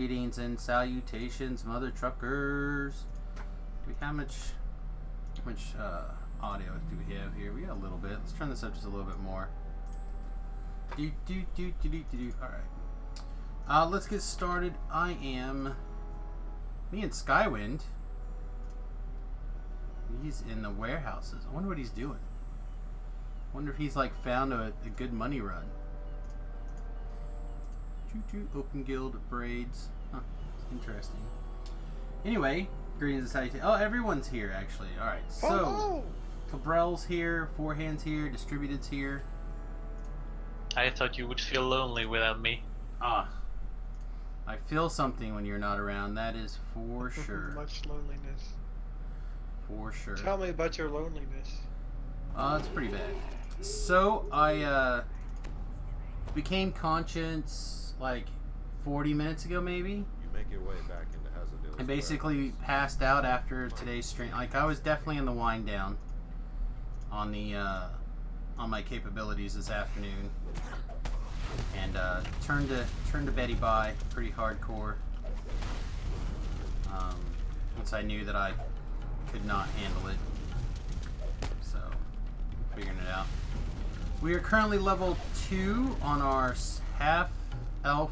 Greetings and salutations, mother truckers. How much audio do we have here? We got a little bit. Let's turn this up just a little bit more. Alright. Let's get started. Me and Skywind. He's in the warehouses. I wonder what he's doing. I wonder if he's like found a good money run. Open guild braids. Huh, interesting. Anyway, greetings and salutations. Oh, everyone's here actually. Alright, so Cabrel's here, Forehand's here, Distributed's here. I thought you would feel lonely without me. I feel something when you're not around, that is for sure. Much loneliness. For sure. Tell me about your loneliness. It's pretty bad. So, I became conscious like 40 minutes ago maybe. You make your way back into Hazardous. I basically passed out after today's stream. Like, I was definitely in the wind down on the on my capabilities this afternoon, and turned to Betty Bye pretty hardcore. Once I knew that I could not handle it, so figuring it out. We are currently level 2 on our half elf.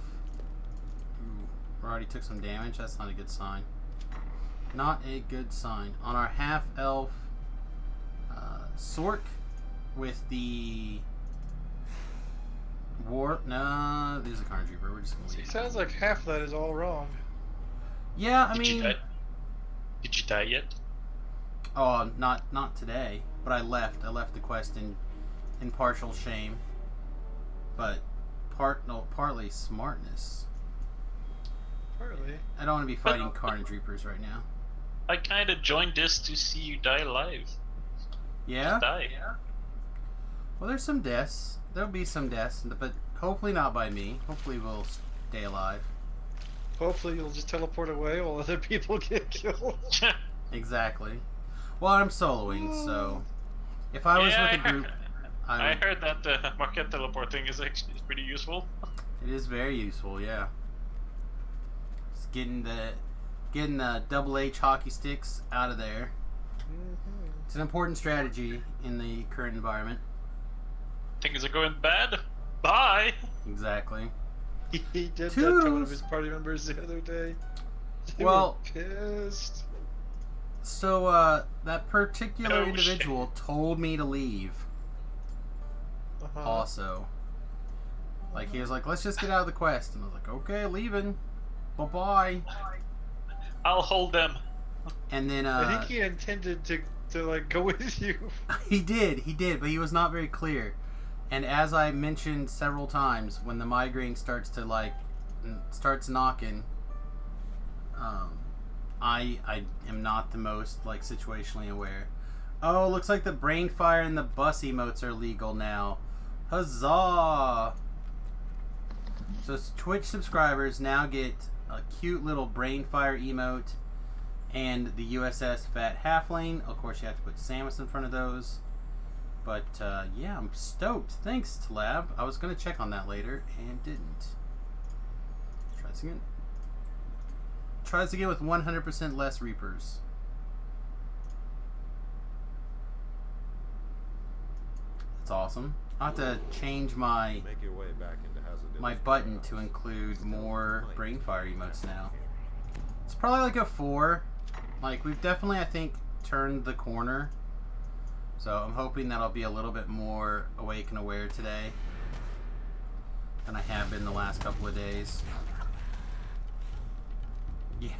Ooh, already took some damage. That's not a good sign. Not a good sign. On our half elf Sork with the war. Nah, there's a Carnage Reaper. We're just gonna leave. It sounds like half of that is all wrong. Yeah, I mean. Did you die yet? Oh, not today. But I left. I left the quest in partial shame. But partly smartness. Partly. I don't want to be fighting Carnage Reapers right now. I kinda joined this to see you die live. Yeah? Just die, yeah? Well, there's some deaths. There'll be some deaths, but hopefully not by me. Hopefully we'll stay alive. Hopefully you'll just teleport away while other people get killed. Exactly. Well, I'm soloing, so if I was with a group, I heard that the market teleporting is actually pretty useful. It is very useful, yeah. Just getting the double H hockey sticks out of there. It's an important strategy in the current environment. Things are going bad. Bye. Exactly. He did that to one of his party members the other day. They were pissed. So that particular individual told me to leave. Also, like, he was like, "Let's just get out of the quest," and I was like, "Okay, leaving. Bye bye." I'll hold them. And then I think he intended to like go with you. He did, but he was not very clear. And as I mentioned several times, when the migraine starts knocking, I am not the most like situationally aware. Oh, looks like the brain fire and the bus emotes are legal now. Huzzah! So Twitch subscribers now get a cute little brain fire emote and the USS Fat Halfling. Of course, you have to put Samius in front of those. But yeah, I'm stoked. Thanks, Tlab. I was gonna check on that later and didn't. Tries again. Tries again with 100% less Reapers. That's awesome. I'll have to change my button to include more Brainfire emotes now. It's probably like a 4. Like, we've definitely, I think, turned the corner. So I'm hoping that I'll be a little bit more awake and aware today than I have been the last couple of days. Yeah.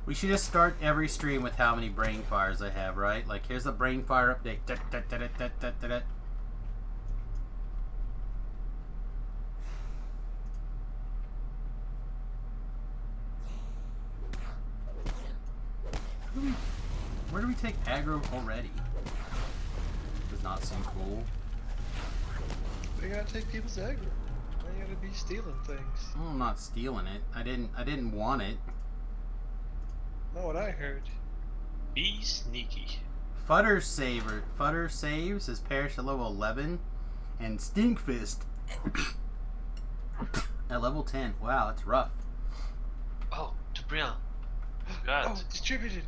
We should just start every stream with how many brain fires I have, right? Like, here's the brain fire update. Where do we take aggro already? Does not seem cool. We gotta take people's aggro. Why you gotta be stealing things? Oh, I'm not stealing it. I didn't want it. Not what I heard. Be sneaky. Futter saves has perished at level 11, and Stinkfist at level 10. Wow, that's rough. Drill. God. Oh, distributed.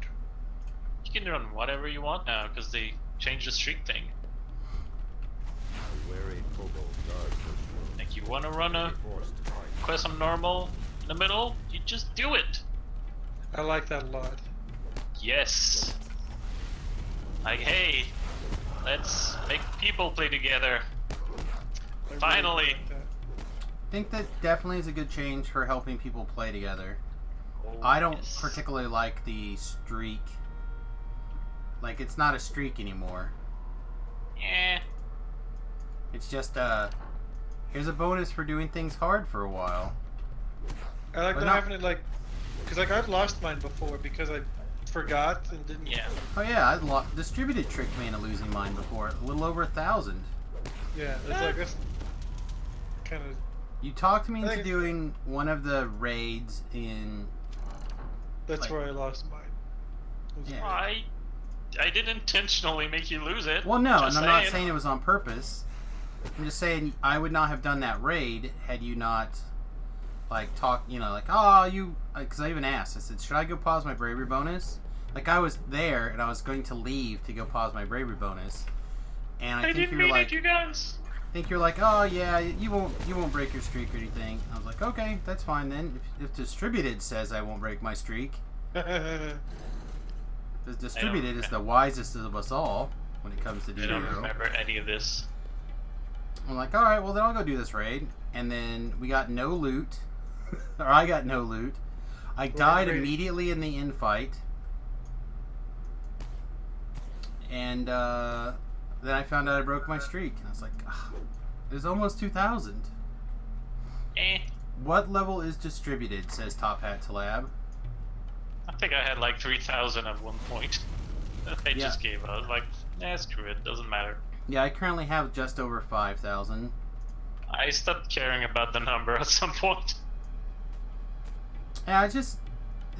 You can run whatever you want now because they changed the streak thing. A wary kobold guard first floor. Like, you want to run a Be forced to fight. quest on normal in the middle, you just do it. I like that a lot. Yes. Like, hey, let's make people play together. I really Finally. like that. I think that definitely is a good change for helping people play together. Oh, I don't yes. particularly like the streak. Like, it's not a streak anymore. Eh. It's just, here's a bonus for doing things hard for a while. I like But not not- having it like, because like I've lost mine before because I forgot and didn't. Yeah. Oh yeah, Distributed tricked me into losing mine before. A little over 1,000. Yeah, it's like this kind of. You talked me I into think it's- doing one of the raids in... That's Like- where I lost mine. Was Yeah. I didn't intentionally make you lose it. Well, no, Just and I'm not saying it was on purpose. I'm just saying I would not have done that raid had you not, like, because I even asked. I said, should I go pause my bravery bonus? Like, I was there, and I was going to leave to go pause my bravery bonus. And I think didn't you were mean like, it, you guys. oh yeah, you won't break your streak or anything. I was like, okay, that's fine then. If Distributed says I won't break my streak, because Distributed is the wisest of us all when it comes to I don't DDO. remember any of this. I'm like, alright, well then I'll go do this raid. And then we got no loot. Or I got no loot. I died raid. immediately in the infight. And then I found out I broke my streak. And I was like, it was almost 2,000. Eh. What level is Distributed, says Top Hat to Lab. I think I had like 3,000 at one point. I Yeah. just gave up. Like, screw it. Doesn't matter. Yeah, I currently have just over 5,000. I stopped caring about the number at some point. Yeah, it's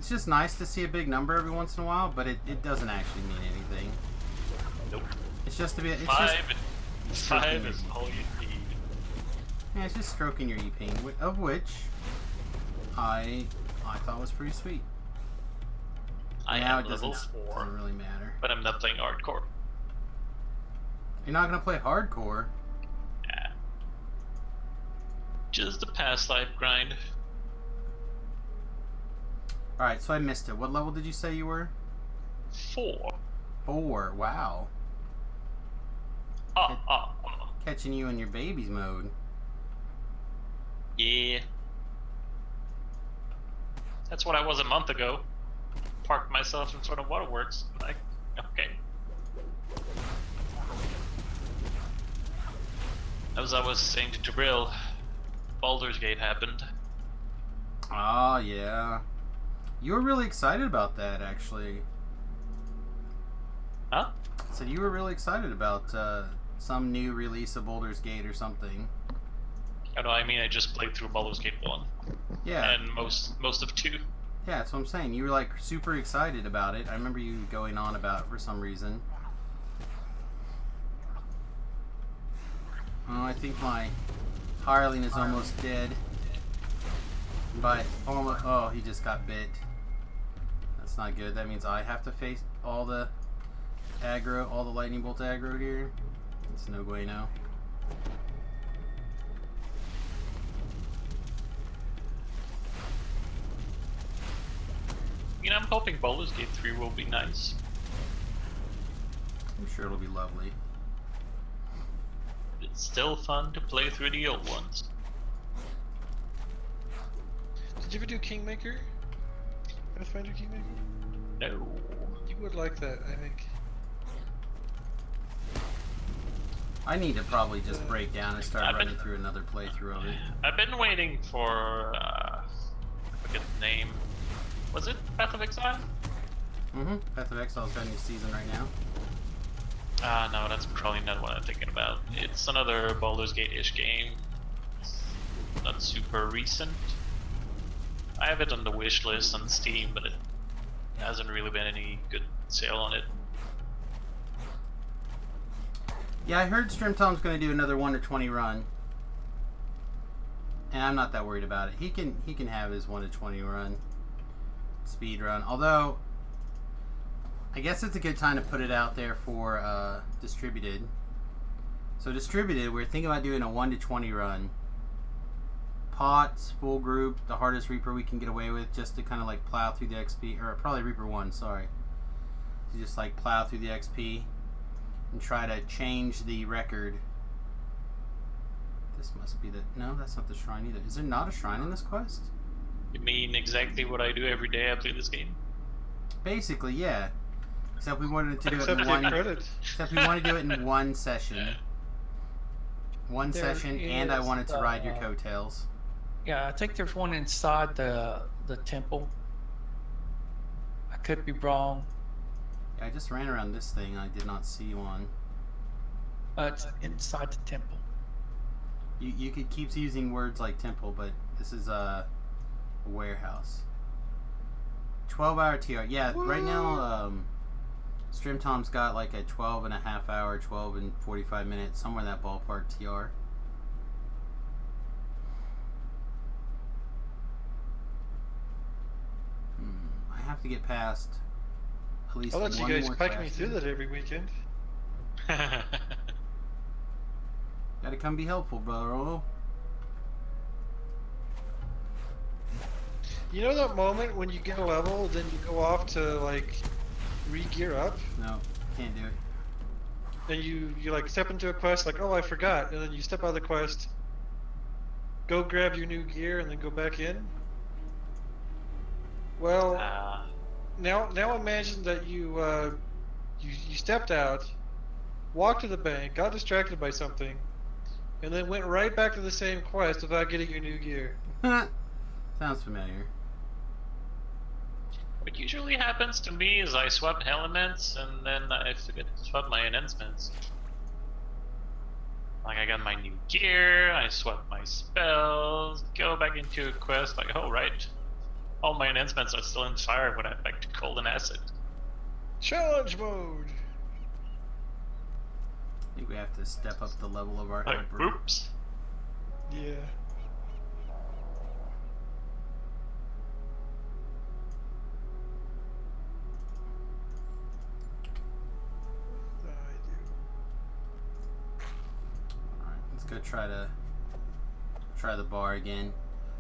just nice to see a big number every once in a while, but it doesn't actually mean anything. Nope. It's just to be. It's Five. just Five is all you need. yeah, it's just stroking your e-ping, of which I thought was pretty sweet. I Now am it level doesn't 4, really matter. but I'm not playing hardcore. You're not gonna play hardcore. Yeah. Just the past life grind. All right, so I missed it. What level did you say you were? 4. 4. Wow, Ah. catching you in your baby's mode. Yeah. That's what I was a month ago. Parked myself in front of waterworks. Like, okay. As I was saying to Jabril, Baldur's Gate happened. Oh yeah, you were really excited about that, actually. Huh? I said you were really excited about some new release of Baldur's Gate or something. I know, I mean, I just played through Baldur's Gate 1. Yeah. And most of 2. Yeah, that's what I'm saying. You were like super excited about it. I remember you going on about it for some reason. Oh, I think my hireling is almost dead. But almost, oh, he just got bit. That's not good. That means I have to face all the aggro, all the lightning bolt aggro here. It's no bueno. You know, I'm hoping Baldur's Gate 3 will be nice. I'm sure it'll be lovely. It's still fun to play through the old ones. Did you ever do Kingmaker? Pathfinder Kingmaker? No. You would like that, I think. I need to probably just break down and start I've been- running through another playthrough of it. I've been waiting for, I forget the name. Was it Path of Exile? Mm-hmm. Path of Exile's got a new season right now. No, that's probably not what I'm thinking about. It's another Baldur's Gate-ish game. It's not super recent. I have it on the wish list on Steam, but it hasn't really been any good sale on it. Yeah, I heard Strimtom's going to do another 1 to 20 run. And I'm not that worried about it. He can have his 1 to 20 run. speed run. Although, I guess it's a good time to put it out there for distributed. So distributed, we're thinking about doing a 1 to 20 run. Pots, full group, the hardest Reaper we can get away with, just to kind of like plow through the XP, or probably Reaper 1, sorry. To just like plow through the XP and try to change the record. This must be the... No, that's not the shrine either. Is there not a shrine in this quest? You mean exactly what I do every day I play this game? Basically, yeah. Except we wanted to do it Except in take one... credit. Except we want to do it in one session. One There session, and I is, wanted to ride your coattails. Yeah, I think there's one inside the temple. I could be wrong. Yeah, I just ran around this thing. I did not see one. It's inside the temple. You could keep using words like temple, but this is a warehouse. 12-hour TR. Yeah, right now, Stream Tom's got like a 12.5 hour, 12 and 45 minutes, somewhere in that ballpark TR. I have to get past at least I'll one let more you guys pack me quest. through that every weekend. Gotta come be helpful, bro. You know that moment when you get a level, then you go off to like re-gear up, No, can't do it. and you like step into a quest like, oh, I forgot, and then you step out of the quest, go grab your new gear, and then go back in. Well, now imagine that you stepped out, walked to the bank, got distracted by something, and then went right back to the same quest without getting your new gear. Sounds familiar. What usually happens to me is I swap elements and then I forget to swap my enhancements. Like I got my new gear, I swap my spells, go back into a quest, like, oh right, all my enhancements are still in fire when I'm back to cold and acid. Challenge mode! I think we have to step up the level of our Like, helper. oops. Yeah. Alright, let's go try the bar again.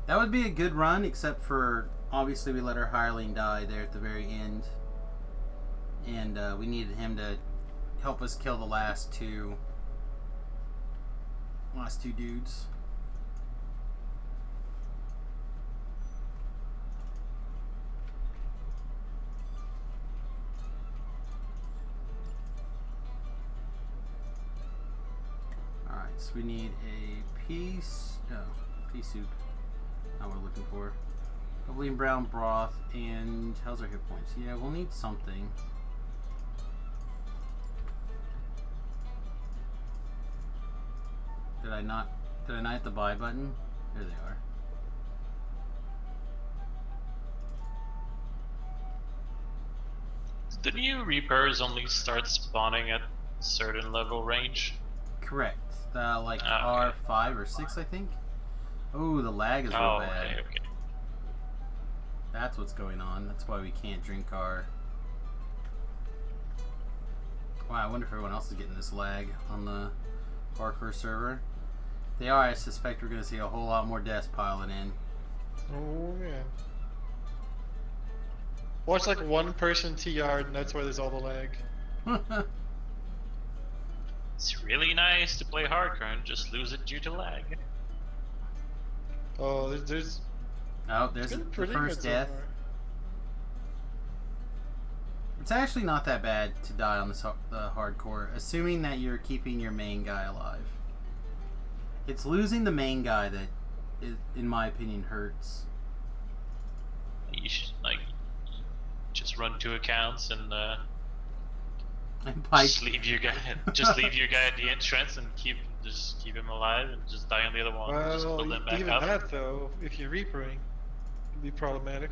That would be a good run, except for obviously we let our hireling die there at the very end. And we needed him to help us kill the last two dudes. Alright, so we need a pea soup. Not what we're looking for. Bubbling brown broth, and how's our hit points? Yeah, we'll need something. Did I not hit the buy button? There they are. The new Reapers only start spawning at a certain level range. Correct. Like Okay. R5 or 6, I think. Oh, the lag is real bad. Okay. That's what's going on. That's why we can't drink our... Wow, I wonder if everyone else is getting this lag on the parkour server. If they are, I suspect we're going to see a whole lot more deaths piling in. Oh yeah. Watch like one person TR, and that's why there's all the lag. It's really nice to play hardcore and just lose it due to lag. Oh, there's Oh, there's been the pretty first good so death. far. It's actually not that bad to die on the hardcore, assuming that you're keeping your main guy alive. It's losing the main guy that, in my opinion, hurts. You should like just run 2 accounts and And Pike, just leave your guy at the entrance and keep him alive and just die on the other one. And just Well, build them back even up. that though, if you're reapering, can be problematic.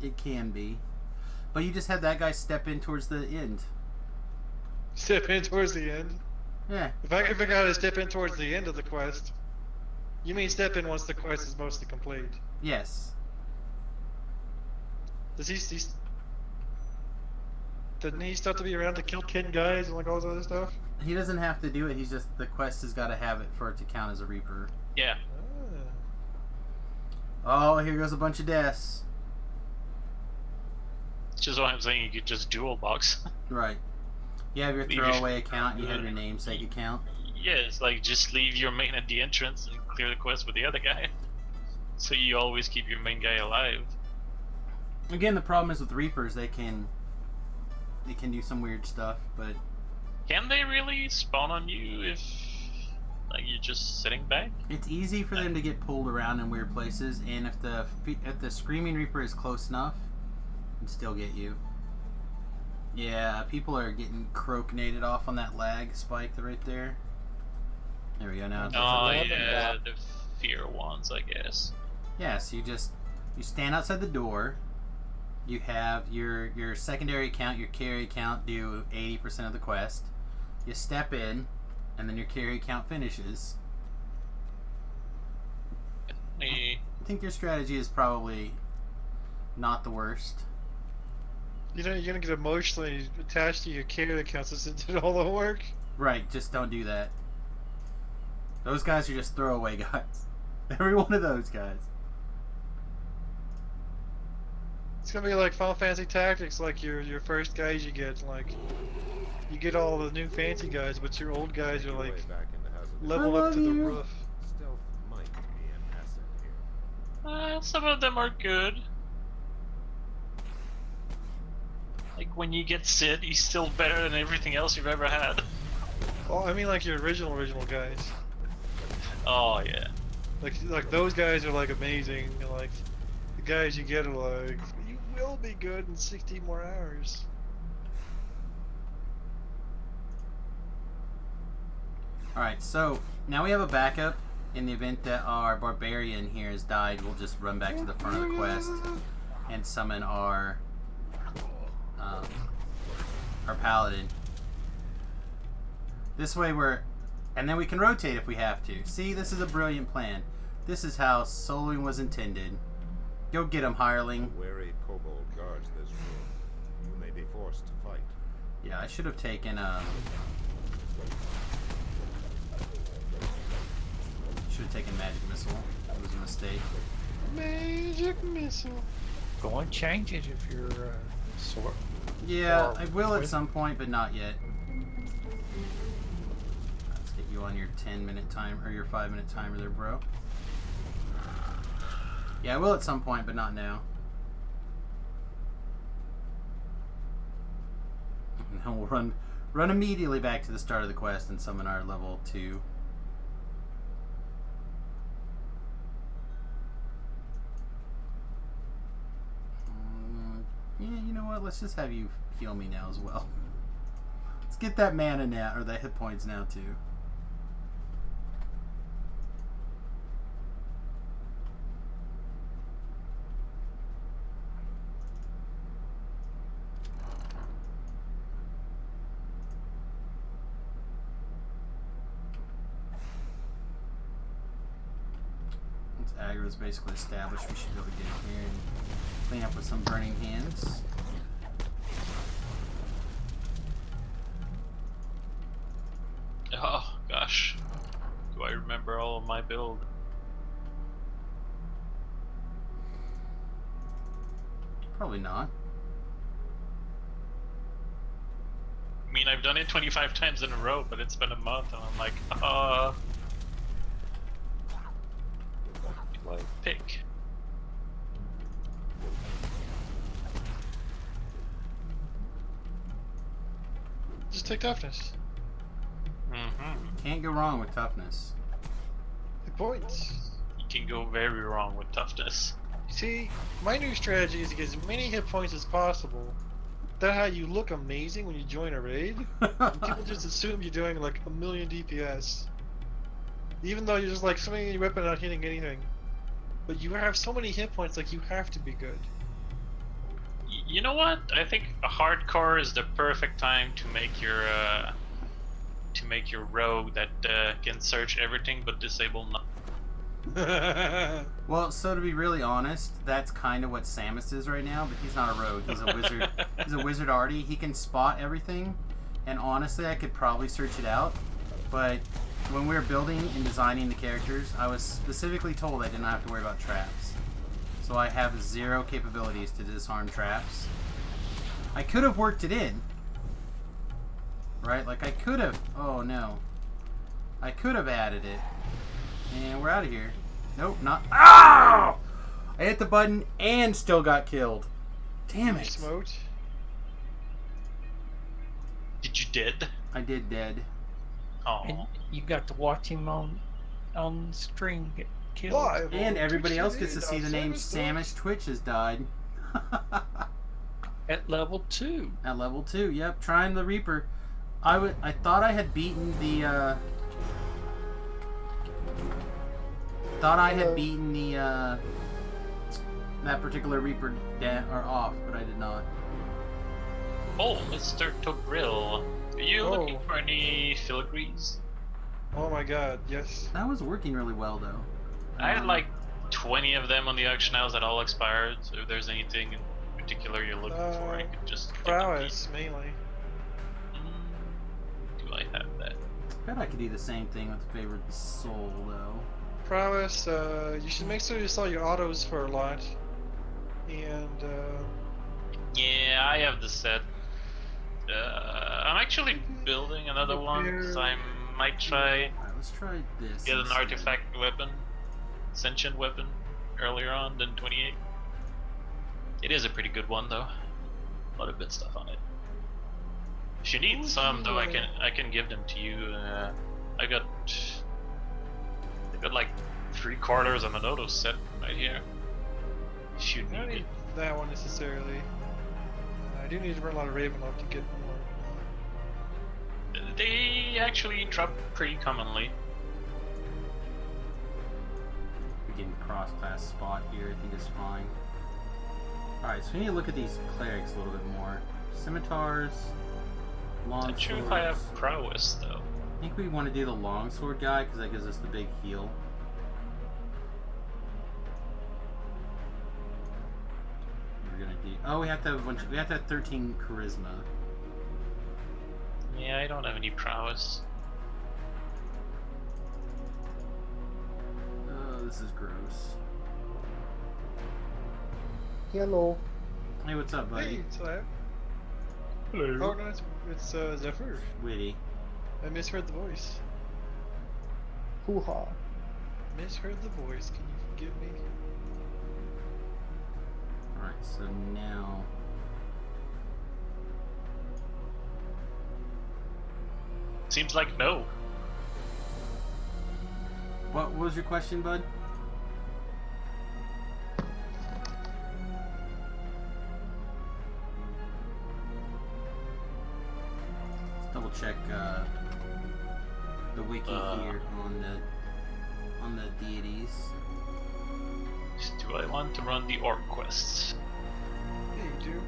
it can be. But you just had that guy step in towards the end. Step in towards the end. Yeah. If I gotta step in towards the end of the quest, you mean step in once the quest is mostly complete? Yes. Does doesn't he still have to be around to kill 10 guys and like all this other stuff? He doesn't have to do it. He's just the quest has got to have it for it to count as a Reaper. Yeah. Ah. Oh, here goes a bunch of deaths. It's just what I'm saying. You could just dual box. Right. You have your Leave your- throwaway account. And you have your namesake account. Yeah, it's like just leave your main at the entrance and clear the quest with the other guy. So you always keep your main guy alive. Again, the problem is with Reapers, they can do some weird stuff, but Can they really spawn on you if like you're just sitting back? it's easy for them to get pulled around in weird places. And if the Screaming Reaper is close enough, it can still get you. Yeah, people are getting croakinated off on that lag spike right there. There we go. Now it's Oh 11 yeah, the fear ones, I guess. yeah. So you stand outside the door. You have your secondary account, your carry account do 80% of the quest. You step in, and then your carry account finishes. Eh, I think your strategy is probably not the worst. You know, you're gonna get emotionally attached to your carry account since it did all the work. Right, just don't do that. Those guys are just throwaway guys. Every one of those guys. It's gonna be like Final Fantasy Tactics, like your first guys you get, like you get all the new fancy guys, but your old guys are Way like back into hazardous. level I up love to the you. roof. Stealth might be an asset here. some of them are good. Like when you get Sid, he's still better than everything else you've ever had. Oh, I mean like your original guys. Oh yeah. Like those guys are like amazing. Like the guys you get are like you will be good in 60 more hours. Alright, so now we have a backup. In the event that our barbarian here has died, we'll just run back to the front of the quest and summon our paladin. This way and then we can rotate if we have to. See, this is a brilliant plan. This is how soloing was intended. Go get him, hireling. A wary kobold guards this room. You may be forced to fight. Yeah, I should have taken magic missile. It was a mistake. Magic missile. Go and change it if you're sore. Yeah, Or I will at with- some point, but not yet. Let's get you on your 10-minute time or your 5-minute timer there, bro. Yeah, I will at some point, but not now. And then we'll run immediately back to the start of the quest and summon our level 2. Yeah, you know what? Let's just have you heal me now as well. Let's get that mana now, or the hit points now too. Once aggro is basically established, we should be able to get in here and clean up with some burning hands. Oh gosh. Do I remember all of my build? Probably not. I mean, I've done it 25 times in a row, but it's been a month, and I'm like, what do I pick? Just take toughness. Mm-hmm. Can't go wrong with toughness. Hit points. You can go very wrong with toughness. See, my new strategy is to get as many hit points as possible. That's how you look amazing when you join a raid. And people just assume you're doing like a million DPS. Even though you're just like swinging your weapon not hitting anything. But you have so many hit points, like you have to be good. You know what? I think a hardcore is the perfect time to make your rogue that can search everything but disable none. Well, so to be really honest, that's kind of what Samus is right now, but he's not a rogue. He's a wizard. He's a wizard already. He can spot everything, and honestly, I could probably search it out. But when we were building and designing the characters, I was specifically told I did not have to worry about traps. So I have 0 capabilities to disarm traps. I could have worked it in. Right? Like I could have... Oh, no. I could have added it. And we're out of here. Nope, not... Ow! I hit the button and still got killed. Damn it. Smoked. Did you dead? I did dead. And Oh. you got to watch him on stream get killed. Live And on everybody Twitch else gets to TV, see the name Samus Samish Twitch has died. At level 2. At level 2, yep. Trying the Reaper. I thought I had beaten the, that particular Reaper off, but I did not. Oh, Mr. Togril. Are you looking for any filigrees? Oh my god, yes. That was working really well, though. I had like 20 of them on the auction house that all expired, so if there's anything in particular you're looking for, I could just get them. Prowess, mainly. Do I have that? I bet I could do the same thing with Favored Soul, though. Prowess, you should make sure you sell your autos for a lot. And, Yeah, I have the set. I'm actually building another one, so I might try Alright, let's try this. get an instead. artifact weapon, sentient weapon, earlier on than 28. It is a pretty good one though. A lot of good stuff on it. If you need some though, I can give them to you. I got like 3/4 of an auto set right here. If you I don't need need it. that one necessarily. I do need to run a lot of Ravenloft to get more. They actually drop pretty commonly. We can cross-class spot here, I think is fine. Alright, so we need to look at these clerics a little bit more. Scimitars, Not longswords. sure if I have prowess though. I think we want to do the longsword guy because that gives us the big heal. We're gonna do. Oh, we have to have a bunch. We have to have 13 charisma. Yeah, I don't have any prowess. Oh, this is gross. Hello. Hey, what's up, buddy? Hey, Slab. Hello. Oh no, it's Zephyr. Witty. I misheard the voice. Hoo-ha. Misheard the voice. Can you forgive me? Alright, so now. Seems like no. What was your question, bud? Let's double check the wiki here on the deities. Do I want to run the orc quests? Yeah, you do.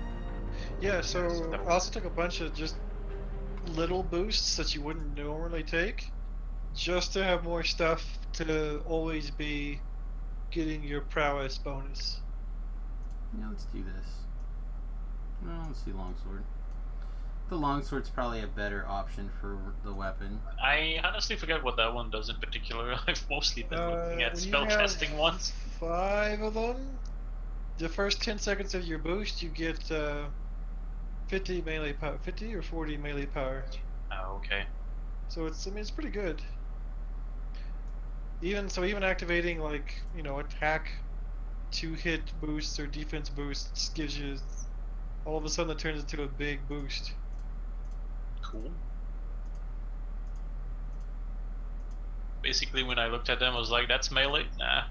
Yeah, so I also took a bunch of just little boosts that you wouldn't normally take, just to have more stuff to always be getting your prowess bonus. Yeah, let's do this. No, let's do longsword. The longsword's probably a better option for the weapon. I honestly forget what that one does in particular. I've mostly been looking at When you spell have casting ones. 5 of them. The first 10 seconds of your boost, you get 50 melee power, 50 or 40 melee power. Oh, okay. So it's, I mean, it's pretty good. Even activating like, you know, attack 2-hit boosts or defense boosts gives you, all of a sudden it turns into a big boost. Cool. Basically, when I looked at them, I was like, that's melee? Nah.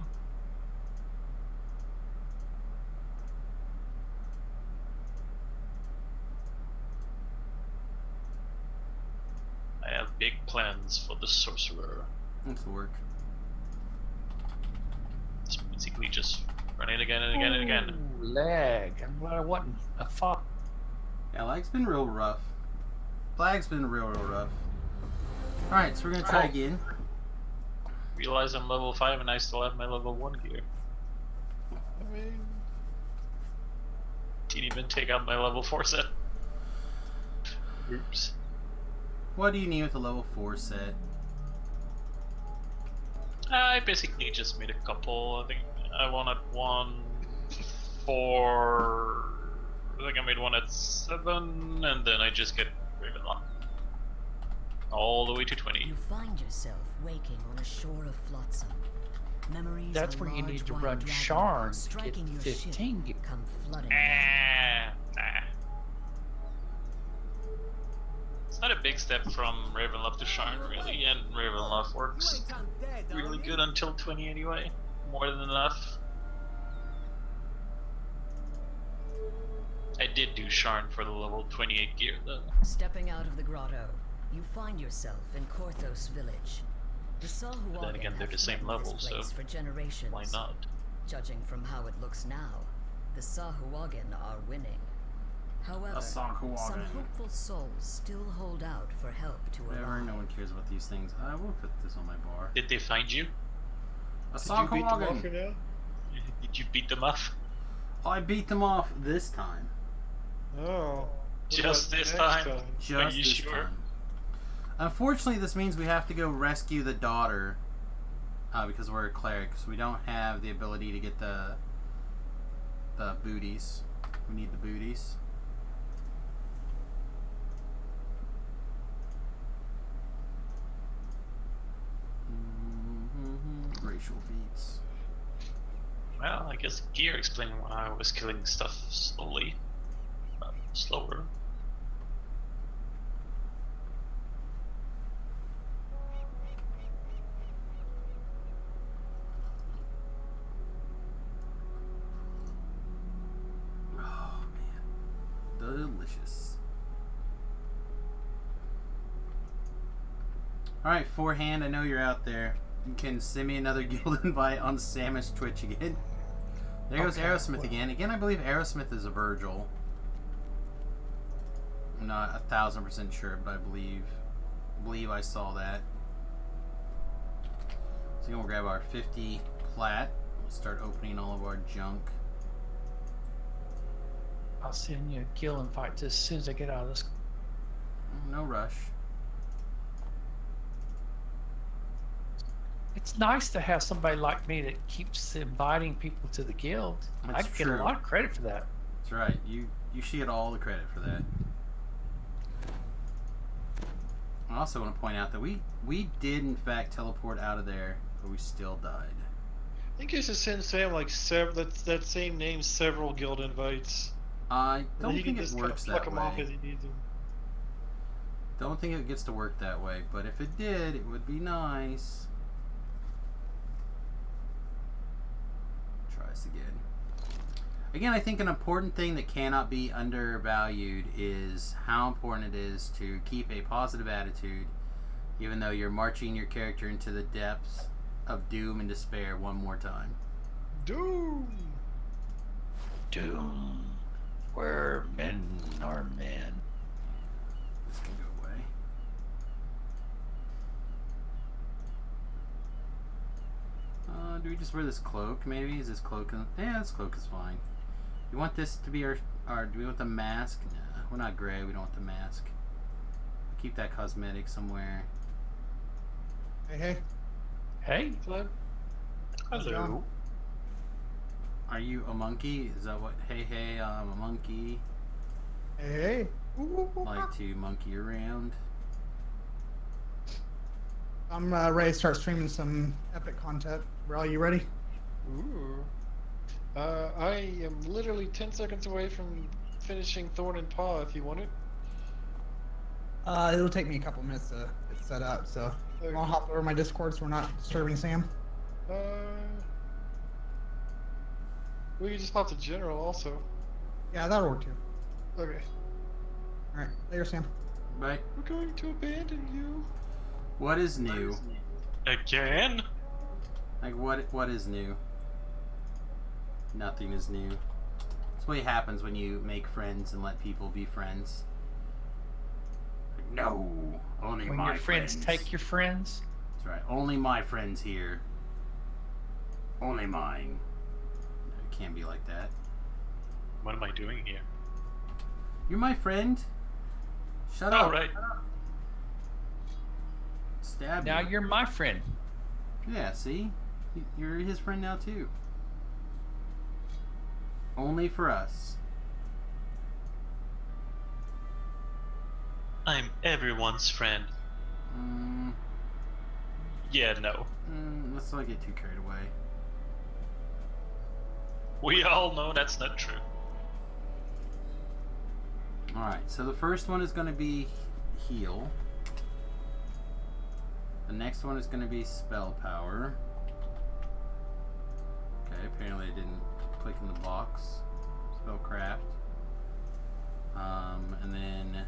I have big plans for the sorcerer. Let's work. It's basically just run it again and again and again. Ooh, lag. I'm glad I wasn't a fox. Yeah, lag's been real rough. Lag's been real rough. Alright, so we're gonna try again. realize I'm level 5 and I still have my level 1 gear. I mean, Didn't even take out my level 4 set. Oops. What do you need with a level 4 set? I basically just made a couple. I think I wanted one for. I think I made one at 7, and then I just get Ravenlock. All the way to 20. You find yourself waking on a shore of flotsam. Memories That's of where you large need to white run dragon Sharn to striking get your 15 ship gear. come flooding down. Nah. It's not a big step from Ravenloft to Sharn, really, and Ravenloft works really good until 20 anyway. More than enough. I did do Sharn for the level 28 gear, though. Stepping out of the grotto, you find yourself in Korthos village. The Sahuagin Then again, they're have the same threatened level, this place so for generations. why not? Judging from how it looks now, the Sahuagin are winning. However, some Sahuagin. hopeful souls still hold out for help to Whatever, arrive. no one cares about these things. I will put this on my bar. Did they find you? A did you beat them off for Sahuagin! now? Did you beat them off? I beat them off this time. Oh. What Just about this next time? Just Are you this sure? time. Unfortunately, this means we have to go rescue the daughter because we're a cleric, so we don't have the ability to get the booties. We need the booties. Racial feats. Well, I guess gear explaining why I was killing stuff slowly. Slower. Oh man, delicious. All right, Forehand, I know you're out there. You can send me another guild invite on Samius Twitch again. There goes Okay, Aerosmith well. again. Again, I believe Aerosmith is a Virgil. I'm not 1,000% sure, but I believe I saw that. So we'll grab our 50 plat. We'll start opening all of our junk. I'll send you a kill invite as soon as I get out of this. No rush. It's nice to have somebody like me that keeps inviting people to the guild. I That's get a true. lot of credit for that. That's right. You should get all the credit for that. I also want to point out that we did in fact teleport out of there, but we still died. I think you should send Sam like that same name several guild invites. I And then don't he think can it just works pluck that them off way. as he needs them. Don't think it gets to work that way, but if it did, it would be nice. Try this again. Again, I think an important thing that cannot be undervalued is how important it is to keep a positive attitude, even though you're marching your character into the depths of doom and despair one more time. Doom! Doom. Where men are men. This can go away. Do we just wear this cloak, maybe? Is this cloak? Yeah, this cloak is fine. You want this to be our do we want the mask? Nah, we're not gray. We don't want the mask. Keep that cosmetic somewhere. Hey, hey. Hey, Hello? Hello. Are you a monkey? Is that what? Hey, I'm a monkey. Hey, hey. Ooh, ooh, ooh, Like to monkey around. I'm ready to start streaming some epic content. Bro, you ready? Ooh. I am literally 10 seconds away from finishing Thorn and Paw if you want it. It'll take me a couple minutes to get set up, so Okay. I'll hop over my Discord so we're not disturbing Sam. We can just hop to general also. Yeah, that'll work too. Okay. Alright, later, Sam. Right? We're going to abandon you. What is new? Again? Like what is new? Nothing is new. That's what happens when you make friends and let people be friends. Like, no, only when my your friends take your friends. That's right. Only my friends here. Only mine. No, it can't be like that. What am I doing here? You're my friend. Shut Oh, up. right. Stab Now you. you're my friend. Yeah, see? You're his friend now, too. Only for us. I'm everyone's friend. Yeah, no. Let's not get too carried away. We all know that's not true. Alright, so the first one is going to be heal. The next one is going to be spell power. Okay, apparently I didn't click in the box. Spellcraft. And then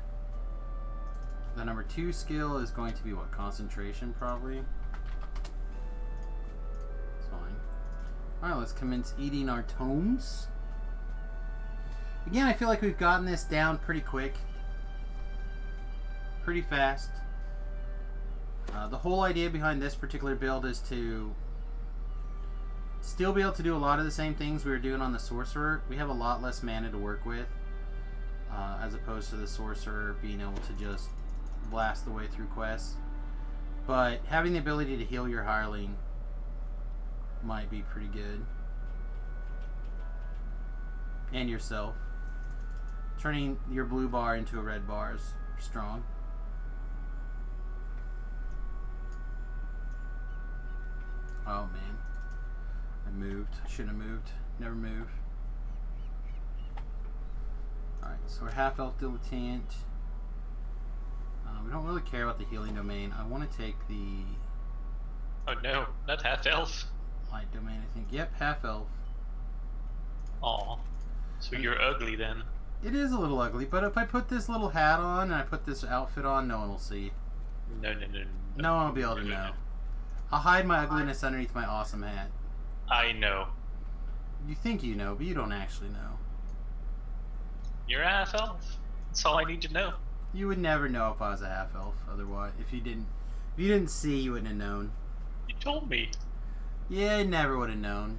the number 2 skill is going to be what? Concentration, probably? It's fine. Alright, let's commence eating our tomes. Again, I feel like we've gotten this down pretty quick. Pretty fast. The whole idea behind this particular build is to still be able to do a lot of the same things we were doing on the Sorcerer. We have a lot less mana to work with, as opposed to the Sorcerer being able to just blast the way through quests. But having the ability to heal your hireling might be pretty good. And yourself. Turning your blue bar into a red bar is strong. Oh man. I moved. I shouldn't have moved. Never move. Alright, so we're half elf dilettante. We don't really care about the healing domain. I want to take the Oh no, not half elf. light domain, I think. Yep, half elf. Aw. So you're ugly then. It is a little ugly, but if I put this little hat on and I put this outfit on, no one will see. No, no, no, no. No one will be able to No, no, know. no. I'll hide my ugliness underneath my awesome hat. I know. You think you know, but you don't actually know. You're a half elf. That's all I need to know. You would never know if I was a half elf. Otherwise, if you didn't see, you wouldn't have known. You told me. Yeah, you never would have known.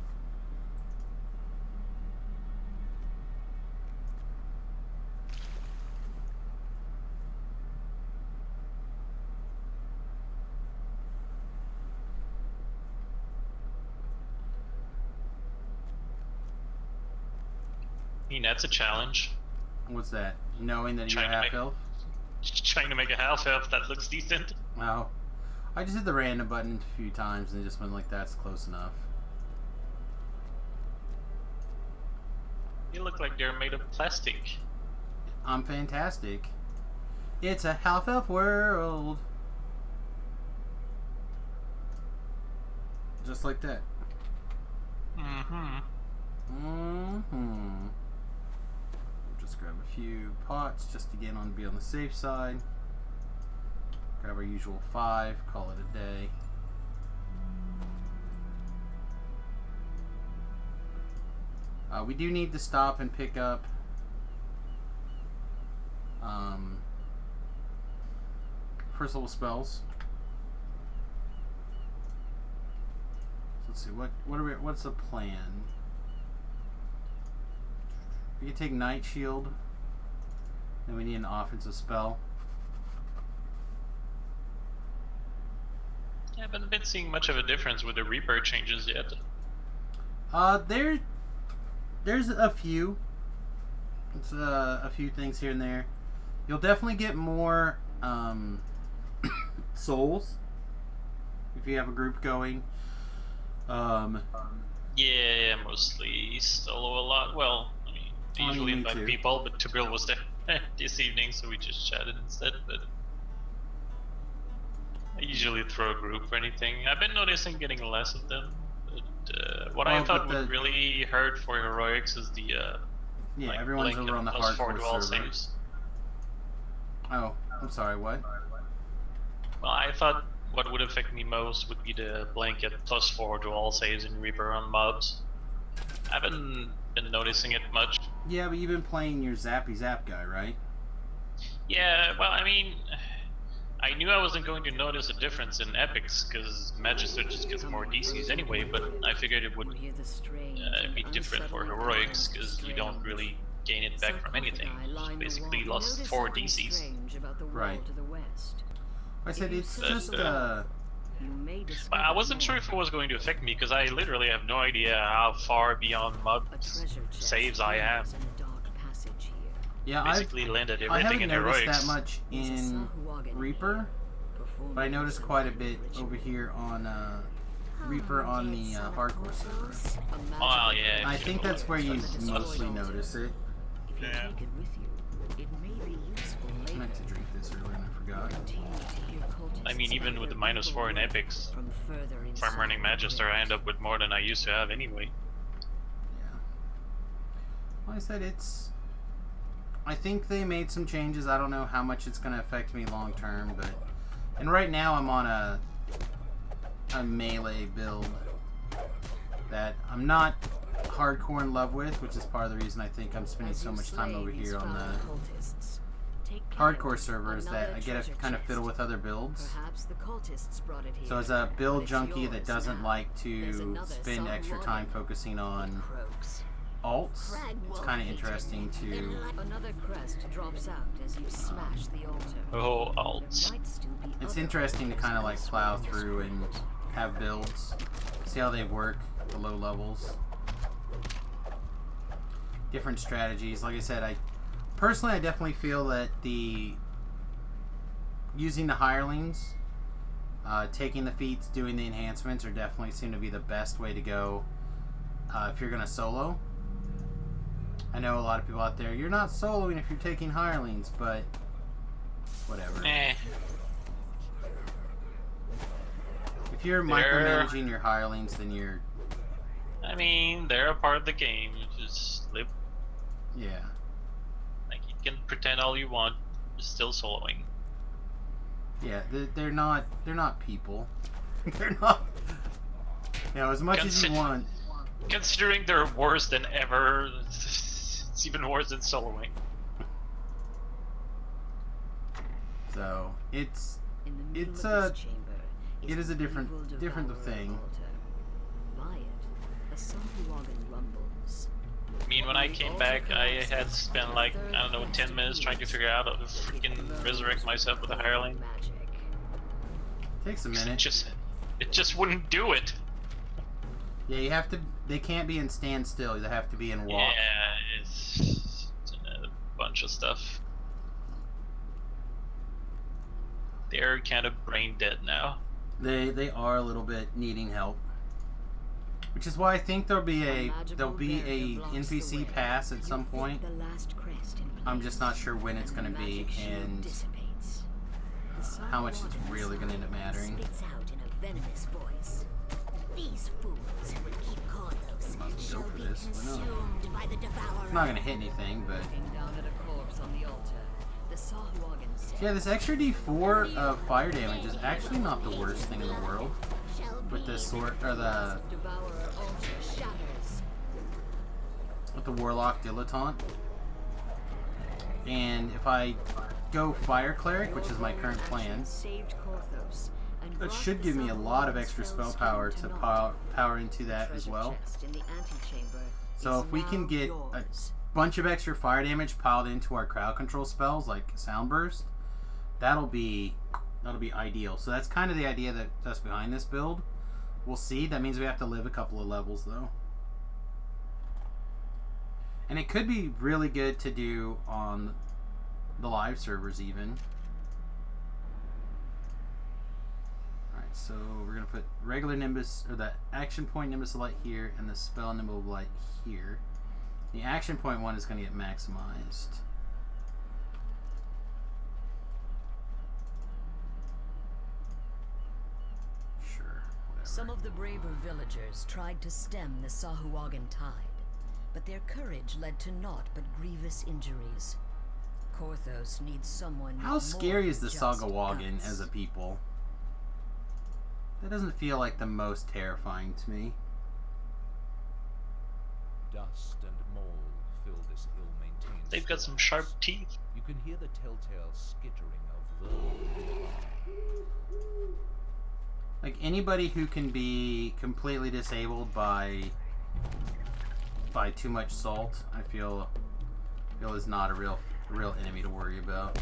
I mean, that's a challenge. What's that? Knowing that you're a Trying to half make- elf? Trying to make a half elf that looks decent. Wow. I just hit the random button a few times and it just went like, that's close enough. You look like they're made of plastic. I'm fantastic. It's a half elf world. Just like that. Mm-hmm. Mm-hmm. Just grab a few pots just to be on the safe side. Grab our usual 5, call it a day. We do need to stop and pick up first level spells. So let's see, what's the plan? We can take Night Shield. Then we need an offensive spell. I haven't been seeing much of a difference with the Reaper changes yet. There's a few. It's a few things here and there. You'll definitely get more souls if you have a group going. Yeah, mostly solo a lot. Well, I mean, I I usually mean, me invite too. people, but Tubil was there this evening, so we just chatted instead. But I usually throw a group or anything. I've been noticing getting less of them. But what I Well, thought but would really hurt for heroics is the Yeah, like everyone's blanket over on the plus 4 hardcore dual server. saves. Oh, I'm sorry, what? Well, I thought what would affect me most would be the blanket plus 4 dual saves in Reaper on mobs. I haven't been noticing it much. Yeah, but you've been playing your Zappy Zap guy, right? Yeah, well, I mean, I knew I wasn't going to notice a difference in epics because Magister just gets more DCs anyway, but I figured it would Hear the strange be and different for unsettling heroics echoes because you don't strange. really gain it back from anything. Sarcophagi line You the basically wall. lost Notice 4 something DCs. strange about the wall Right. to the west. I said it's But, just You may But discover I wasn't more. sure if it was going to affect me because I literally have no idea how far beyond mud A treasure chest saves I am. lingers in the dark passage here. yeah. Basically landed I everything haven't in noticed heroics. that much There's a in Sahuagin Reaper, here, performing but I noticed some quite a kind bit of ritual. over here on Reaper on the hardcore server. A magical Oh, yeah, I if think you- that's where you on the destroyed mostly altar. notice it. If you Yeah. take it with you, it may be useful I later. meant to drink this earlier and I forgot. Continue to hear I mean, cultists even with the utter -4 in evil epics, from further if I'm running inside the Magister, I rift. end up with more than I used to have anyway. Yeah. Well, I said it's. I think they made some changes. I don't know how much it's going to affect me long term, but. And right now I'm on a melee build that I'm not hardcore in love with, which is part of the reason I think I'm spending As so you much time slay over these here on foul the cultists, take care hardcore servers that another I get to treasure kind of fiddle chest. with other builds. Perhaps the cultists brought it here. So as a build but it's junkie yours that doesn't now. like There's to another spend extra time Sahuagin. focusing on Croaks. alts, it's kind of interesting to. Another crest drops out as you smash the altar. Oh, There alts. might still be It's other interesting to altars kind of like elsewhere plow in this through and world. have builds, see how they work, the low levels, different strategies. Like I said, I definitely feel that using the hirelings, taking the feats, doing the enhancements are definitely seem to be the best way to go if you're gonna solo. I know a lot of people out there, you're not soloing if you're taking hirelings, but whatever. Eh. If you're They're- micromanaging your hirelings, then you're, I mean, they're a part of the game. You just live. yeah. Like, you can pretend all you want, you're still soloing. Yeah, they're not people. They're not. You know, as much as you want. Considering they're worse than ever, it's even worse than soloing. So it's In the middle It's of a- this chamber it is a the different evil different devourer thing. altar. By it, a Sahuagin rumbles. I mean, when I came back, I had spent like, I don't know, 10 minutes trying to figure out how to freaking resurrect myself with a hireling. Magic. Takes a It minute. just wouldn't do it. Yeah, you have to. They can't be in standstill. They have to be in walk. Yeah, it's a bunch of stuff. They're kind of brain dead now. They are a little bit needing help. Which is why I think there'll be a NPC pass at some point. I'm just not sure when it's going to be and how much it's really going to end up mattering. Spits out in a venomous voice. These fools who would keep Korthos Might as well shall go for be this, why not? consumed by the devourer. It's not going to hit anything, but Looking down at a corpse on the altar, the Sahuagin said, yeah, this extra D4 of fire damage is actually not the worst thing in the world. Shall With be the sword or the Devourer altar shatters. with the warlock dilettante. And if I go fire cleric, which is my current plan, Saved Korthos and that brought should the give me a lot of Sahuagin extra spell spellstorm power to naught. power into that as Treasure well. chest in the antechamber So is if we can now get a yours. bunch of extra fire damage piled into our crowd control spells like sound burst, that'll be ideal. So that's kind of the idea that's behind this build. We'll see. That means we have to live a couple of levels though. And it could be really good to do on the live servers even. Alright, so we're going to put regular Nimbus, or the action point Nimbus of Light here, and the spell Nimbus of Light here. The action point one is going to get maximized. Sure, whatever. Some of the braver villagers tried to stem the Sahuagin tide, but their courage led to naught but grievous injuries. Korthos needs someone with How more scary is the just Sagawagan guts. as a people? That doesn't feel like the most terrifying to me. Dust and mold fill this ill-maintained They've got some slaughterhouse. sharp teeth. You can hear the telltale skittering of vermin. Like anybody who can be completely disabled by too much salt, I feel is not a real enemy to worry about.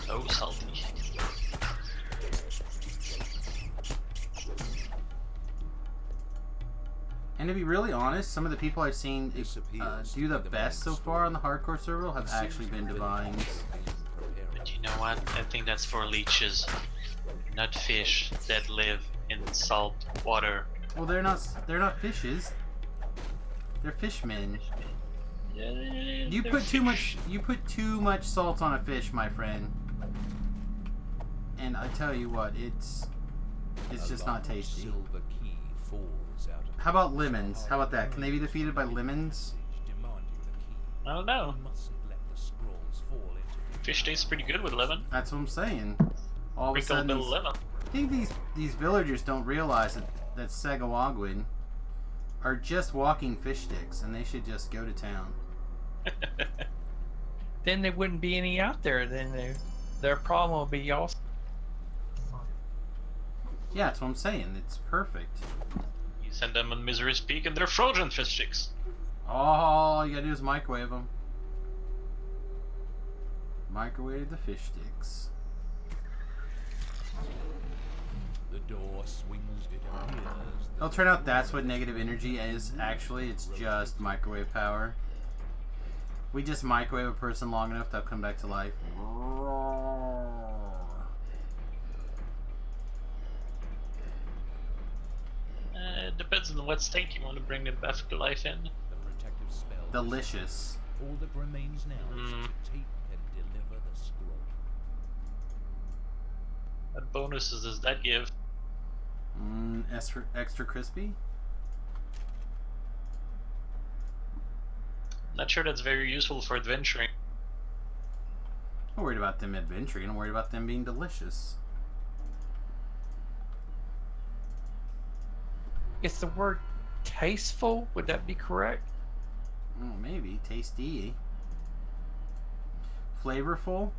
So salty. And to be really honest, some of the people I've seen do the best so far on the hardcore server have actually been divines. But you know what? I think that's for leeches, not fish that live in salt water. Well, they're not fishes. They're fishmen. You put too much salt on a fish, my friend. And I tell you what, it's just not tasty. How about lemons? How about that? Can they be defeated by lemons? I don't know. Fish tastes pretty good with lemon. That's what I'm saying. All of a Sprinkle a sudden, little lemon. I think these villagers don't realize that Sagawagwin are just walking fish sticks, and they should just go to town. Then there wouldn't be any out there. Then their problem will be y'all. Yeah, that's what I'm saying. It's perfect. You send them on Misery's Peak and they're frozen fish sticks. All you gotta do is microwave them. Microwave the fish sticks. The door swings, it appears. It'll turn out that's what negative energy is. Actually, it's just microwave power. We just microwave a person long enough, they'll come back to life. It depends on what state you want to bring them back to life in. The protective spell. Delicious. All that remains now is to take and deliver the scroll. What bonuses does that give? Extra crispy? Not sure that's very useful for adventuring. I'm not worried about them adventuring, I'm worried about them being delicious. Is the word tasteful? Would that be correct? Oh, maybe. Tasty. Flavorful?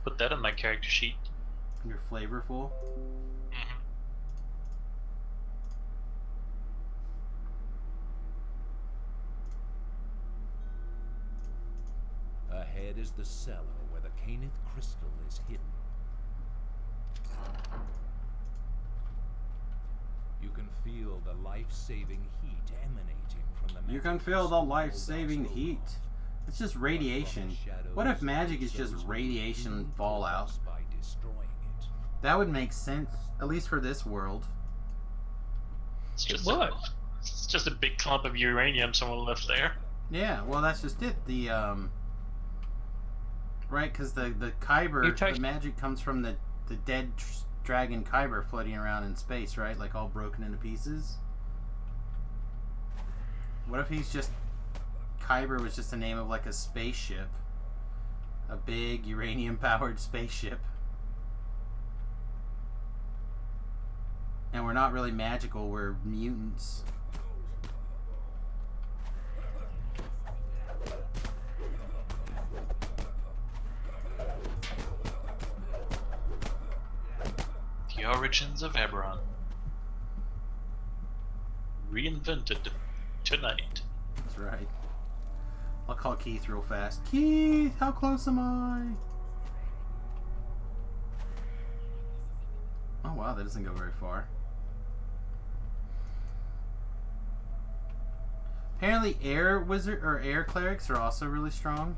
Put that on my character sheet. You're flavorful? Ahead is the cellar where the Caneth crystal is hidden. You can feel the life-saving heat emanating from the You can feel the life-saving heat. It's just radiation. What if magic is just radiation fallout? By destroying it. That would make sense, at least for this world. It's It just would. It's just a big clump of uranium someone left there. Yeah, well, that's just it. The right, because the Kyber, the magic comes from the dead dragon Kyber floating around in space, right? Like all broken into pieces. What if he's just Kyber was just the name of like a spaceship, a big uranium-powered spaceship, and we're not really magical; we're mutants. The origins of Eberron. Reinvented tonight. That's right. I'll call Keith real fast. Keith, how close am I? Oh wow, that doesn't go very far. Apparently air wizard or air clerics are also really strong.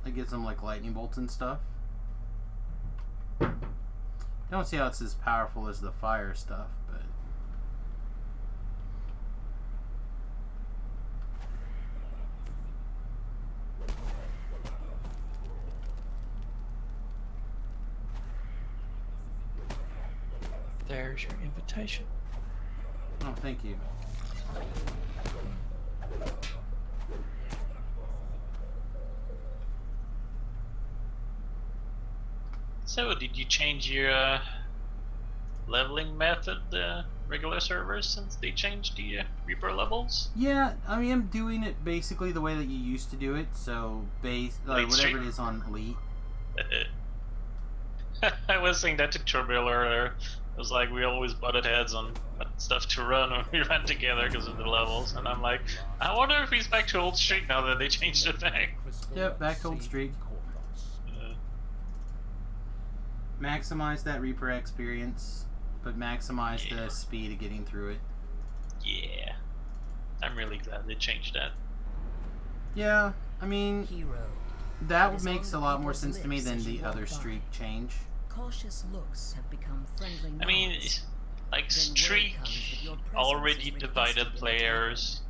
It gives them like lightning bolts and stuff. I don't see how it's as powerful as the fire stuff, but There's your invitation. oh, thank you. So, did you change your leveling method regular servers since they changed the Reaper levels. Yeah, I mean, I'm doing it basically the way that you used to do it. So base Elite whatever stream. it is on Elite. I was saying that to Turbil earlier. It was like we always butted heads on what stuff to run when we ran together because of the levels, and I'm like, I wonder if he's back to old streak now that they changed it back. Yep, back to old streak. Uh, Maximize that Reaper experience, but maximize Yeah. the speed of getting through it. yeah, I'm really glad they changed that. Yeah, I mean, Hero. that It is makes a on lot more people's sense to me lips than as you the walk other by. streak change. Cautious looks have become friendly I mean, nods. like Then word Streak comes that your presence already is divided requested in the players,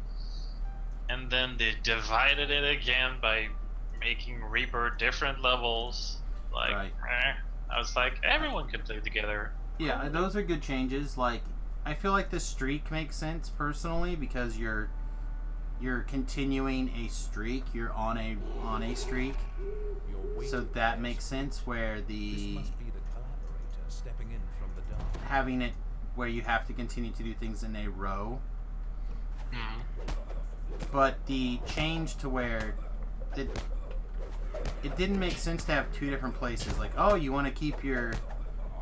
and then they divided it again by making Reaper different levels. Like, Right. I was like, everyone can play together. Yeah, those are good changes. Like, I feel like the streak makes sense personally because you're continuing a streak. You're on a streak, so that makes sense. Where This the must be the collaborator stepping in from the dark. having it where you have to continue to do things in a row. Hmm. But the change to where it didn't make sense to have two different places. Like, oh, you want to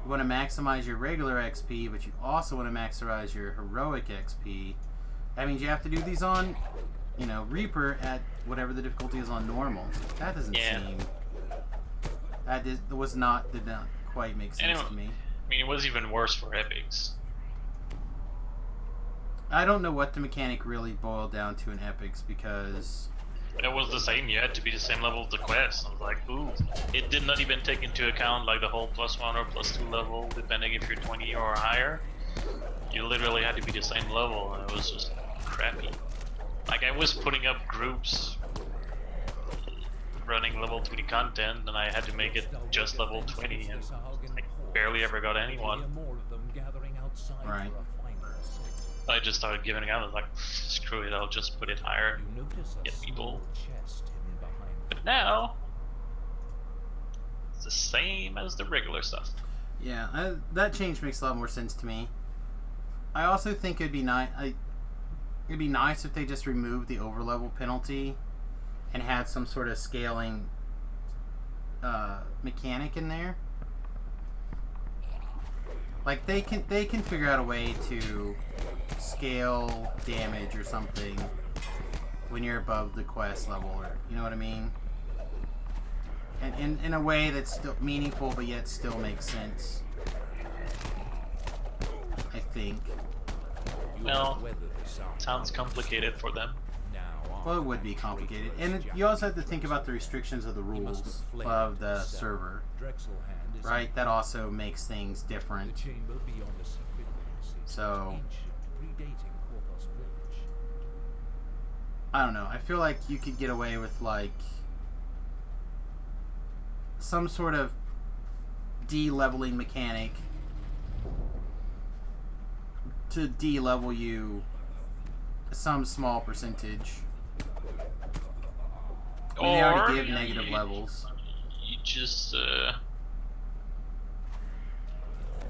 maximize your regular XP, but you also want to maximize your heroic XP. That means you have to do these on, Reaper at whatever the difficulty is on normal. That doesn't Yeah. seem. Did not quite make sense Anyway. to me. I mean, it was even worse for epics. I don't know what the mechanic really boiled down to in epics because. It was the same. You had to be the same level of the quest. I was like, ooh. It did not even take into account like the whole +1 or +2 level, depending if you're 20 or higher. You literally had to be the same level, and it was just crappy. Like, I was putting up groups running level 20 content, and I had to make it just level 20, and I barely ever got anyone. Right. I just started giving out. I was like, screw it, I'll just put it higher. Get people. But now, it's the same as the regular stuff. Yeah, that change makes a lot more sense to me. I also think it'd be nice. It'd be nice if they just removed the overlevel penalty and had some sort of scaling mechanic in there. Like they can figure out a way to scale damage or something when you're above the quest level, or you know what I mean. And in a way that's still meaningful but yet still makes sense. I think. Well, sounds complicated for them. Well, it would be complicated, and you also have to think about the restrictions of the rules of the server, right? That also makes things different. So, I don't know. I feel like you could get away with like some sort of de-leveling mechanic to de-level you some small percentage. I mean, they already give negative levels. You just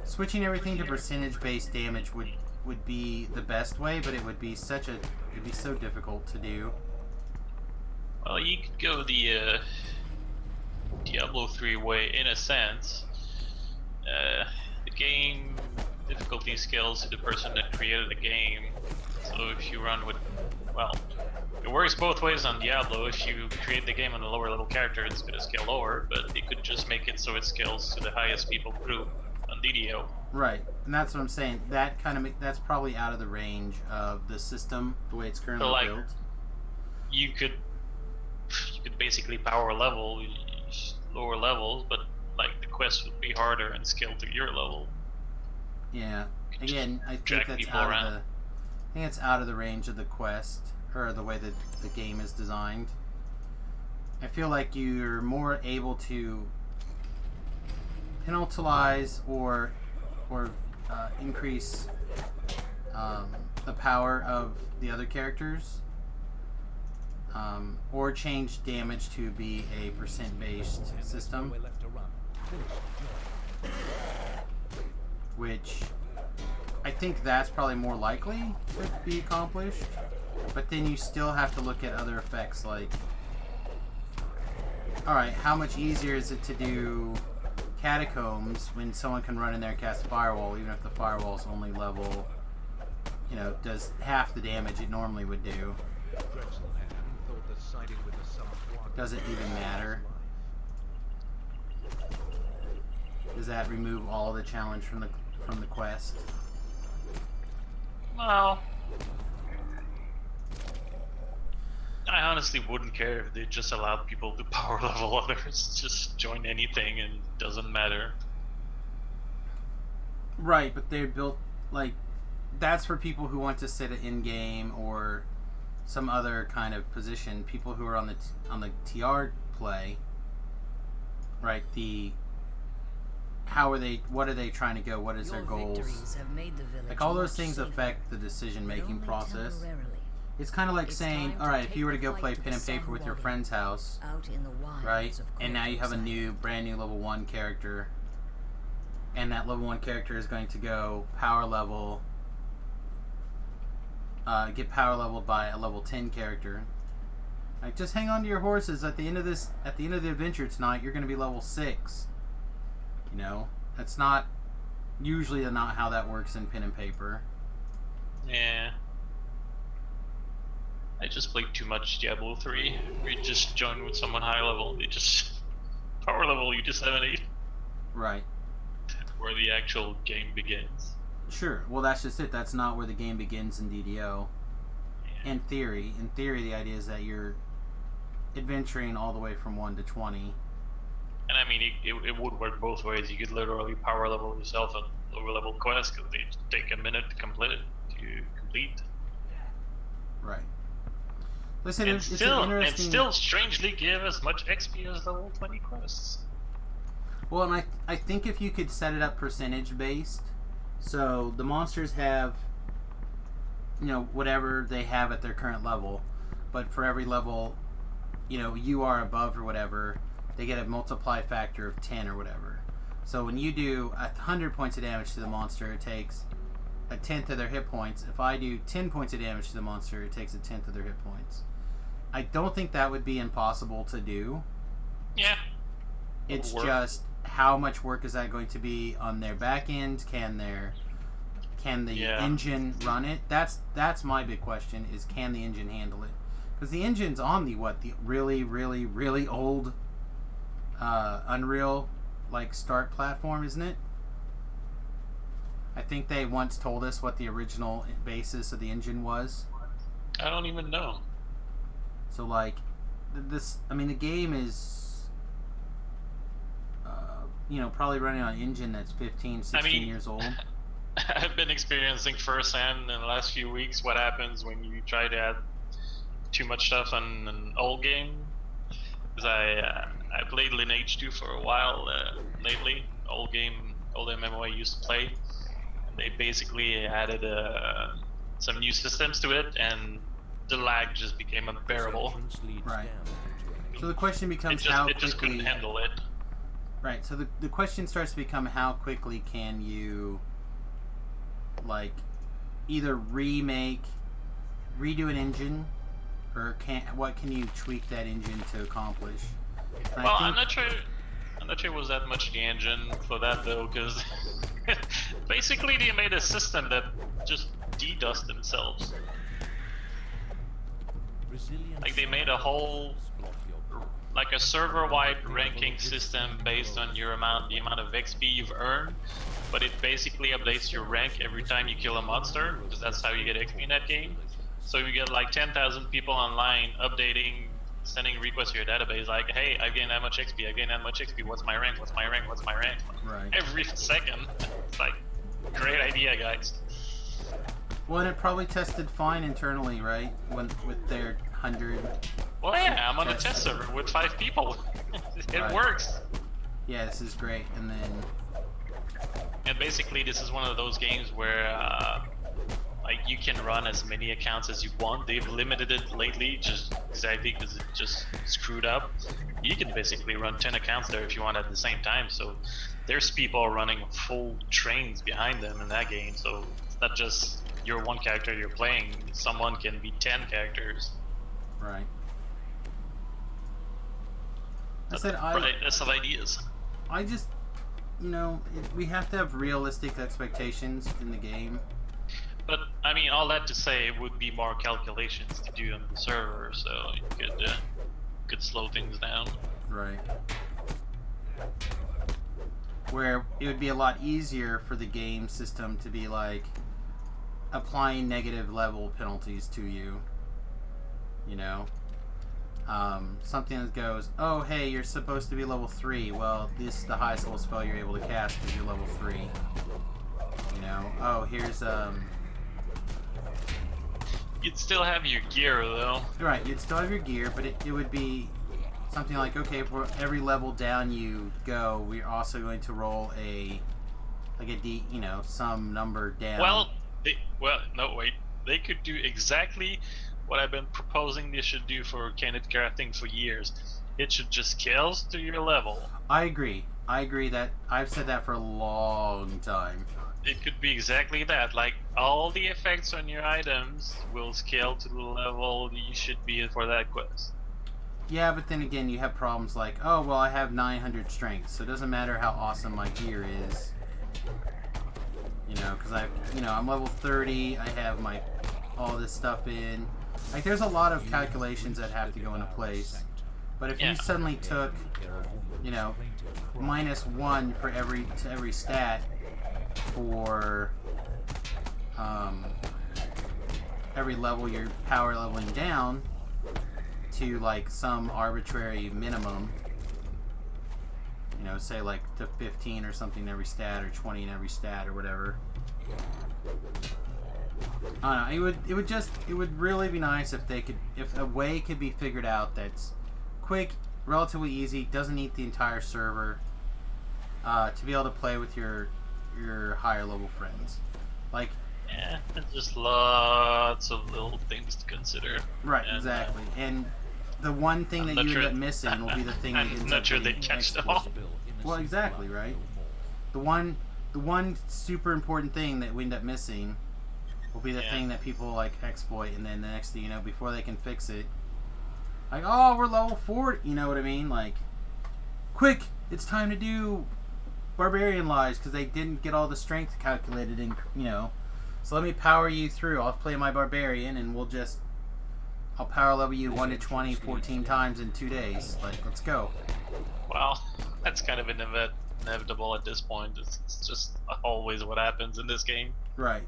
Switching everything to percentage-based damage would be the best way, but it would be so difficult to do. well, you could go the Diablo 3 way in a sense. The game difficulty scales to the person that created the game. So if you run with, well, it works both ways on Diablo. If you create the game on a lower level character, it's going to scale lower, but they could just make it so it scales to the highest people group on DDO. Right, and that's what I'm saying. That that's probably out of the range of the system, the way it's currently So, like, built. You could basically power level lower levels, but like the quest would be harder and scale to your level. Yeah. Just Again, I think drag that's people out around. of I think it's out of the range of the quest, or the way that the game is designed. I feel like you're more able to penalize or increase the power of the other characters, or change damage to be a percent-based system, which I think that's probably more likely to be accomplished. But then you still have to look at other effects like, alright, how much easier is it to do Catacombs when someone can run in there and cast Firewall, even if the Firewall's only level, you know, does half the damage it normally would do? Does it even matter? Does that remove all the challenge from the quest? Well, I honestly wouldn't care if they just allowed people to power level others. Just join anything and it doesn't matter. Right, but they're built like that's for people who want to sit in game or some other kind of position. People who are on the TR play, right? What are they trying to go? What is their goals? Like all those things affect the decision-making process. It's kind of like saying, all right, if you were to go play pen and paper with your friend's house, right? And now you have a brand new level 1 character, and that level 1 character is going to go power level, get power leveled by a level 10 character. Like, just hang on to your horses. At the end of the adventure tonight, you're going to be level 6. You know, that's not usually not how that works in pen and paper. Yeah. I just played too much Diablo 3. We just join with someone high level. They just power level you to 70. Right. Where the actual game begins. Sure. Well, that's just it. That's not where the game begins in DDO. Yeah. In theory, the idea is that you're adventuring all the way from 1 to 20. And I mean, it would work both ways. You could literally power level yourself a lower level quest because they take a minute to complete. Right. Listen, And it's still, an interesting... and still strangely give as much XP as level 20 quests. Well, and I think if you could set it up percentage based, so the monsters have, you know, whatever they have at their current level, but for every level, you know, you are above or whatever, they get a multiply factor of 10 or whatever. So when you do 100 points of damage to the monster, it takes a tenth of their hit points. If I do 10 points of damage to the monster, it takes a tenth of their hit points. I don't think that would be impossible to do. Yeah. It's just how much work is that going to be on their back end? Can the engine run it? That's my big question, is can the engine handle it? Because the engine's on the really, really, really old Unreal start platform, isn't it? I think they once told us what the original basis of the engine was. I don't even know. So the game is probably running on an engine that's 15, 16 years old. I've been experiencing firsthand in the last few weeks what happens when you try to add too much stuff on an old game. Because I played Lineage 2 for a while lately, old MMO I used to play. And they basically added some new systems to it, and the lag just became unbearable. Right. So the question becomes it just couldn't handle it. Right. So the question starts to become how quickly can you either redo an engine, or what can you tweak that engine to accomplish? And well, I'm not sure it was that much the engine for that though, because basically they made a system that just DDoS themselves. They made a whole a server-wide ranking system based on the amount of XP you've earned, but it basically updates your rank every time you kill a monster, because that's how you get XP in that game. So you get 10,000 people online updating, sending requests to your database like, hey, I've gained that much XP, I've gained that much XP, what's my rank, what's my rank, what's my rank? Right. Every second. It's great idea, guys. Well, and it probably tested fine internally, right? With their 100... Well, yeah, I'm on a test server with 5 people. It works. Yeah, this is great. And basically, this is one of those games where you can run as many accounts as you want. They've limited it lately, just exactly because it just screwed up. You can basically run 10 accounts there if you want at the same time. So there's people running full trains behind them in that game. So not just your one character you're playing. Someone can be 10 characters. Right. I That's said the brightness of ideas. I just, we have to have realistic expectations in the game. But I mean, all that to say, it would be more calculations to do on the server, so you could slow things down. Right. Where it would be a lot easier for the game system to be like applying negative level penalties to you. Something that goes, oh hey, you're supposed to be level 3. Well, this is the highest level spell you're able to cast because you're level 3. Oh here's You'd still have your gear though. Right, you'd still have your gear, but it would be something like, okay, for every level down you go, we're also going to roll some number down. No, wait. They could do exactly what I've been proposing they should do for candidate crafting for years. It should just scales to your level. I agree that I've said that for a long time. It could be exactly that. Like, all the effects on your items will scale to the level you should be for that quest. Yeah, but then again, you have problems like, oh, well, I have 900 strength, so it doesn't matter how awesome my gear is. Because I'm level 30, I have all this stuff in. Like, there's a lot of calculations that have to go into place. But if you suddenly took, -1 for every stat for every level you're power leveling down to like some arbitrary minimum, say like to 15 or something in every stat, or 20 in every stat, or whatever. I don't know, it would really be nice if a way could be figured out that's quick, relatively easy, doesn't eat the entire server, to be able to play with your higher level friends. Like, yeah, there's just lots of little things to consider. Right, exactly. And the one thing that you end up missing will be the thing that ends up I'm not sure they getting catch them exploited. all. Well, exactly, right? The one super important thing that we end up missing will be the thing that people like exploit, and then the next thing you know, before they can fix it, like, oh, we're level 40, you know what I mean? Like, quick, it's time to do Barbarian Lies because they didn't get all the strength calculated in, so let me power you through. I'll play my Barbarian and I'll power level you 1 to 20 14 times in 2 days. Like, let's go. Well, that's kind of inevitable at this point. It's just always what happens in this game. Right.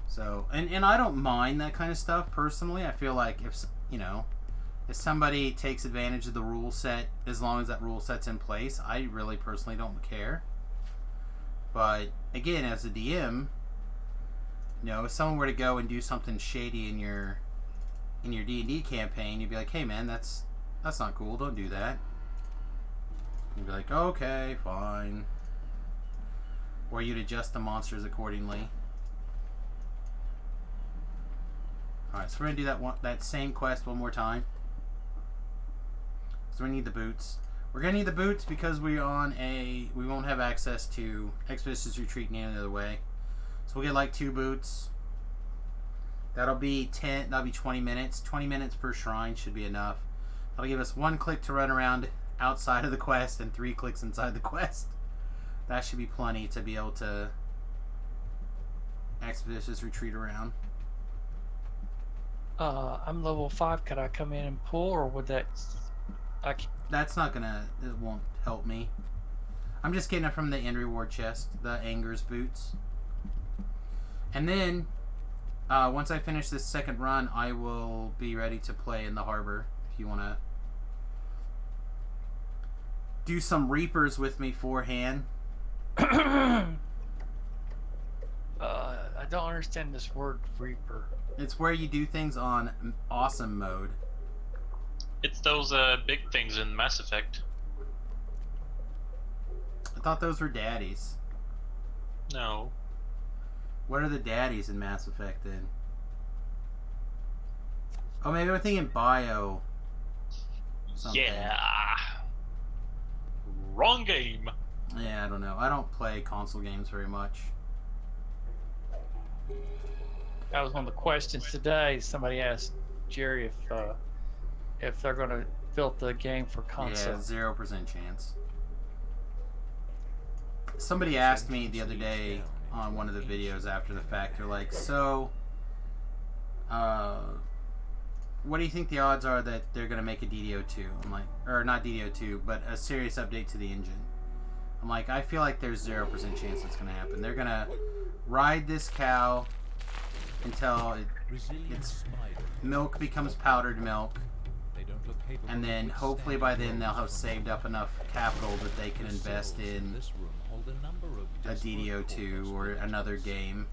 So, and I don't mind that kind of stuff personally. I feel like if somebody takes advantage of the rule set, as long as that rule set's in place, I really personally don't care. But again, as a DM, if someone were to go and do something shady in your D&D campaign, you'd be like, hey man, that's not cool, don't do that. You'd be like, okay, fine. Or you'd adjust the monsters accordingly. Alright, so we're going to do that same quest one more time. So we need the boots. We're going to need the boots because we won't have access to Expeditious Retreat in any other way. So we'll get like 2 boots. That'll be 20 minutes. 20 minutes per shrine should be enough. That'll give us 1 click to run around outside of the quest and 3 clicks inside the quest. That should be plenty to be able to Expeditious Retreat around. I'm level 5. Could I come in and pull, or would that... That's not gonna... It won't help me. I'm just getting it from the end reward chest. The Anger's boots. And then, once I finish this second run, I will be ready to play in the harbor. If you want to do some Reapers with me forehand. I don't understand this word, Reaper. It's where you do things on awesome mode. It's those big things in Mass Effect. I thought those were daddies. No. What are the daddies in Mass Effect then? Oh, maybe I'm thinking Bio. Something. Yeah. Wrong game. Yeah, I don't know. I don't play console games very much. That was one of the questions today. Somebody asked Jerry if they're going to build the game for console. Yeah, 0% chance. Somebody asked me the other day on one of the videos after the fact, they're like, so, what do you think the odds are that they're going to make a DDO2? I'm like, or not DDO2, but a serious update to the engine. I'm like, I feel like there's 0% chance it's going to happen. They're going to ride this cow until its milk becomes powdered milk. And then hopefully by then they'll have saved up enough capital that they can invest in a DDO2 or another game.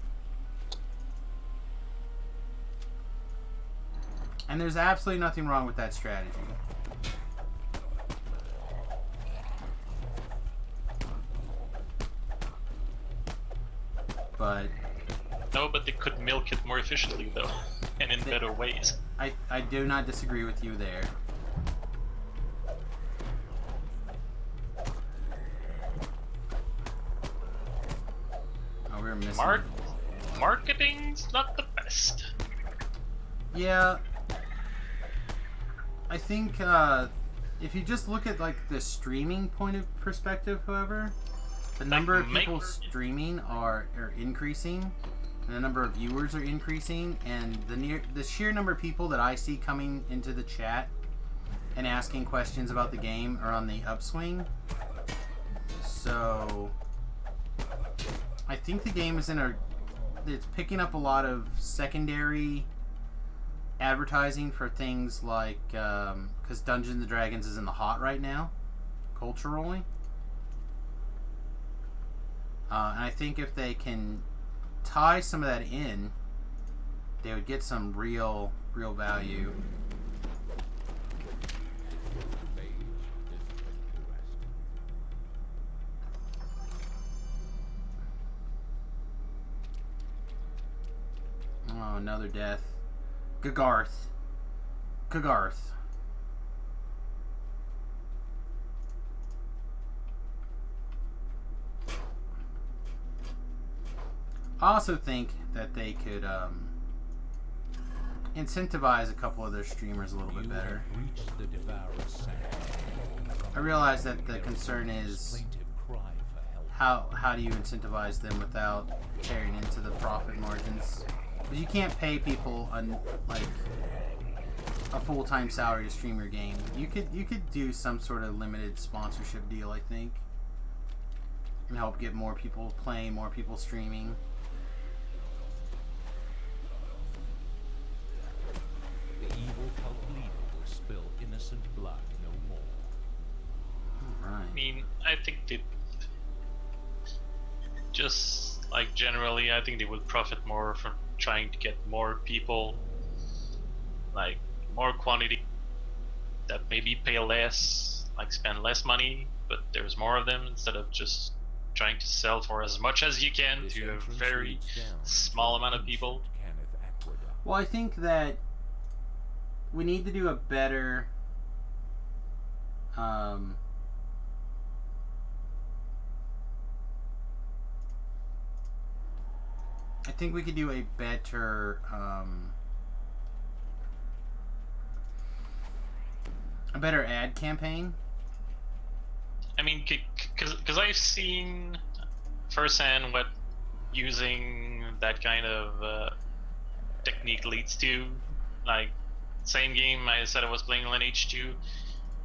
And there's absolutely nothing wrong with that strategy. But No, but they could milk it more efficiently though, and in better ways. I do not disagree with you there. Oh, we're missing. Marketing's not the best. Yeah. I think if you just look at like the streaming point of perspective, however, the number of people streaming are increasing, and the number of viewers are increasing, and the sheer number of people that I see coming into the chat and asking questions about the game are on the upswing. So I think the game is it's picking up a lot of secondary advertising for things like because Dungeons and Dragons is in the hot right now culturally, and I think if they can tie some of that in, they would get some real value. Oh, another death. Gagarth. I also think that they could incentivize a couple of their streamers a little bit better. I realize that the concern is how do you incentivize them without tearing into the profit margins? Because you can't pay people like a full-time salary to stream your game. You could do some sort of limited sponsorship deal, I think, and help get more people playing, more people streaming. The evil cult leader will spill innocent blood no more. All right. I mean, I think they just like generally, I think they would profit more from trying to get more people, like more quantity that maybe pay less, like spend less money, but there's more of them instead of just trying to sell for as much as you can to a very small amount of people. Well, I think that we need to do a better I think we could do a better ad campaign. I mean, because I've seen firsthand what using that kind of technique leads to. Like, same game I said I was playing Lineage 2,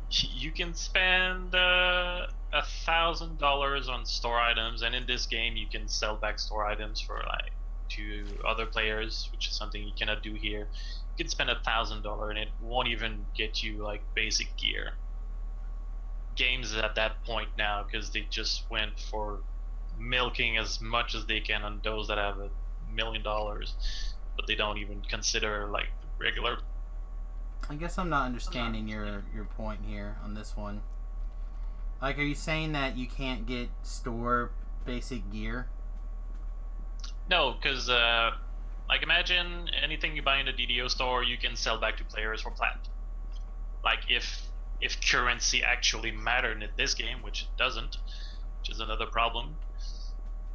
you can spend $1,000 on store items, and in this game you can sell back store items for like to other players, which is something you cannot do here. You can spend $1,000 and it won't even get you like basic gear. Games at that point now, because they just went for milking as much as they can on those that have $1 million, but they don't even consider like regular. I guess I'm not understanding your point here on this one. Like, are you saying that you can't get store basic gear? No, because like imagine anything you buy in the DDO store, you can sell back to players for plat. Like if currency actually mattered in this game, which it doesn't, which is another problem.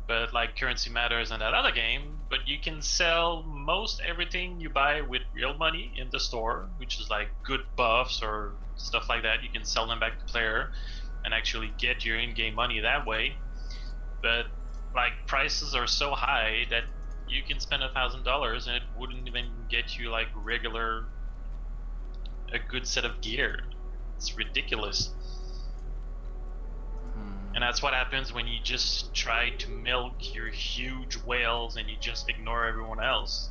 but like currency matters in that other game. But you can sell most everything you buy with real money in the store, which is like good buffs or stuff like that. You can sell them back to player and actually get your in-game money that way. But like prices are so high that you can spend $1,000 and it wouldn't even get you like a good set of gear. It's ridiculous. And that's what happens when you just try to milk your huge whales and you just ignore everyone else.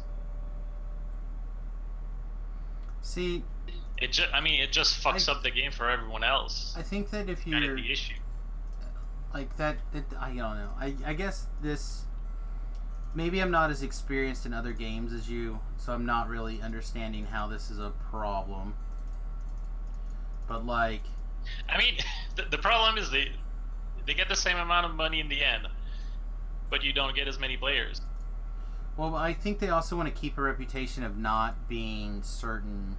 See, it just fucks up the game for everyone else. I think that if Kind you're of the issue. like that, I don't know. I guess this, maybe I'm not as experienced in other games as you, so I'm not really understanding how this is a problem. But like, I mean, the problem is they get the same amount of money in the end, but you don't get as many players. well, I think they also want to keep a reputation of not being certain.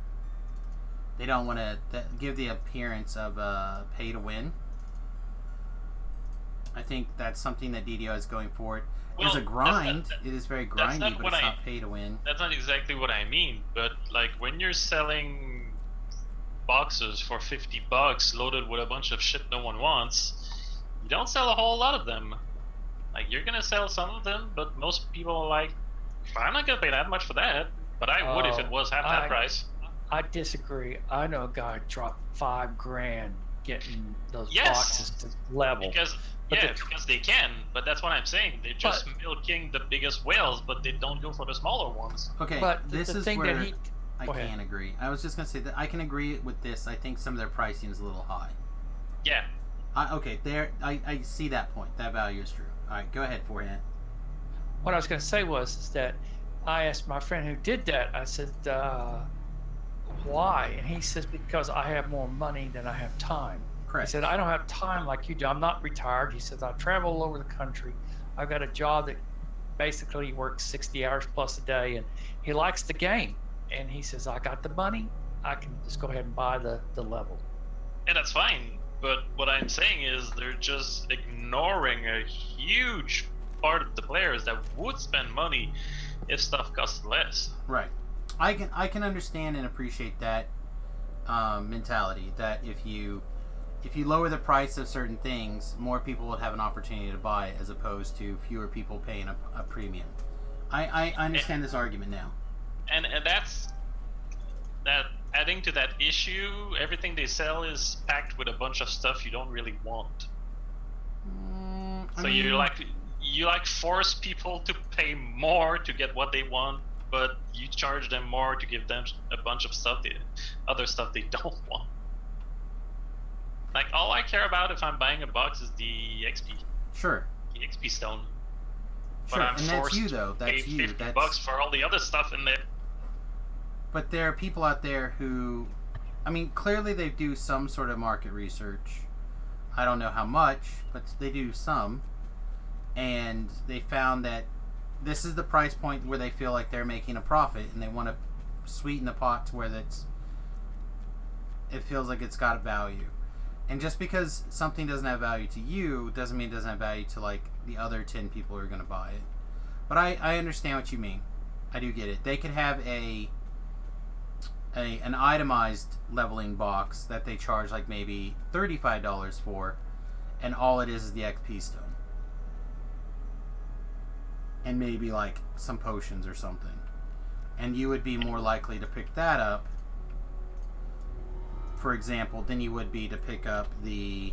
They don't want to give the appearance of pay to win. I think that's something that DDO is going for. There's a grind. It is very grindy, but it's not pay to win. That's not exactly what I mean. But like when you're selling boxes for $50 loaded with a bunch of shit no one wants, you don't sell a whole lot of them. Like you're gonna sell some of them, but most people are like, I'm not gonna pay that much for that. But I would if it was half that price. I disagree. I know a guy dropped $5,000 getting those boxes to level. Because they can, but that's what I'm saying. They're just milking the biggest whales, but they don't go for the smaller ones. Okay, but this the is thing where that he, I can't agree. I was just gonna say that I can agree with this. I think some of their pricing is a little high. Yeah. Okay, I see that point. That value is true. All right, go ahead, Forehand. What I was going to say was that I asked my friend who did that, I said, why? And he says, because I have more money than I have time. Correct. He said, I don't have time like you do. I'm not retired. He says, I travel all over the country. I've got a job that basically works 60 hours plus a day, and he likes the game. And he says, I got the money. I can just go ahead and buy the level. And that's fine. But what I'm saying is they're just ignoring a huge part of the players that would spend money if stuff costs less. Right. I can understand and appreciate that mentality. That if you lower the price of certain things, more people would have an opportunity to buy it, as opposed to fewer people paying a premium. I understand this argument now. And that's that. Adding to that issue, everything they sell is packed with a bunch of stuff you don't really want. You force people to pay more to get what they want, but you charge them more to give them a bunch of stuff, other stuff they don't want. Like all I care about if I'm buying a box is the XP. Sure. The XP stone. Sure, But I'm and forced that's you though. to pay That's you. $50 for all the other stuff in there. But there are people out there who, I mean, clearly they do some sort of market research. I don't know how much, but they do some. And they found that this is the price point where they feel like they're making a profit, and they want to sweeten the pot to where it feels like it's got value. And just because something doesn't have value to you doesn't mean it doesn't have value to like the other 10 people who are going to buy it. But I understand what you mean. I do get it. They could have an itemized leveling box that they charge like maybe $35 for, and all it is the XP stone. And maybe like some potions or something. And you would be more likely to pick that up, for example, than you would be to pick up the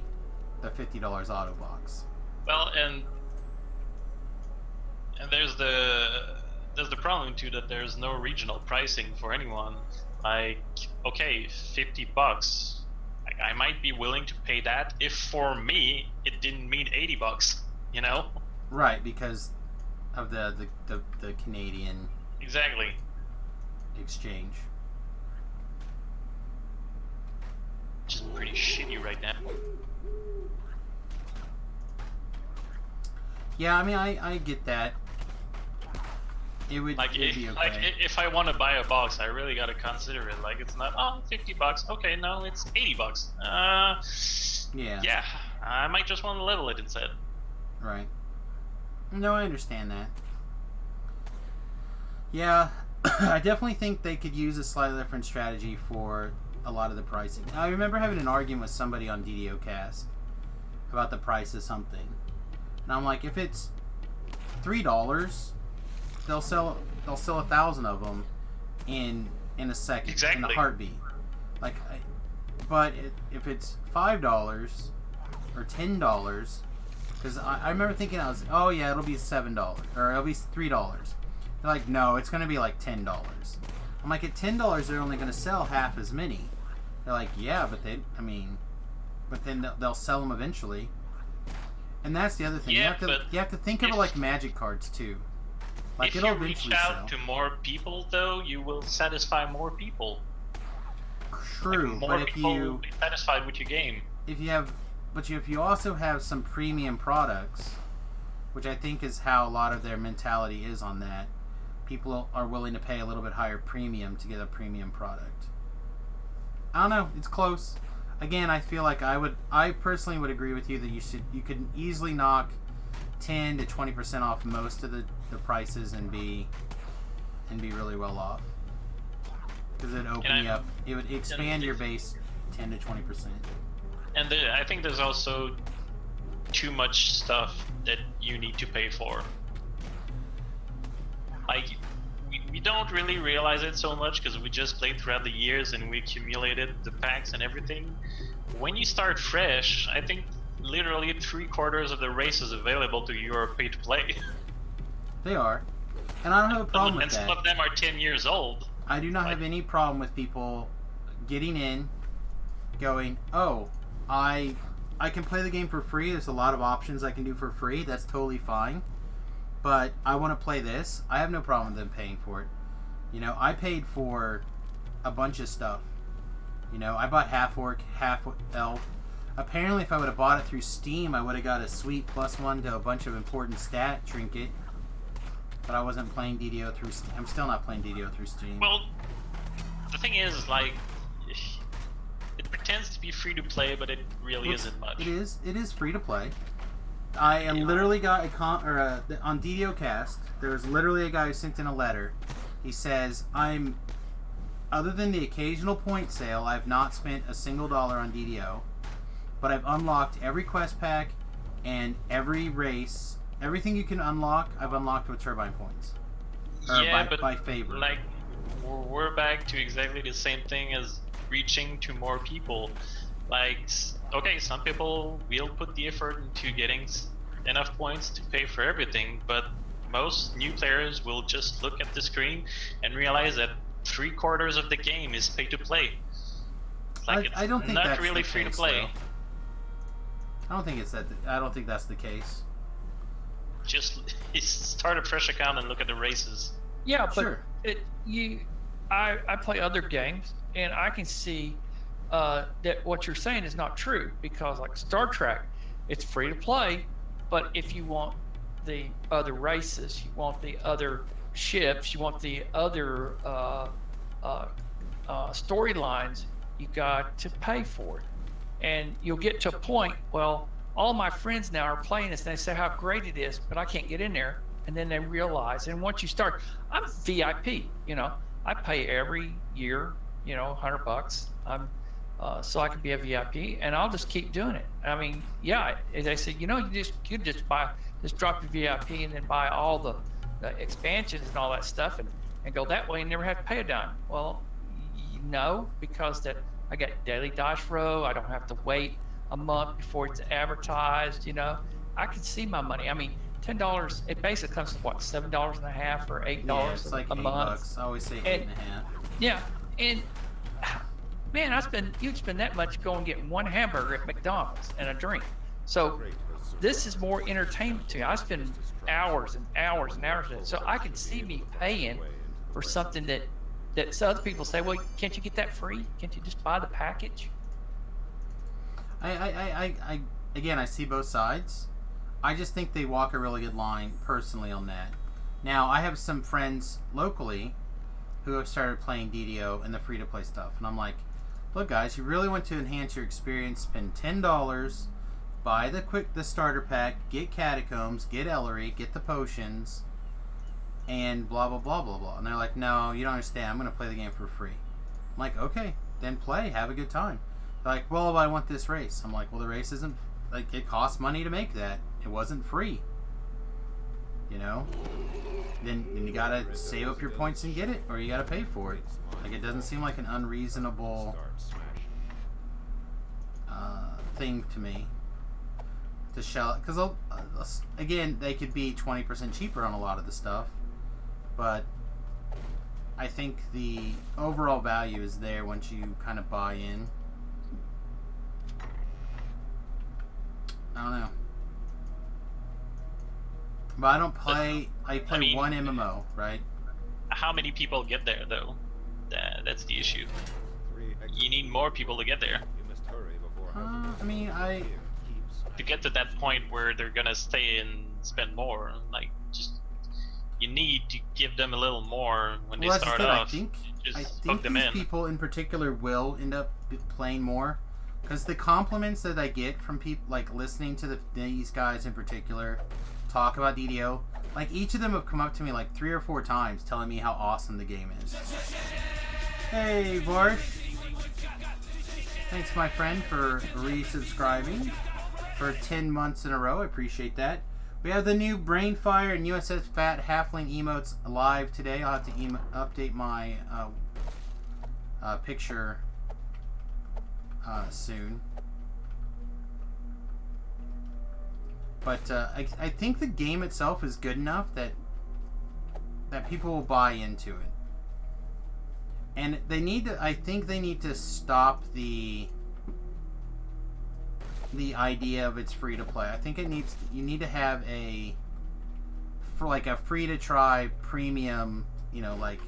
$50 auto box. Well, and there's the problem too, that there's no regional pricing for anyone. Like, okay, $50. Like, I might be willing to pay that if for me it didn't mean $80. You know? Right, because of the Canadian exactly exchange. Which is pretty shitty right now. Yeah, I mean, I get that. It would be okay. Like if I want to buy a box, I really gotta consider it. Like it's not $50. Okay, no, it's $80. Yeah. Yeah, I might just want to level it instead. Right. No, I understand that. Yeah, I definitely think they could use a slightly different strategy for a lot of the pricing. I remember having an argument with somebody on DDOcast about the price of something, and I'm like, if it's $3, they'll sell 1,000 of them in a second, in a heartbeat. Like, but if it's $5 or $10, because I remember thinking, oh yeah, it'll be $7 or it'll be $3. They're like, no, it's gonna be like $10. I'm like, at $10, they're only gonna sell half as many. They're like, yeah, but then they'll sell them eventually. And that's the other thing. Yeah, you have to think of it like magic cards too. Like, if it'll you reach eventually out sell. to more people, though, you will satisfy more people. True, Like, more but if people you will be satisfied with your game. if you also have some premium products, which I think is how a lot of their mentality is on that, people are willing to pay a little bit higher premium to get a premium product. I don't know, it's close. Again, I feel like I personally would agree with you that you could easily knock 10 to 20% off most of the prices and be really well off. Because it'd open you up, it would expand your base 10 to 20%. And I think there's also too much stuff that you need to pay for. Like, we don't really realize it so much because we just played throughout the years and we accumulated the packs and everything. When you start fresh, I think literally 3/4 of the races available to you are pay to play. They are. And I don't have a problem with and that. some of them are 10 years old. I do not have any problem with people getting in, going, oh, I can play the game for free. There's a lot of options I can do for free. That's totally fine. But I want to play this. I have no problem with them paying for it. You know, I paid for a bunch of stuff. You know, I bought half orc, half elf. Apparently, if I would have bought it through Steam, I would have got a sweet +1 to a bunch of important stat trinket. But I wasn't playing DDO through Steam. I'm still not playing DDO through Steam. Well, the thing is, like, it pretends to be free to play, but it really isn't much. It is free to play. I literally got on DDOcast, there was literally a guy who sent in a letter. He says, other than the occasional point sale, I've not spent a single dollar on DDO, but I've unlocked every quest pack and every race. Everything you can unlock, I've unlocked with turbine points. By favor. Like, we're back to exactly the same thing as reaching to more people. Like, okay, some people will put the effort into getting enough points to pay for everything, but most new players will just look at the screen and realize that 3/4 of the game is pay to play. Like, I don't think not that's really the free case, to play. though. I don't think that's the case. Just start a fresh account and look at the races. Yeah, but Sure. I play other games, and I can see that what you're saying is not true, because like Star Trek, it's free to play, but if you want the other races, you want the other ships, you want the other storylines, you got to pay for it. And you'll get to a point, well, all my friends now are playing this and they say how great it is, but I can't get in there. And then they realize, and once you start, I'm VIP, you know, I pay every year, you know, $100. So I can be a VIP, and I'll just keep doing it. I mean, yeah, they say, you know, you just drop your VIP and then buy all the expansions and all that stuff, and go that way and never have to pay a dime. Well, no, because I got daily dice roll. I don't have to wait a month before it's advertised. You know, I can see my money. I mean, $10. It basically comes to what, $7.50 or $8 Yeah, it's like a month. $8. I always say And- 8.5. Yeah, and man, you'd spend that much going get one hamburger at McDonald's and a drink. So this is more entertainment to me. I spend hours and hours and hours in it. So I can see me paying for something that so other people say, well, can't you get that free? Can't you just buy the package? Again, I see both sides. I just think they walk a really good line personally on that. Now, I have some friends locally who have started playing DDO and the free-to-play stuff, and I'm like, look, guys, you really want to enhance your experience, spend $10, buy the starter pack, get Catacombs, get Ellery, get the potions, and blah blah blah blah blah. And they're like, no, you don't understand. I'm gonna play the game for free. I'm like, okay, then play, have a good time. They're like, well, I want this race. I'm like, well, the race isn't like, it costs money to make that. It wasn't free. You know? Then you gotta save up your points and get it, or you gotta pay for it. Like, it doesn't seem like an unreasonable thing to me to shell it, because again, they could be 20% cheaper on a lot of the stuff, but I think the overall value is there once you kind of buy in. I don't know. But I don't play. I play one MMO, right? How many people get there, though? That's the issue. You need more people to get there. I mean, To get to that point where they're gonna stay and spend more, like, just you need to give them a little more when they start off. I think hook them these in. people in particular will end up playing more, because the compliments that I get from people, like listening to these guys in particular talk about DDO, like each of them have come up to me like 3 or 4 times telling me how awesome the game is. Hey Varsh, thanks my friend for resubscribing for 10 months in a row. I appreciate that. We have the new Brainfire and USS Fat Halfling emotes live today. I'll have to update my picture soon. But I think the game itself is good enough that people will buy into it. And they need to. I think they need to stop the idea of it's free to play. I think you need to have a free to try premium, you know, like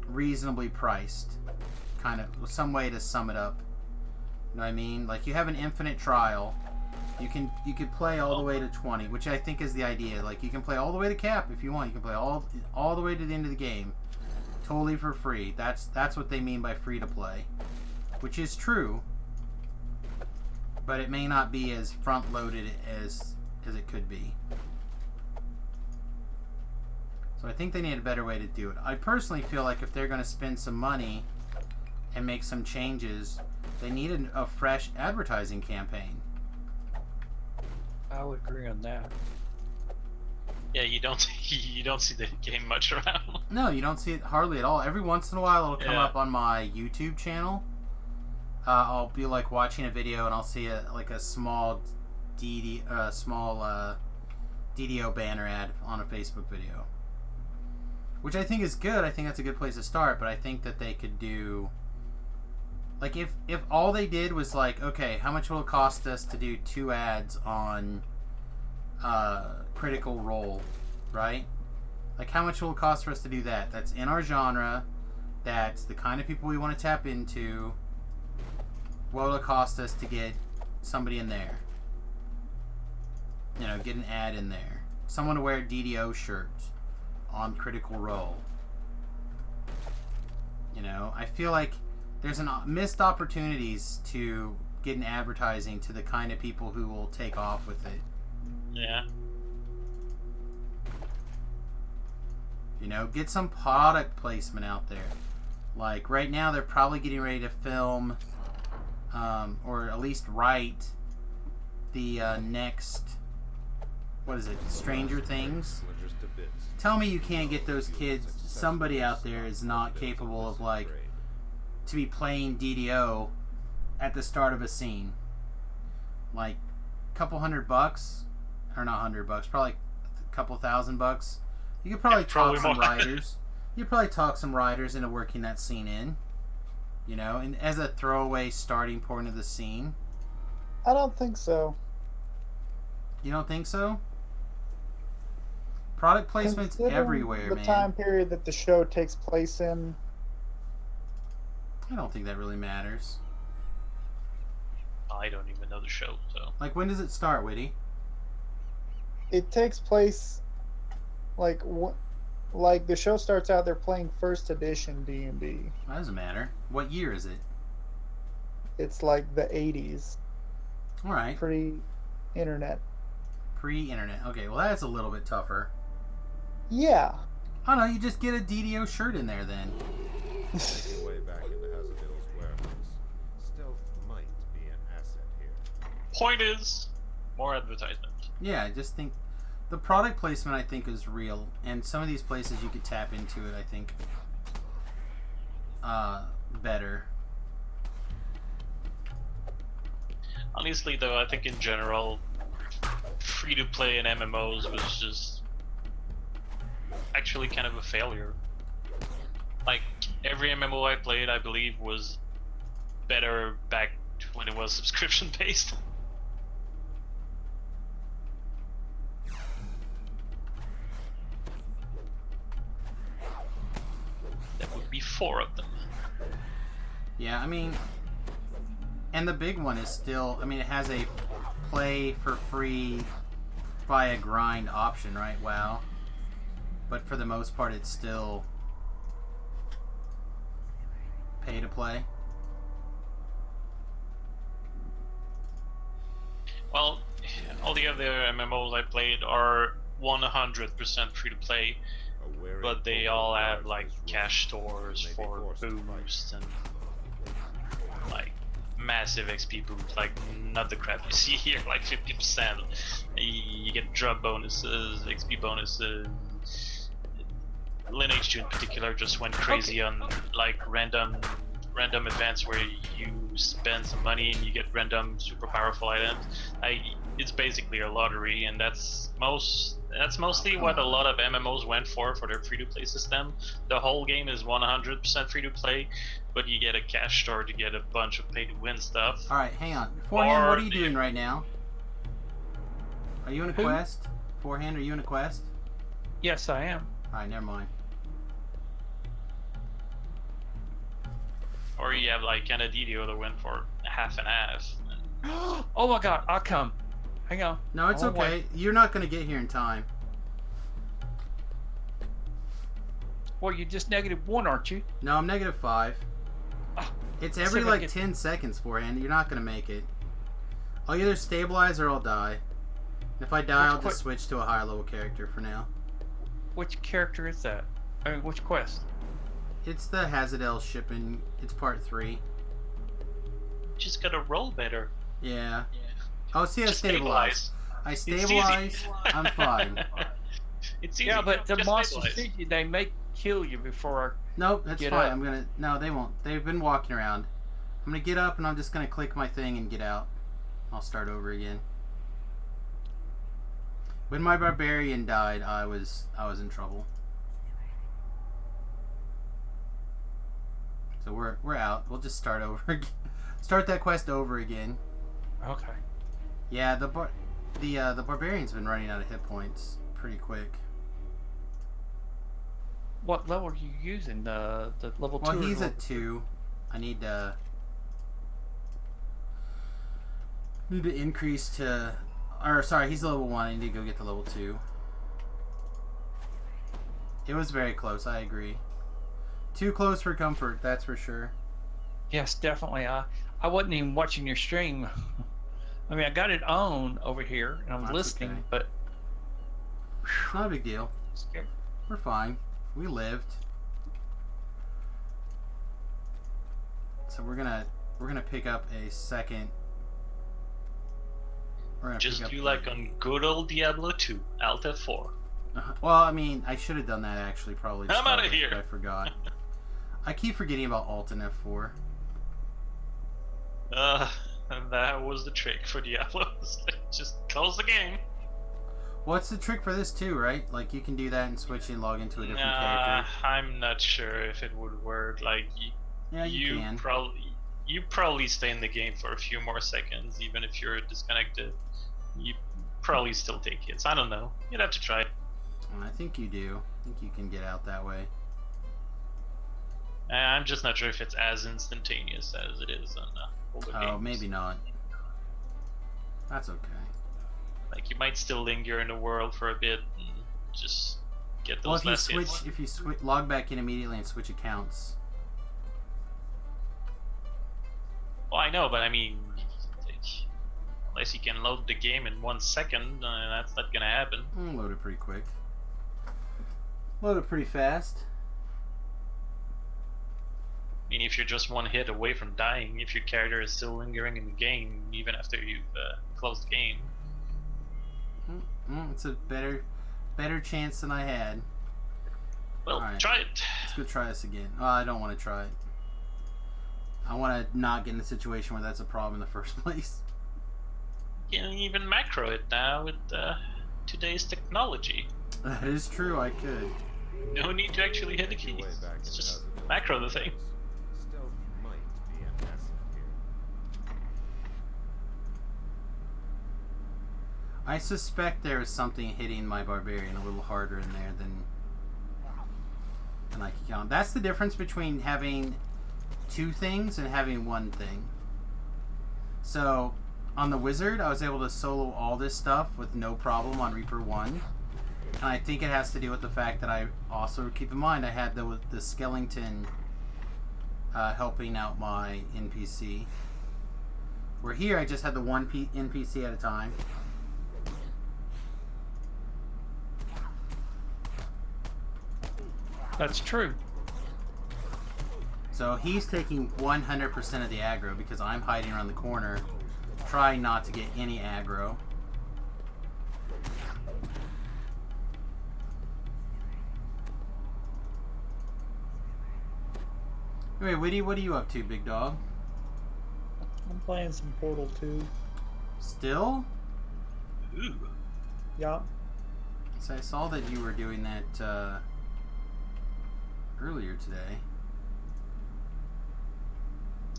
reasonably priced, kind of some way to sum it up. You know what I mean? Like, you have an infinite trial. You could play all the way to 20, which I think is the idea. Like, you can play all the way to cap if you want. You can play all the way to the end of the game, totally for free. That's what they mean by free to play, which is true. But it may not be as front loaded as it could be. So I think they need a better way to do it. I personally feel like if they're going to spend some money and make some changes, they need a fresh advertising campaign. I would agree on that. Yeah, you don't see the game much around. No, you don't see it hardly at all. Every once in a while it'll come up on my YouTube channel. I'll be like watching a video and I'll see a small DDO banner ad on a Facebook video, which I think is good. I think that's a good place to start. But I think that they could do, like, if all they did was like, okay, how much will it cost us to do 2 ads on Critical Role, right? Like, how much will it cost for us to do that? That's in our genre. That's the kind of people we want to tap into. What will it cost us to get somebody in there? You know, get an ad in there. Someone to wear a DDO shirt on Critical Role. You know, I feel like there's missed opportunities to get an advertising to the kind of people who will take off with it. Yeah. You know, get some product placement out there. Like, right now they're probably getting ready to film, or at least write, the next, what is it, Stranger Things? Tell me you can't get those kids, somebody out there is not capable of, like, to be playing DDO at the start of a scene. Like, a couple $100, or not $100, probably a couple $1,000. You could probably talk some writers. You could probably talk some writers into working that scene in. You know, and as a throwaway starting point of the scene. I don't think so. You don't think so? Product placement's everywhere, the man. Time period that the show takes place in. I don't think that really matters. I don't even know the show, so. Like, when does it start, Whitty? It takes place, like the show starts out, they're playing first edition D&D. That doesn't matter. What year is it? It's like the 80s. All right. Pre-internet. Pre-internet. Okay, well that's a little bit tougher. Yeah. Oh no, you just get a DDO shirt in there then. Making way back into Hazardale's warehouse. Stealth might be an asset here. Point is, more advertisement. Yeah, I just think the product placement I think is real, and some of these places you could tap into it. I think better. Honestly, though, I think in general, free-to-play in MMOs was just actually kind of a failure. Like, every MMO I played, I believe, was better back when it was subscription-based. There would be 4 of them. Yeah, I mean, and the big one is still, I mean, it has a play for free via grind option, right? WoW. But for the most part, it's still pay to play. Well, all the other MMOs I played are 100% free to play, but they all have like cash stores for boosts and like massive XP boosts, like not the crap you see here, like 50%. You get drop bonuses, XP bonuses. Lineage 2 in particular just went crazy on like random events where you spend some money and you get random super powerful items. It's basically a lottery, and that's mostly what a lot of MMOs went for their free-to-play system. The whole game is 100% free-to-play, but you get a cash store to get a bunch of pay-to-win stuff. All right, hang on. Forehand, what are you doing right now? Are you in a quest? Forehand, are you in a quest? Yes, I am. All right, never mind. Or you have like Canadidio that went for half and half. Oh my god, I'll come. Hang on. No, it's okay. Wait. You're not going to get here in time. Well, you're just -1, aren't you? No, I'm -5. Ah, It's see every if I like get- 10 seconds, Forehand. You're not going to make it. I'll either stabilize or I'll die. If I die, I'll just switch to a higher level character for now. Which character is that? I mean, which quest? It's the Hazardale shipping. It's part 3. Just gotta roll better. Yeah. Oh, see, I Just stabilize. I stabilize. easy. I'm fine. It's easy. Yeah, but the just monsters stabilize. see you, they may kill you before. Nope, that's Get fine. up. I'm gonna. No, they won't. They've been walking around. I'm gonna get up and I'm just gonna click my thing and get out. I'll start over again. When my barbarian died, I was in trouble. So we're out. We'll just start over again. Start that quest over again. Okay. Yeah, the barbarian's been running out of hit points pretty quick. What level are you using? The level 2? Well, or he's level- at 2. I need to increase to, or sorry, he's level 1. I need to go get to level 2. It was very close. I agree. Too close for comfort, that's for sure. Yes, definitely. I wasn't even watching your stream. I mean, I got it on over here and I'm That's listening, okay. but It's not a big deal. scared. We're fine. We lived. So we're gonna pick up a second. We're gonna Just pick up do the- like on good old Diablo 2, Alt F4. Well, I mean, I should have done that actually. Probably. to I'm start outta with, here. but I forgot. I keep forgetting about Alt and F4. And that was the trick for Diablo. Just close the game. What's the trick for this too, right? Like you can do that and switch and log into a different character. I'm not sure if it would work. Like Yeah, you can. You probably stay in the game for a few more seconds, even if you're disconnected. You probably still take hits. I don't know. You'd have to try it. I think you do. I think you can get out that way. I'm just not sure if it's as instantaneous as it is on older games. Oh, maybe not. That's okay. Like you might still linger in the world for a bit and just get Well, those last hits. if you log back in immediately and switch accounts. Well, I know, but I mean, Unless you can load the game in 1 second, that's not gonna happen. Load it pretty quick. Load it pretty fast. I mean, if you're just one hit away from dying, if your character is still lingering in the game, even after you've closed the game. It's a better chance than I had. Well, Alright. try it. Let's go try this again. Oh, I don't want to try it. I want to not get in a situation where that's a problem in the first place. You can even macro it now with today's technology. That is true, I could. No need to actually hit the Way keys. back It's in just Hazardous macro the thing. Stealth might be an asset here. I suspect there is something hitting my barbarian a little harder in there than I can count. That's the difference between having 2 things and having 1 thing. So, on the wizard, I was able to solo all this stuff with no problem on Reaper 1. And I think it has to do with the fact that I also, keep in mind, I had the skeleton helping out my NPC. Where here, I just had the one NPC at a time. That's true. So he's taking 100% of the aggro because I'm hiding around the corner, trying not to get any aggro. Anyway, Whitty, what are you up to, big dog? I'm playing some Portal 2. Still? Ooh. Yup. So I saw that you were doing that earlier today.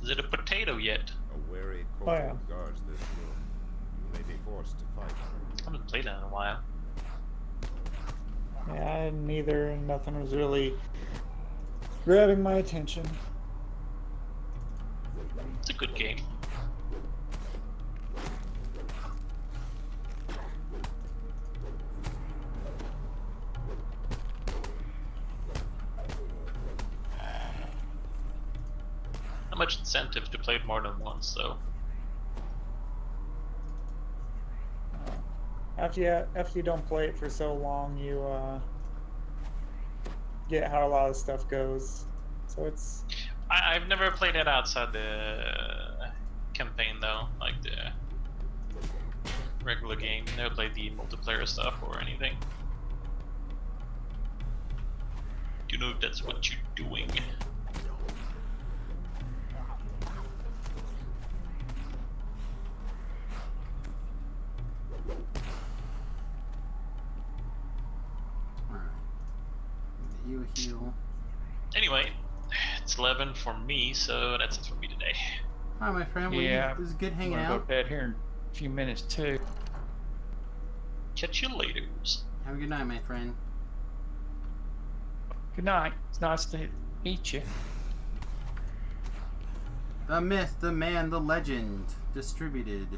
Is it a potato yet? A wary Oh, corporal yeah. guards this room. You may be forced to fight. I haven't played that in a while. Yeah, neither. Nothing was really grabbing my attention. It's a good game. Not much incentive to play it more than once, though. After you don't play it for so long, you get how a lot of stuff goes. So it's I've never played it outside the campaign, though, like the regular game. Never played the multiplayer stuff or anything. Do you know if that's what you're doing? Alright. You heal. Anyway, it's 11 for me, so that's it for me today. Alright, my friend. Well, Yeah. it was good I'm hanging gonna go to out. bed here in a few minutes too. Catch you later. Have a good night, my friend. Good night. It's nice to meet you. The myth, the man, the legend. Distributed.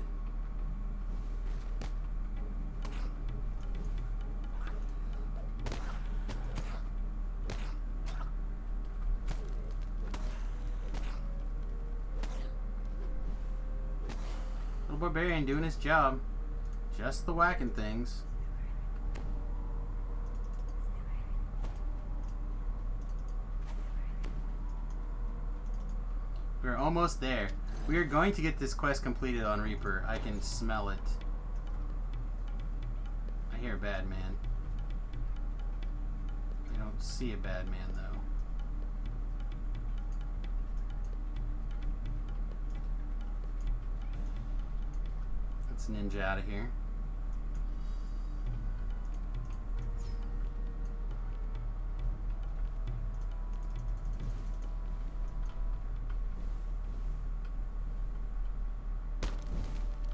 Little barbarian doing his job. Just the whacking things. We're almost there. We are going to get this quest completed on Reaper. I can smell it. I hear a bad man. I don't see a bad man though. Let's ninja out of here.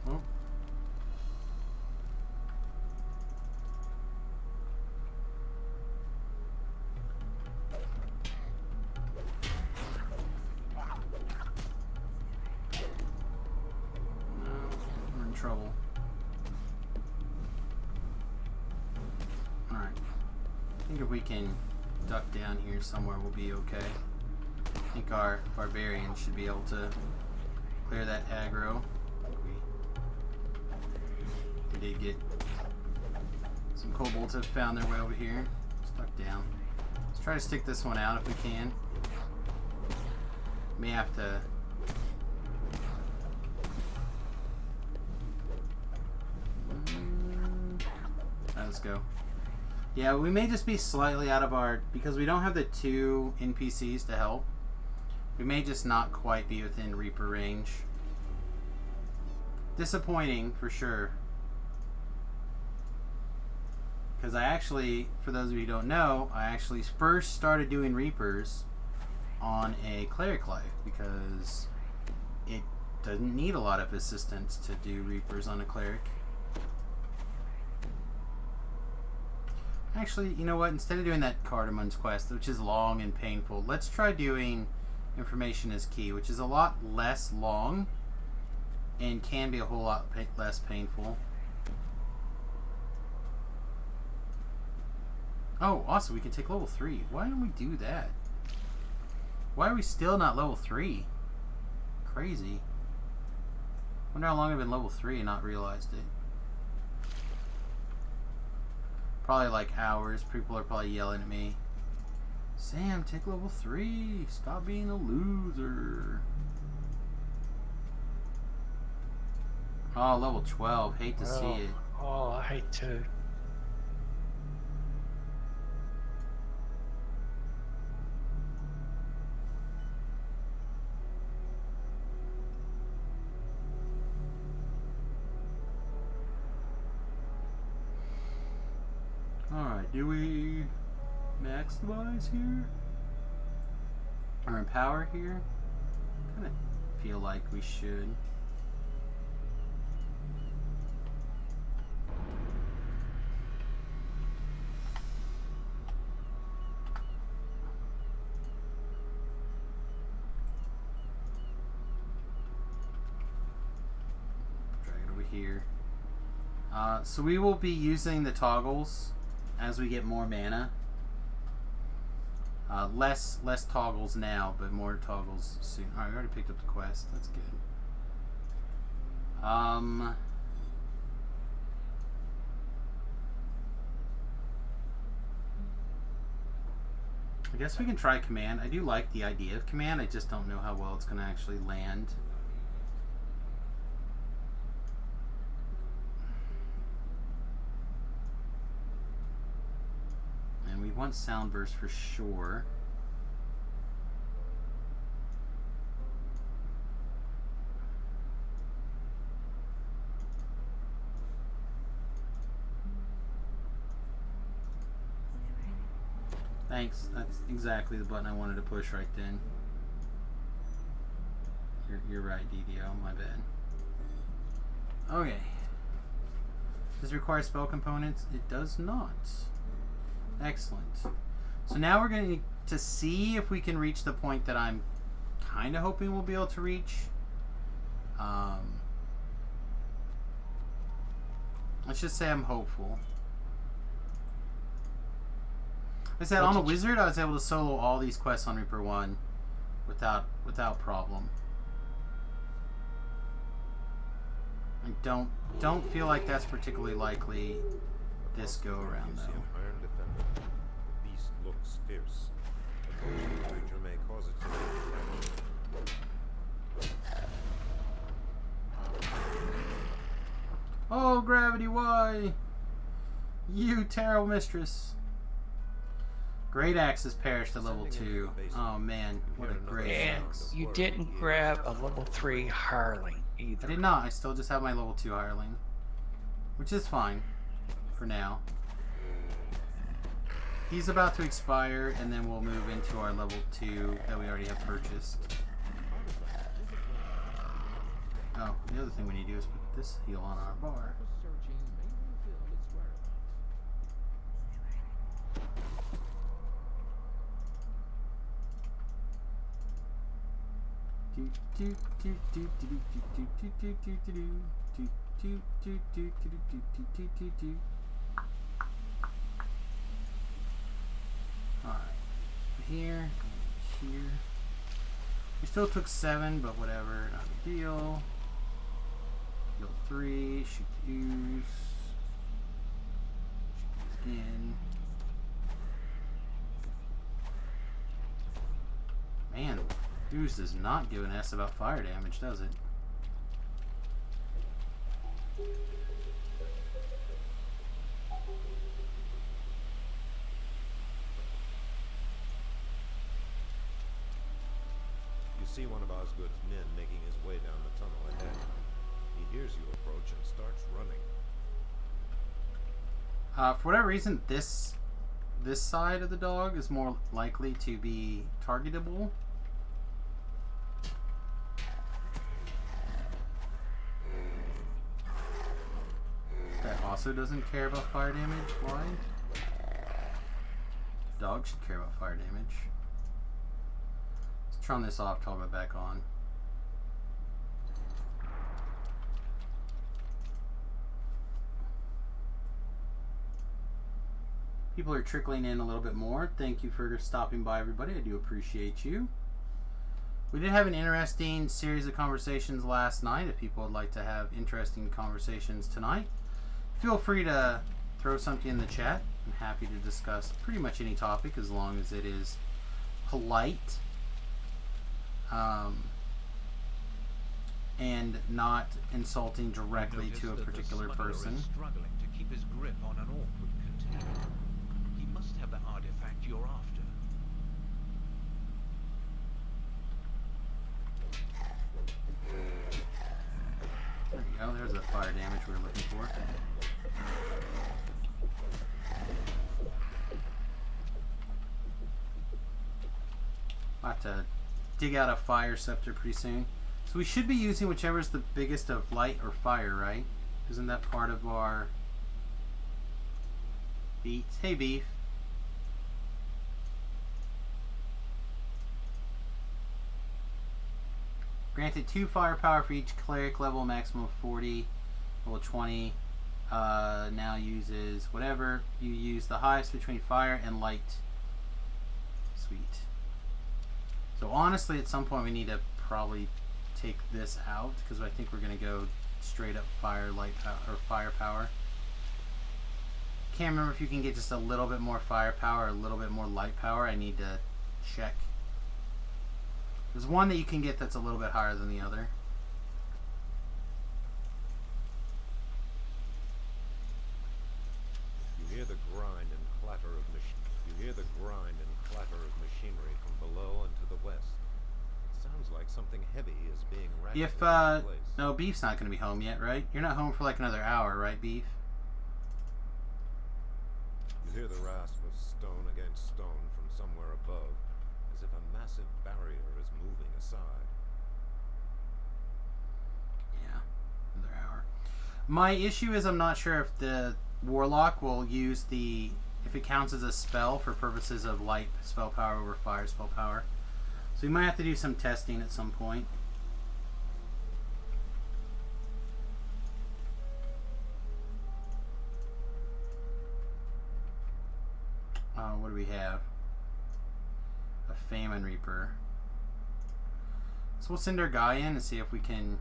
Oh. No, we're in trouble. Alright. I think if we can duck down here somewhere, we'll be okay. I think our barbarian should be able to clear that aggro. We did get some kobolds have found their way over here. Stuck down. Let's try to stick this one out if we can. May have to. Alright, let's go. Yeah, we may just be slightly out of our, because we don't have the 2 NPCs to help. We may just not quite be within Reaper range. Disappointing for sure. Because I actually, for those of you who don't know, I actually first started doing Reapers on a Cleric life because it doesn't need a lot of assistance to do Reapers on a Cleric. Actually, you know what? Instead of doing that Cardamon's quest, which is long and painful, let's try doing Information is Key, which is a lot less long and can be a whole lot less painful. Oh, also, we can take level 3. Why don't we do that? Why are we still not level 3? Crazy. Wonder how long I've been level 3 and not realized it. Probably like hours. People are probably yelling at me. Sam, take level 3. Stop being a loser. Oh, level 12. Hate to see it. Oh, I hate to. Alright, do we maximize here? Or empower here? Kind of feel like we should. Drag it over here. So we will be using the toggles as we get more mana. Less toggles now, but more toggles soon. Alright, we already picked up the quest. That's good. I guess we can try command. I do like the idea of command. I just don't know how well it's going to actually land. We want sound burst for sure. Thanks. That's exactly the button I wanted to push right then. You're right, DDO. My bad. Okay. Does it require spell components? It does not. Excellent. So now we're going to see if we can reach the point that I'm kind of hoping we'll be able to reach. Let's just say I'm hopeful. I said on a wizard, I was able to solo all these quests on Reaper 1 without problem. I don't feel like that's particularly likely this go around though. Iron defender. The beast looks fierce. A cold creature may cause it to. Oh, gravity, why? You terrible mistress. Great axe has perished at level 2. Oh man, what a great And axe. you didn't grab a level 3 hireling either. I did not. I still just have my level 2 hireling, which is fine for now. He's about to expire, and then we'll move into our level 2 that we already have purchased. Oh, the other thing we need to do is put this heal on our bar. Alright, here. We still took 7, but whatever, not a deal. Heal 3, shoot the ooze. And man, Goose does not give an S about fire damage, does it? You see one of Osgood's men making his way down the tunnel ahead. He hears you approach and starts running. For whatever reason, this side of the dog is more likely to be targetable. That also doesn't care about fire damage. Why? Dog should care about fire damage. Let's turn this off, toggle it back on. People are trickling in a little bit more. Thank you for stopping by, everybody. I do appreciate you. We did have an interesting series of conversations last night. If people would like to have interesting conversations tonight, feel free to throw something in the chat. I'm happy to discuss pretty much any topic as long as it is polite and not insulting directly to a particular person. Struggling to keep his grip on an awkward container. He must have the artifact you're after. There you go. There's that fire damage we were looking for. I'll have to dig out a fire scepter pretty soon. So we should be using whichever is the biggest of light or fire, right? Isn't that part of our beats? Hey, Beef. Granted 2 firepower for each cleric level, maximum of 40, level 20. Now uses whatever you use the highest between fire and light. Sweet. So honestly, at some point we need to probably take this out because I think we're going to go straight up fire, light power, or firepower. Can't remember if you can get just a little bit more firepower or a little bit more light power. I need to check. There's one that you can get that's a little bit higher than the other. You hear the grind and clatter of machinery from below and to the west. It sounds like something heavy is being racked If into place. no, Beef's not going to be home yet, right? You're not home for like another hour, right, Beef? You hear the rasp of stone against stone from somewhere above, as if a massive barrier is moving aside. Yeah, another hour. My issue is I'm not sure if the Warlock will use if it counts as a spell for purposes of light spell power over fire spell power. So we might have to do some testing at some point. What do we have? A Famine Reaper. So we'll send our guy in and see if we can...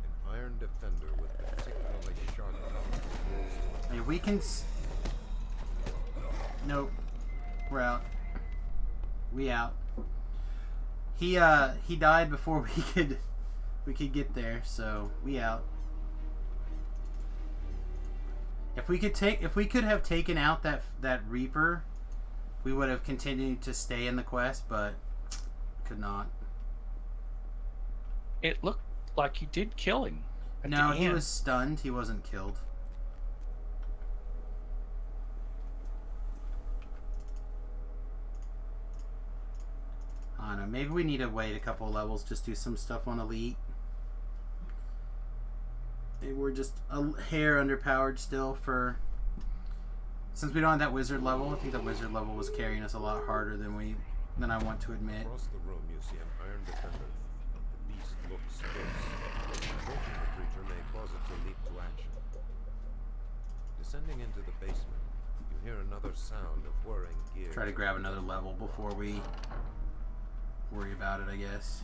An iron defender with particularly sharp talons. I mean, we can... Nope. We're out. We out. He died before we could get there, so we out. If we could have taken out that Reaper, we would have continued to stay in the quest, but could not. It looked like you did kill him. At No, the he end. was stunned. He wasn't killed. I don't know. Maybe we need to wait a couple of levels, just do some stuff on Elite. Maybe we're just a hair underpowered still since we don't have that wizard level. I think the wizard level was carrying us a lot harder than I want to admit. Across the room you see an iron defender. The beast looks fierce. Approaching the creature may cause it to leap to action. Descending into the basement, you hear another sound of whirring gears. Try to grab another level before we worry about it, I guess.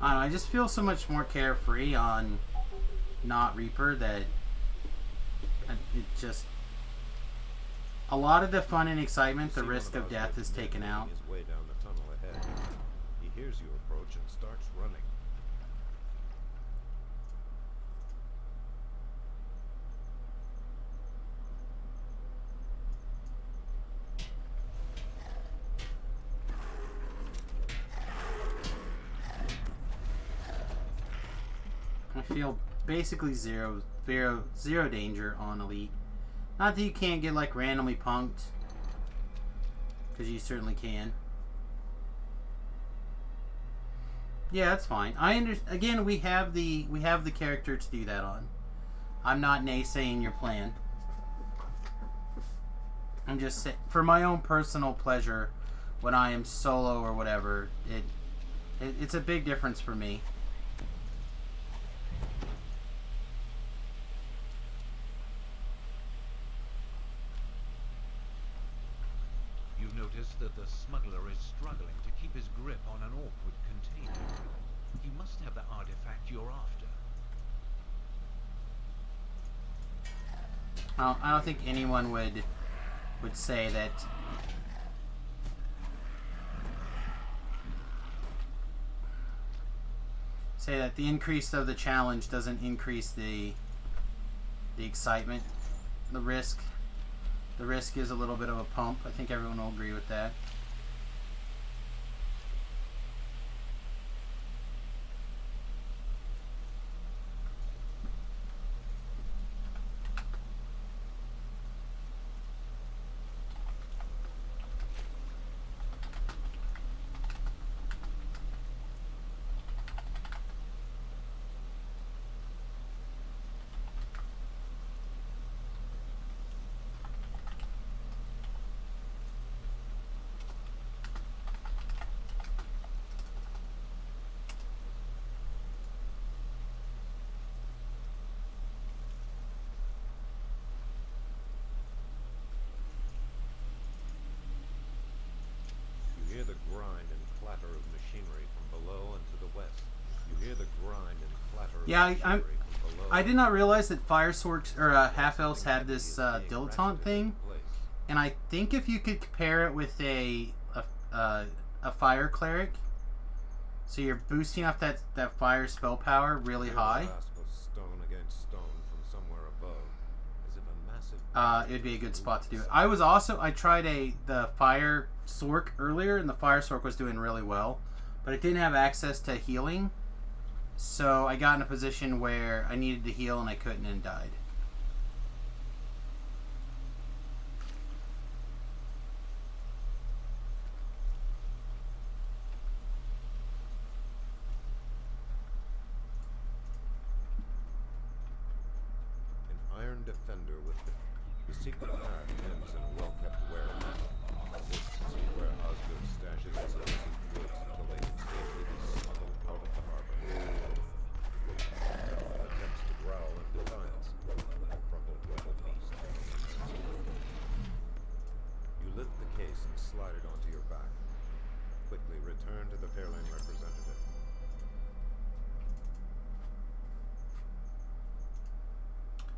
I don't know, I just feel so much more carefree on not Reaper that it just... A lot of the fun and excitement, the risk of death is taken out. His way down the tunnel ahead. He hears you approach and starts running. I feel basically zero danger on Elite. Not that you can't get like randomly punked, because you certainly can. Yeah, that's fine. Again, we have the character to do that on. I'm not naysaying your plan. I'm just saying, for my own personal pleasure, when I am solo or whatever, it's a big difference for me. You notice that the smuggler is struggling to keep his grip on an awkward container. He must have the artifact you're after. I don't think anyone would say that. Say that the increase of the challenge doesn't increase the excitement, the risk. The risk is a little bit of a pump. I think everyone will agree with that. You hear the grind and clatter of machinery from below and to the west. You hear the grind and clatter of machinery from below. I did not realize that Fire Sorks or Half Elves had this dilettante thing, and I think if you could compare it with a fire cleric, so you're boosting up that fire spell power really high. Stone against stone from somewhere above, as if a massive It'd be a good spot to do it. I tried the Fire Sork earlier, and the Fire Sork was doing really well, but it didn't have access to healing, so I got in a position where I needed to heal and I couldn't and died. An iron defender with the secret path ends in a well-kept warehouse. This is where Osgood stashes his illicit goods until they can safely be smuggled out of the harbor. Attempts to growl in defiance. Crumpled little beast. You lift the case and slide it onto your back. Quickly return to the Fairlane representative.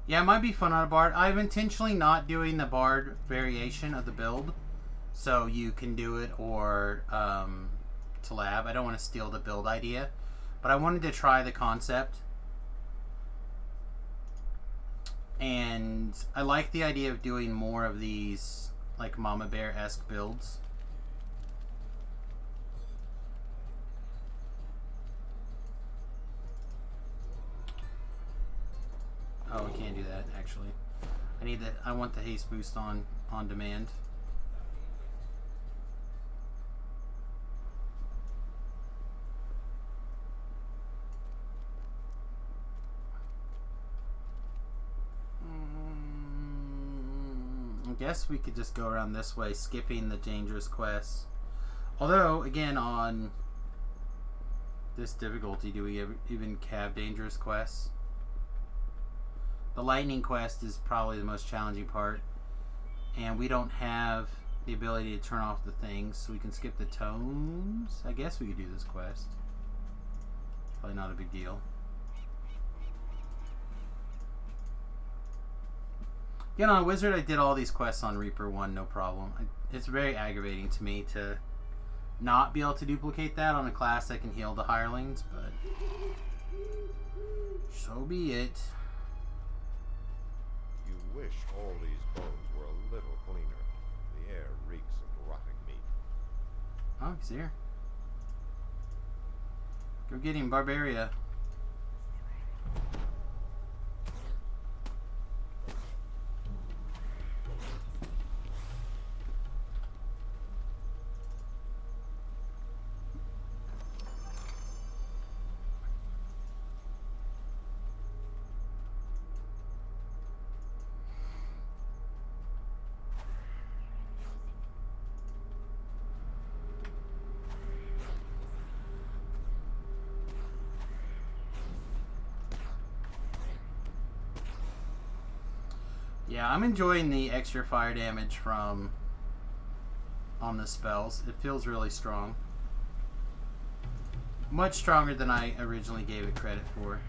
Yeah, it might be fun on a bard. I'm intentionally not doing the bard variation of the build, so you can do it or to lab. I don't want to steal the build idea, but I wanted to try the concept. And I like the idea of doing more of these like Mama Bear-esque builds. Oh, we can't do that actually. I want the haste boost on demand. I guess we could just go around this way, skipping the dangerous quests. Although, again, on this difficulty, do we even have dangerous quests? The lightning quest is probably the most challenging part, and we don't have the ability to turn off the things, so we can skip the tomes. I guess we could do this quest. Probably not a big deal. Again, on Wizard, I did all these quests on Reaper 1, no problem. It's very aggravating to me to not be able to duplicate that on a class that can heal the hirelings, but so be it. You wish all these bones were a little cleaner. The air reeks of rotting meat. Oh, he's here. Go get him, Barbaria. Yeah, I'm enjoying the extra fire damage from on the spells. It feels really strong. Much stronger than I originally gave it credit for.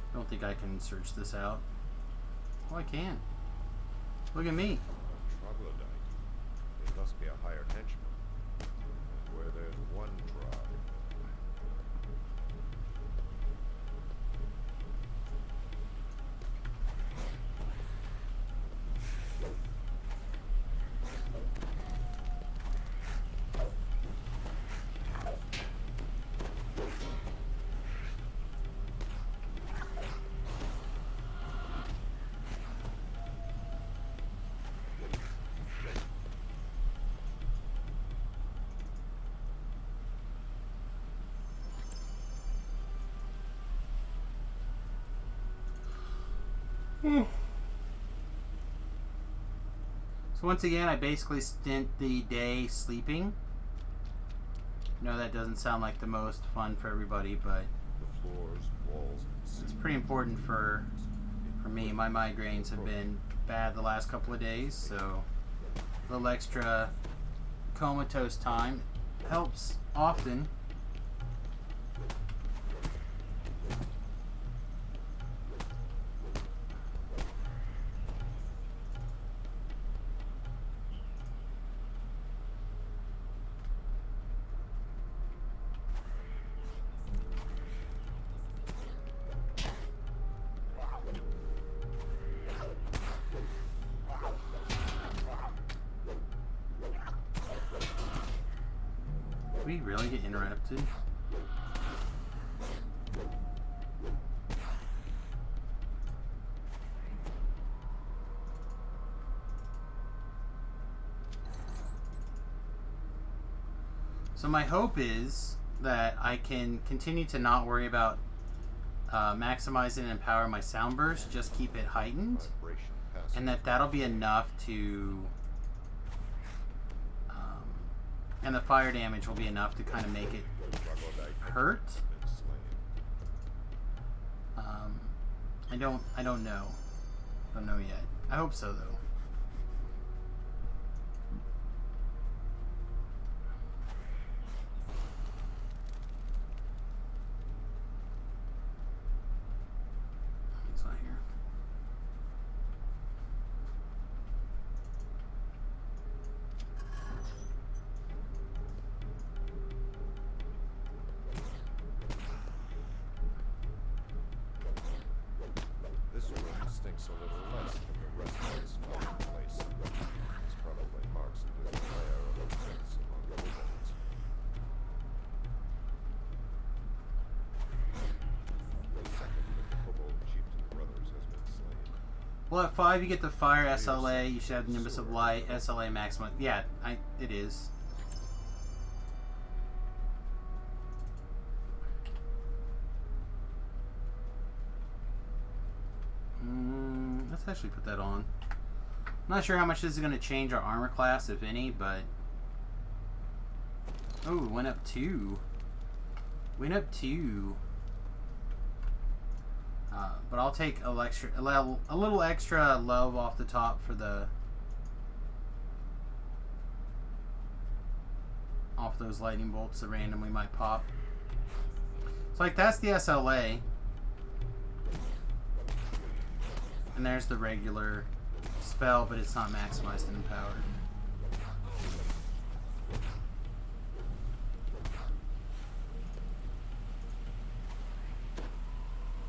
I don't think I can search this out. Oh, I can. Look at me. A troglodyte. It must be a hired henchman. Where there's one tribe. So once again, I basically spent the day sleeping. No, that doesn't sound like the most fun for everybody, but The floors, walls, and it's pretty important for me. My migraines have been bad the last couple of days, so a little extra comatose time helps often. We really get interrupted. So my hope is that I can continue to not worry about maximizing and empower my sound burst, just keep it heightened, vibration passes. and that'll be enough to and the fire damage will be enough to kind of make it Troglodyte hurt. has been slain. I don't know. Don't know yet. I hope so though. He's not here. This room stinks a little less than the rest of this fine place. It's probably marks of his lair of offense among the kobolds. The second of the kobold chieftain brothers has been slain. Well, at 5 you get the fire SLA. You should have Nimbus of Light SLA maximum. Yeah, it is. Let's actually put that on. I'm not sure how much this is going to change our armor class, if any, but... Oh, it went up 2. Went up 2. But I'll take a little extra love off the top for the off those lightning bolts that randomly might pop. So like that's the SLA. And there's the regular spell, but it's not maximized and empowered.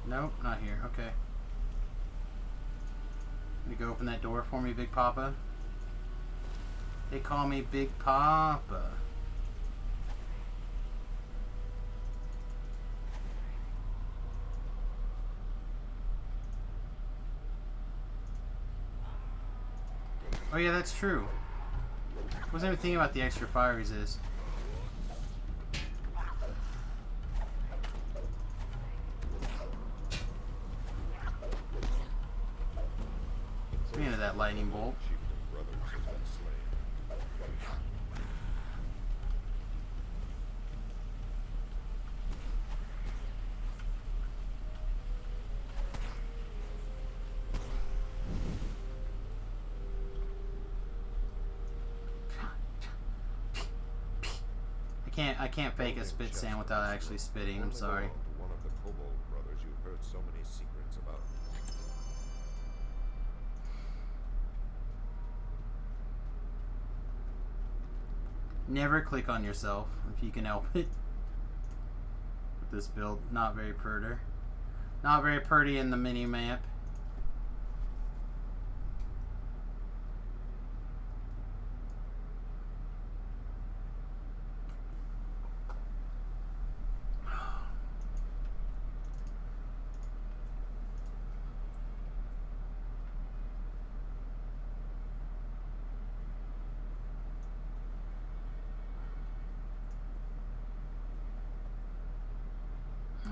Nope, not here. Okay. You go open that door for me, Big Papa? They call me Big Papa. Oh yeah, that's true. Wasn't even thinking about the extra fire resist. Speaking of that lightning bolt. I can't fake a spit sound without actually spitting. I'm sorry. One of the Kobold brothers you've heard so many secrets about. Never click on yourself if you can help it. With this build, not very purty. Not very pretty in the mini map.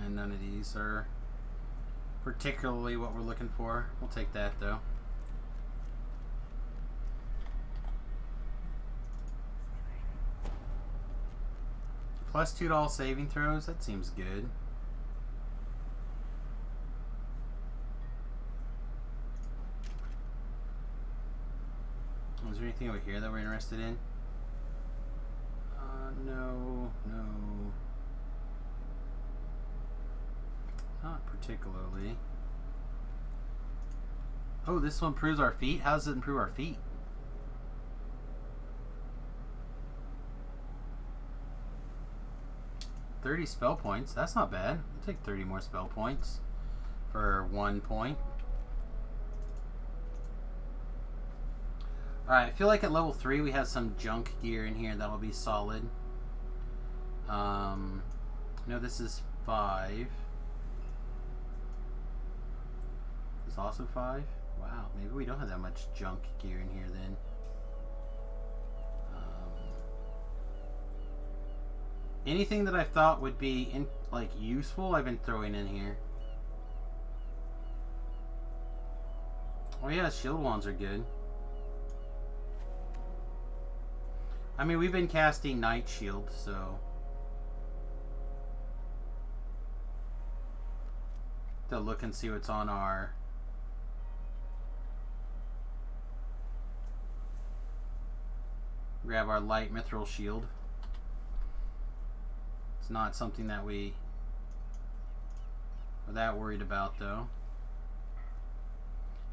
And none of these are particularly what we're looking for. We'll take that though. +2 to all saving throws, that seems good. Was there anything over here that we're interested in? No. Not particularly. Oh, this one improves our feet? How does it improve our feet? $30 spell points. That's not bad. I'll take 30 more spell points for 1 point. Alright, I feel like at level 3 we have some junk gear in here that'll be solid. No, this is 5. This is also 5? Wow, maybe we don't have that much junk gear in here then. Anything that I thought would be useful, I've been throwing in here. Oh yeah, shield wands are good. I mean, we've been casting Night Shield, so to look and see what's on our grab our light mithril shield. It's not something that we are that worried about though.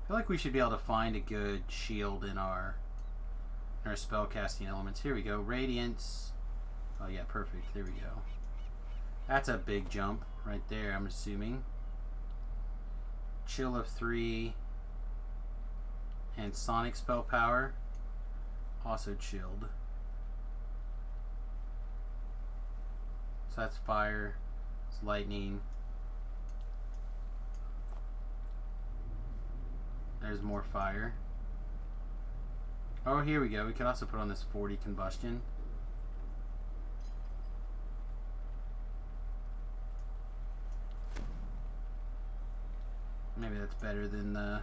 I feel like we should be able to find a good shield in our spell casting elements. Here we go. Radiance. Oh yeah, perfect. There we go. That's a big jump right there, I'm assuming. Chill of 3 and sonic spell power. Also chilled. So that's fire, it's lightning. There's more fire. Oh, here we go. We could also put on this 40 combustion. Maybe that's better than the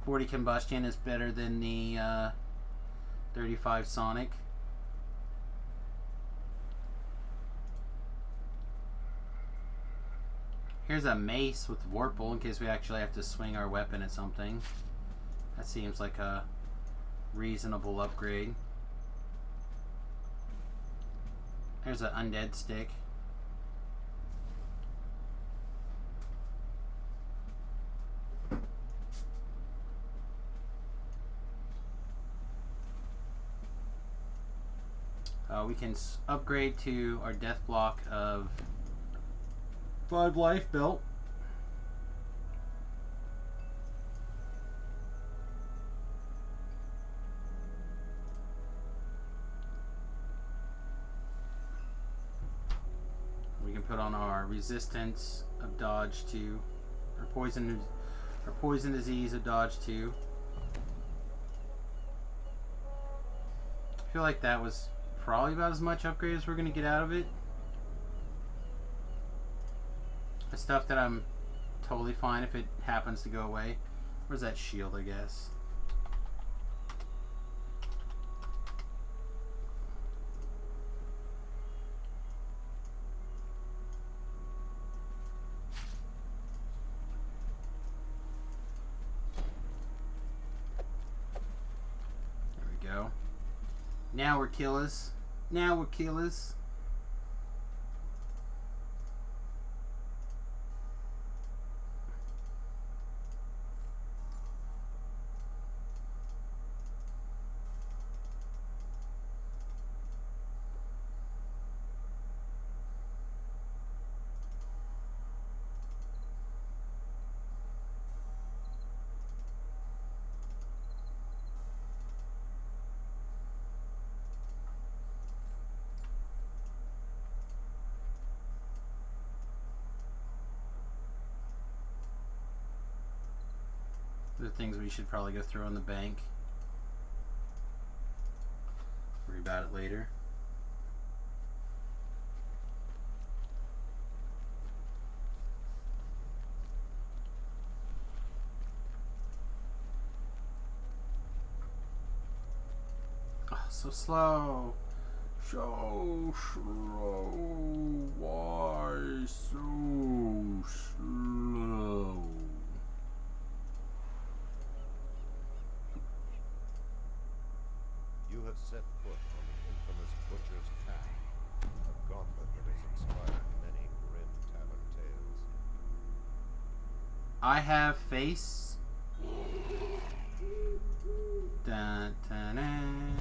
40 combustion is better than the 35 sonic. Here's a mace with Vorpal in case we actually have to swing our weapon at something. That seems like a reasonable upgrade. There's an undead stick. We can upgrade to our death block of 5 life belt. We can put on our resistance of dodge 2, or poison disease of dodge 2. I feel like that was probably about as much upgrade as we're going to get out of it. The stuff that I'm totally fine if it happens to go away. Where's that shield, I guess? There we go. Now we're killers. Now we're killers. The things we should probably go throw in the bank. Worry about it later. Oh, so slow. So slow. Why so slow? You have set foot on the infamous Butcher's Path, a gauntlet that has inspired many grim tavern tales. I have face. Dun, dun, dun.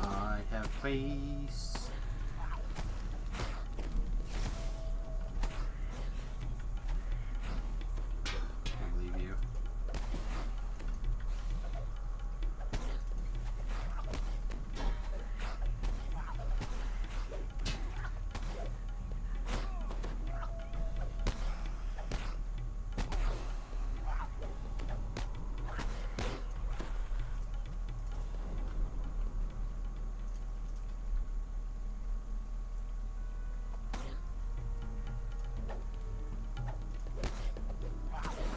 I have face. I believe you.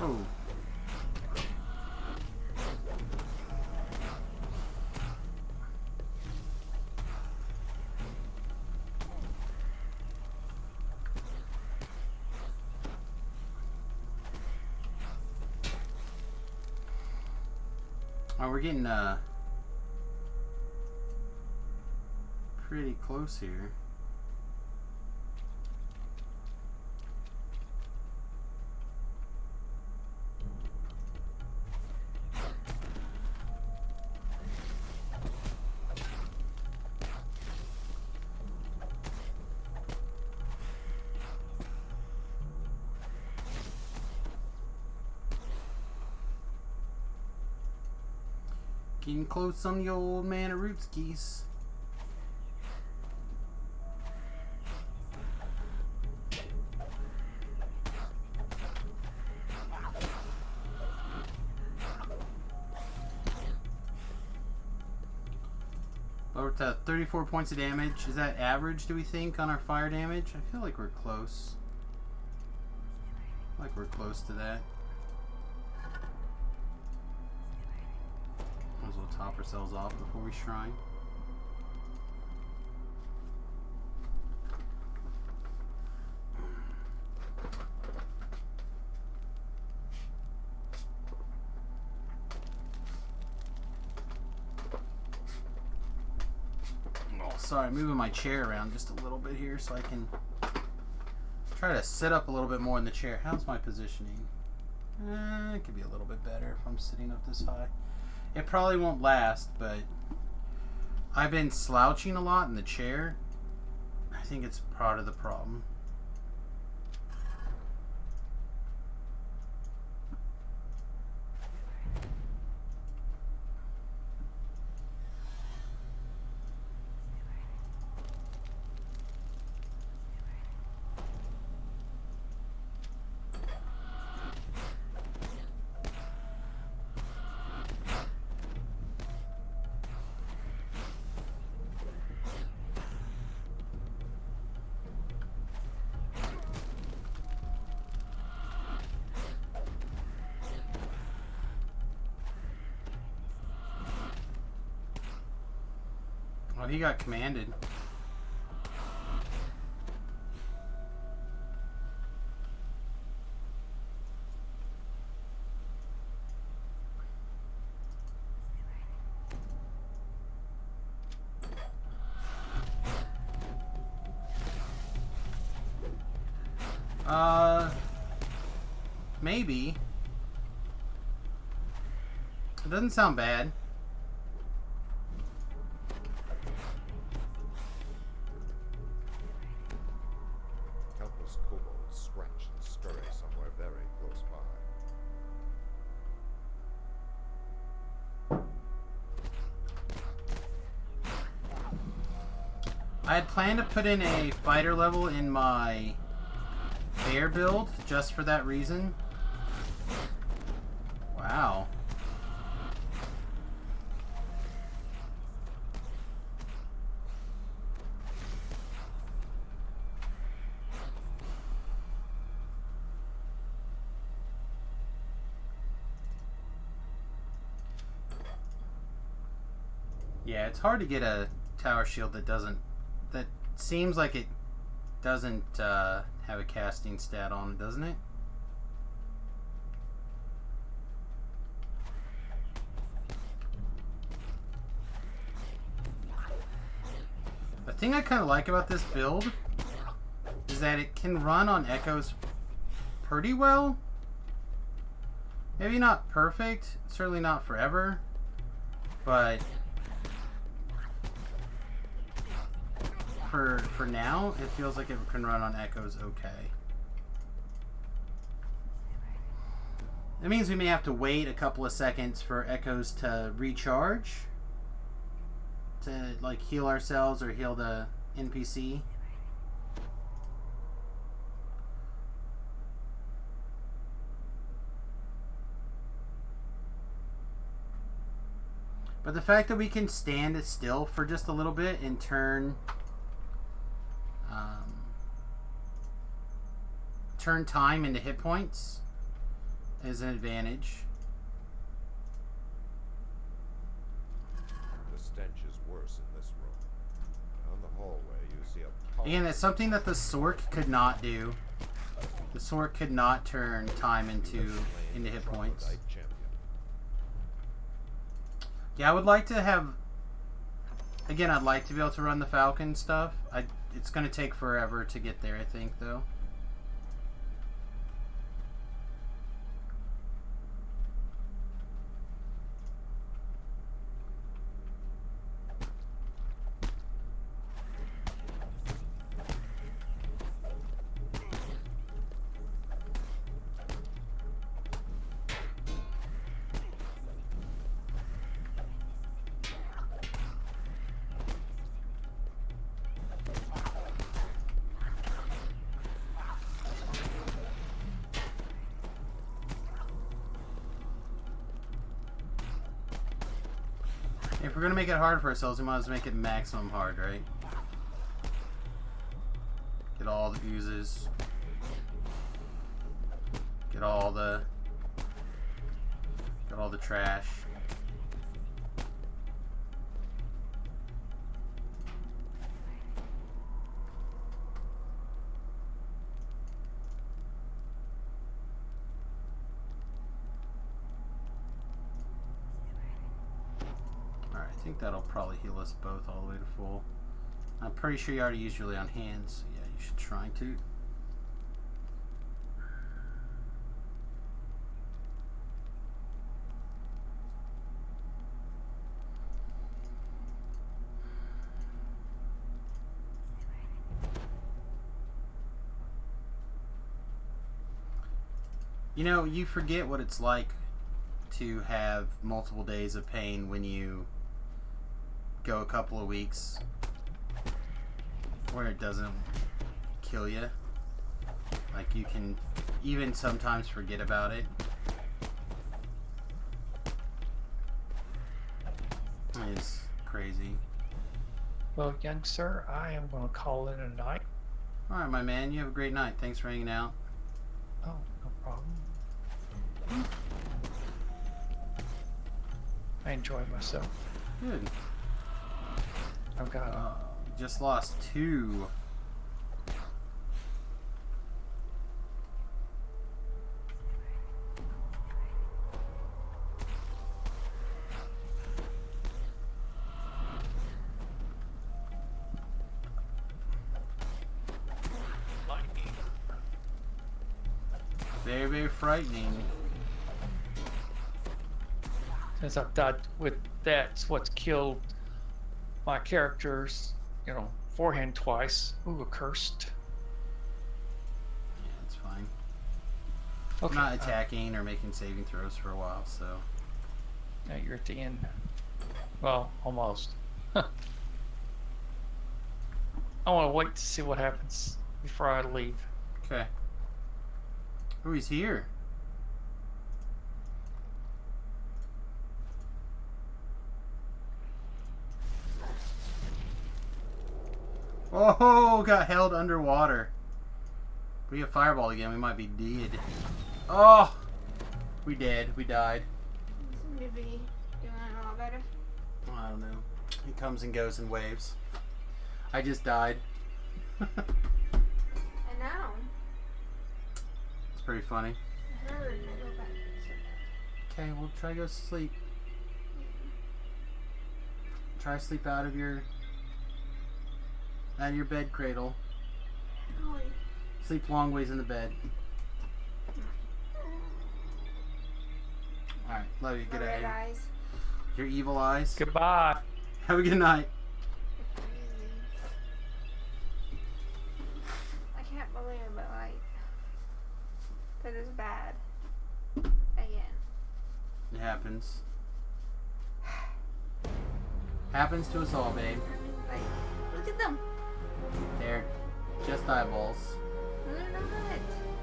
Oh. Oh, we're getting pretty close here. Getting close on the old man of Rootskis. We're to 34 points of damage. Is that average, do we think, on our fire damage? I feel like we're close. Like we're close to that. Might as well top ourselves off before we shrine. Oh, sorry, moving my chair around just a little bit here so I can try to sit up a little bit more in the chair. How's my positioning? It could be a little bit better if I'm sitting up this high. It probably won't last, but I've been slouching a lot in the chair. I think it's part of the problem. Well, he got commanded. Maybe. It doesn't sound bad. Countless kobolds scratch and scurry somewhere very close by. I had planned to put in a fighter level in my bear build just for that reason. Wow. Yeah, it's hard to get a tower shield that seems like it doesn't have a casting stat on it, doesn't it? The thing I kind of like about this build is that it can run on echoes pretty well. Maybe not perfect, certainly not forever, but for now, it feels like it can run on echoes okay. That means we may have to wait a couple of seconds for echoes to recharge, to like heal ourselves or heal the NPC. But the fact that we can stand still for just a little bit and turn time into hit points is an advantage. The stench is worse in this room. Down the hallway, you see a Again, that's something that the Sork could not do. The Sork could not turn time into hit points. Yeah, I would like to have. Again, I'd like to be able to run the Falcon stuff. It's going to take forever to get there, I think, though. If we're gonna make it hard for ourselves, we might as well make it maximum hard, right? Get all the oozes. Get all the trash. Alright, I think that'll probably heal us both all the way to full. I'm pretty sure you already used your lay on hands, so yeah, you should try to. You know, you forget what it's like to have multiple days of pain when you go a couple of weeks where it doesn't kill you. Like, you can even sometimes forget about it. It's crazy. Well, young sir, I am going to call it a night. Alright, my man, you have a great night. Thanks for hanging out. Oh, no problem. I enjoyed myself. Good. I've got Just lost 2. Lightning. Very, very frightening. since I've died with that's what's killed my characters, you know, forehand twice. Ooh, accursed. Yeah, it's fine. Okay. I'm not attacking or making saving throws for a while, so. Now you're at the end. Well, almost. I want to wait to see what happens before I leave. Okay. Oh, he's here. Oh, got held underwater. If we get fireball again, we might be dead. Oh, we dead. We died. Maybe doing a lot better. I don't know. He comes and goes in waves. I just died. I know. It's pretty funny. I heard. I go back. Okay, we'll try to go to sleep. Try to sleep out of your bed cradle. Oh, Sleep long ways in the bed. Alright, love you. Good red night. eyes. Your evil eyes. Goodbye. Have a good night. I can't believe it, but like, that is bad. Again. It happens. Happens to us all, babe. Like, look at them. They're just eyeballs. They're not.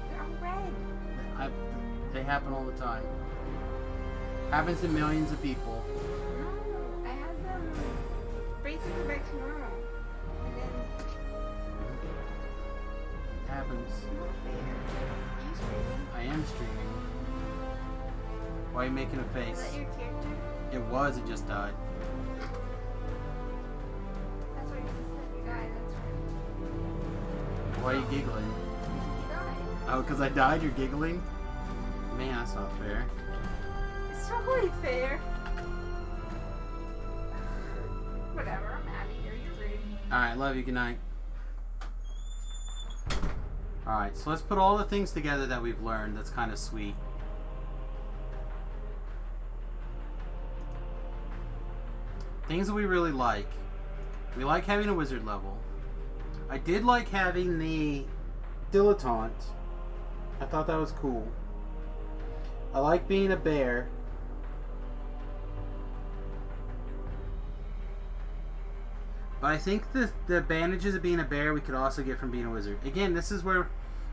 They're all red. They happen all the time. Happens to millions of people. No, I had them basically back to normal. And then It happens. it's not fair. You screaming. I am streaming. Why are you making a Is face? that your character? It was, it just died. That's what you said. You died. That's right. Why are you giggling? You died. Oh, because I died, you're giggling? Man, that's not fair. It's totally fair. Whatever. I'm out of here. You're rude. Alright, love you, good night. Alright, so let's put all the things together that we've learned. That's kind of sweet. Things that we really like. We like having a wizard level. I did like having the dilettante. I thought that was cool. I like being a bear. But I think the advantages of being a bear we could also get from being a wizard. Again, this is where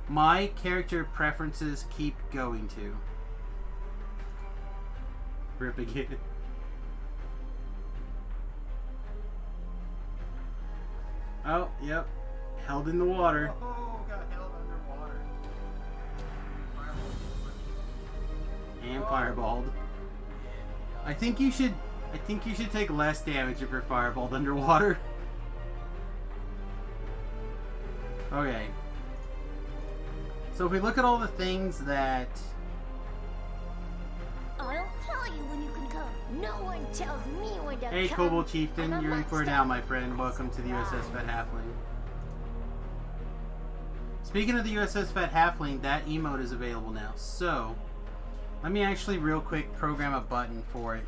my character preferences keep going to. Rip again. Oh, yep. Held in the water. Oh, got held underwater. Fireball. And fireballed. I think you should take less damage if you're fireballed underwater. Okay. So if we look at all the things that... I'll tell you when you can come. No one tells me when to Hey, come. Kobold Chieftain, I'm a you're in for it monster. now, my friend. Welcome to the USS Fat Halfling. Speaking of the USS Fat Halfling, that emote is available now. So, let me actually real quick program a button for it.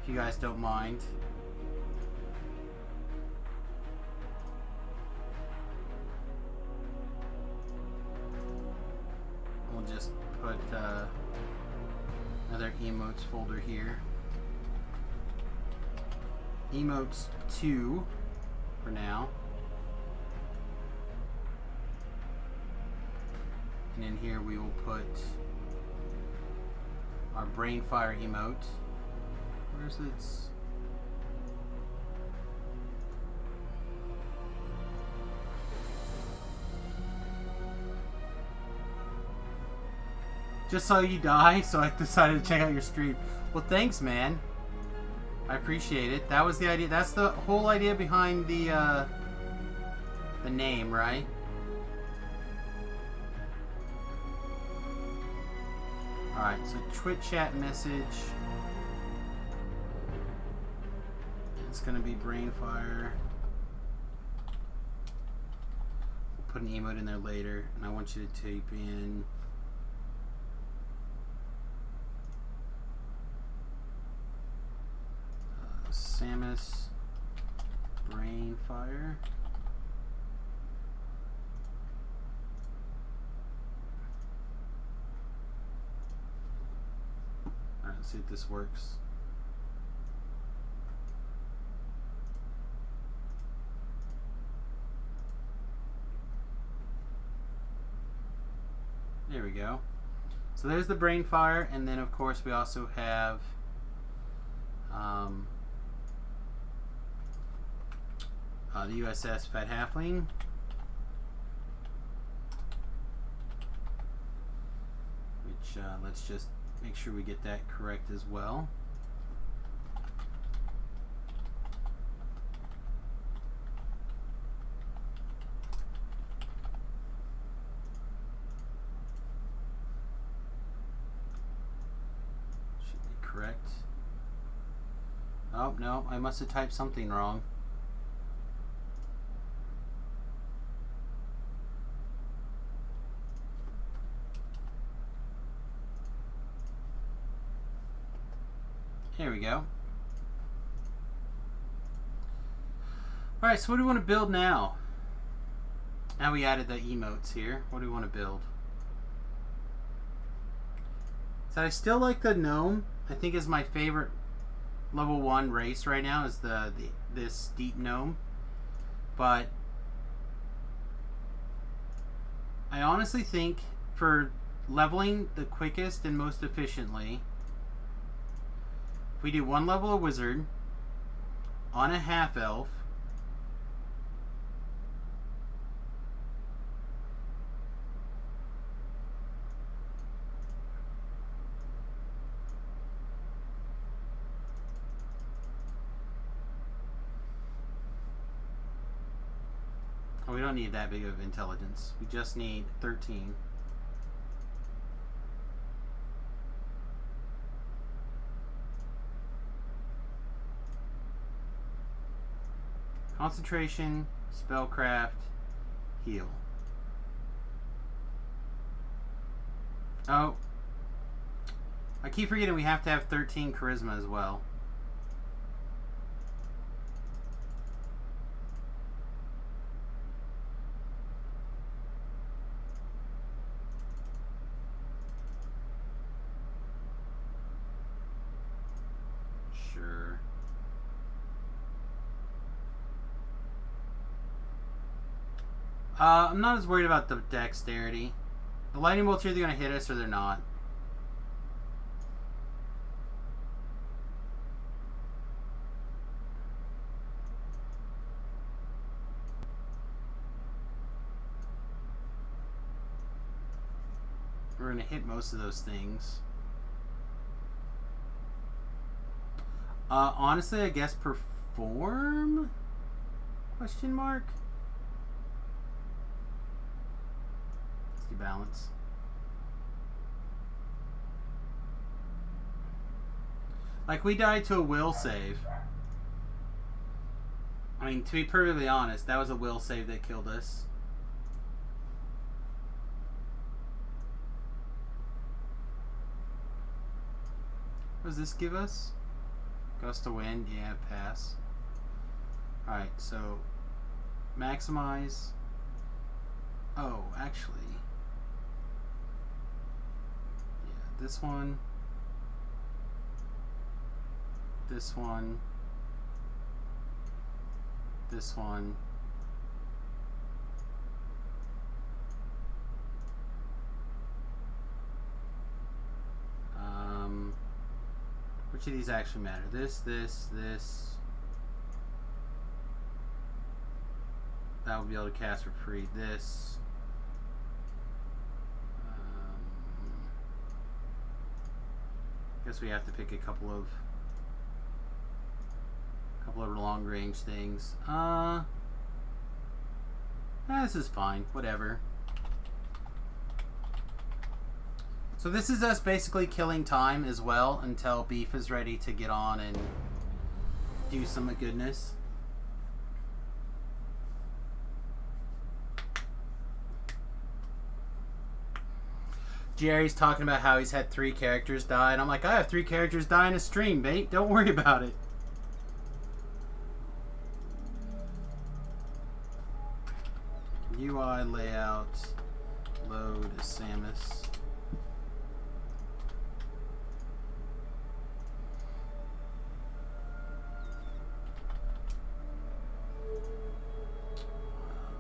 If you guys don't mind. We'll just put another emotes folder here. Emotes 2 for now. And in here we will put our Brainfire emote. Where's its... Just saw you die, so I decided to check out your stream. Well, thanks, man. I appreciate it. That was the idea. That's the whole idea behind the name, right? Alright, so Twitch chat message. It's gonna be Brainfire. We'll put an emote in there later, and I want you to type in Samius Brainfire. Alright, let's see if this works. There we go. So there's the Brainfire, and then of course we also have the USS Fat Halfling. Which, let's just make sure we get that correct as well. Should be correct. Oh, no, I must have typed something wrong. There we go. Alright, so what do we want to build now? Now we added the emotes here. What do we want to build? So I still like the gnome. I think is my favorite level 1 race right now is this deep gnome. But I honestly think for leveling the quickest and most efficiently, we do 1 level of wizard on a half elf, oh, we don't need that big of intelligence. We just need 13. Concentration, spellcraft, heal. Oh, I keep forgetting we have to have 13 charisma as well. Sure. I'm not as worried about the dexterity. The lightning bolts are either going to hit us or they're not. We're gonna hit most of those things. Honestly, I guess perform? Question mark? Let's do balance. Like, we died to a will save. I mean, to be perfectly honest, that was a will save that killed us. What does this give us? Gust of wind, yeah, pass. Alright, so maximize. Oh, actually. Yeah, this one. This one. This one. Which of these actually matter? This. That would be able to cast for free. This. Guess we have to pick a couple of long range things. This is fine. Whatever. So this is us basically killing time as well until Beef is ready to get on and do some goodness. Jerry's talking about how he's had 3 characters die, and I'm like, I have 3 characters die in a stream, mate. Don't worry about it. UI layout, load Samius.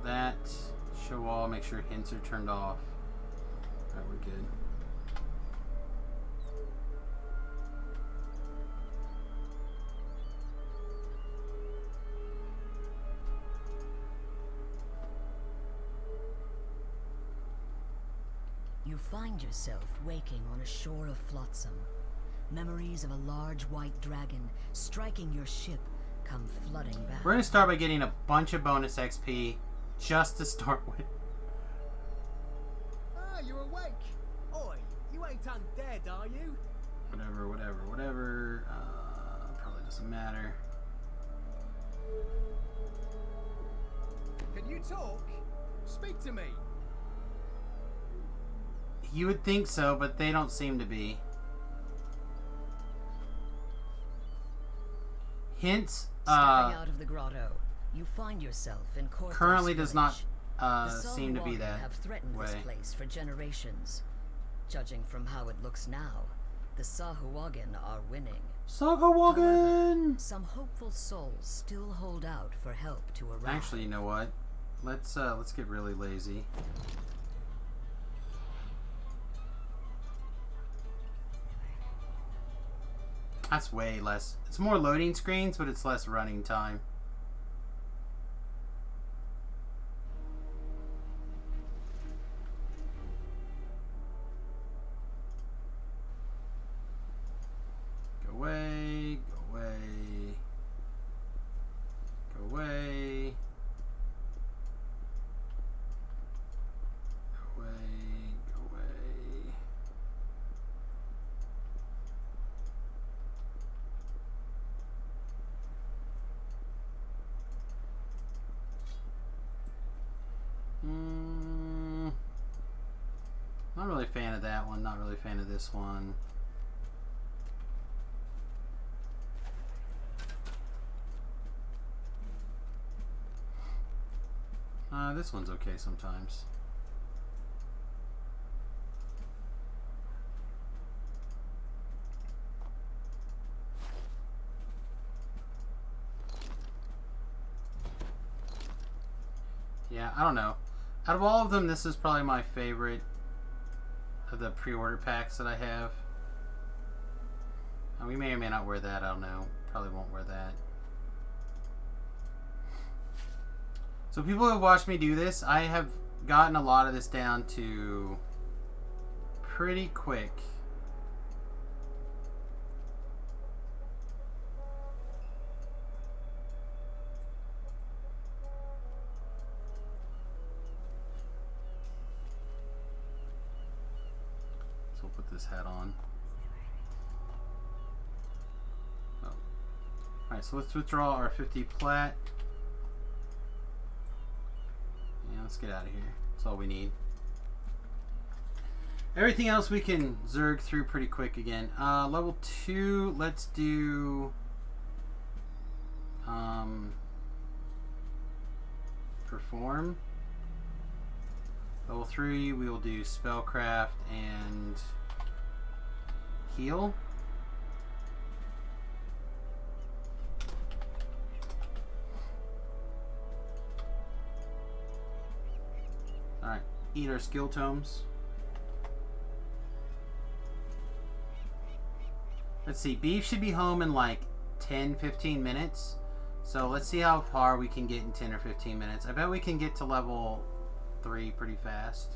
That, show all, make sure hints are turned off. Alright, we're good. You find yourself waking on a shore of flotsam. Memories of a large white dragon striking your ship come flooding back. We're going to start by getting a bunch of bonus XP just to start with. Ah, you're awake. Oi, you ain't undead, are you? Whatever. Probably doesn't matter. Can you talk? Speak to me. You would think so, but they don't seem to be. Hints. Stepping out of the grotto, you find yourself in Corthos Currently does not village. seem to be that have threatened way. this place for generations. Judging from how it looks now, the Sahuagin are winning. Sahuagin! Some hopeful souls still hold out for help to arrive. Actually, you know what? Let's get really lazy. That's way less. It's more loading screens, but it's less running time. Go away, go away, go away, go away, go away. Not really a fan of that one, not really a fan of this one. This one's okay sometimes. Yeah, I don't know. Out of all of them, this is probably my favorite of the pre-order packs that I have. We may or may not wear that, I don't know. Probably won't wear that. So people who have watched me do this, I have gotten a lot of this down to pretty quick. So we'll put this hat on. Oh. Alright, so let's withdraw our 50 plat. And let's get out of here. That's all we need. Everything else we can zerg through pretty quick again. Level 2, let's do perform. Level 3, we will do spellcraft and heal. Alright, eat our skill tomes. Let's see, Beef should be home in like 10-15 minutes. So let's see how far we can get in 10 or 15 minutes. I bet we can get to level 3 pretty fast.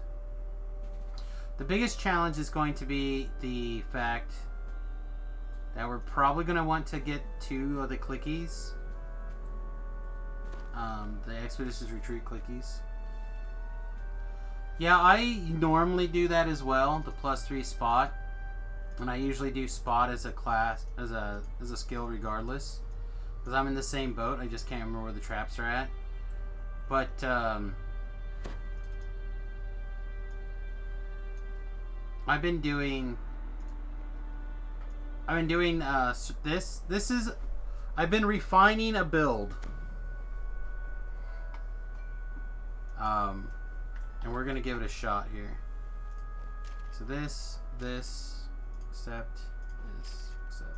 The biggest challenge is going to be the fact that we're probably going to want to get 2 of the clickies. The Expeditious Retreat clickies. Yeah, I normally do that as well, the +3 spot. And I usually do spot as a class, as a skill regardless. Because I'm in the same boat, I just can't remember where the traps are at. But, I've been doing this is, I've been refining a build. And we're gonna give it a shot here. So this, accept, this, accept.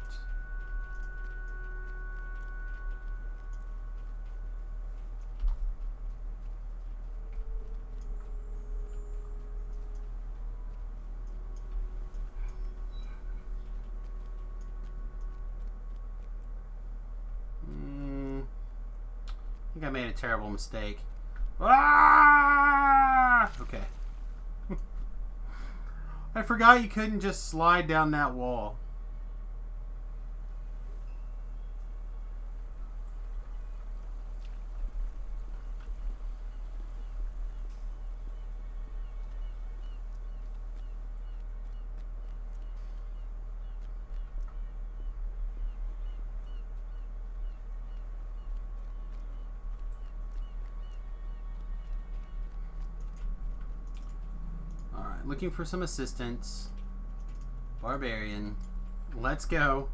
I think I made a terrible mistake. Ah! Okay. I forgot you couldn't just slide down that wall. Looking for some assistance. Barbarian. Let's go.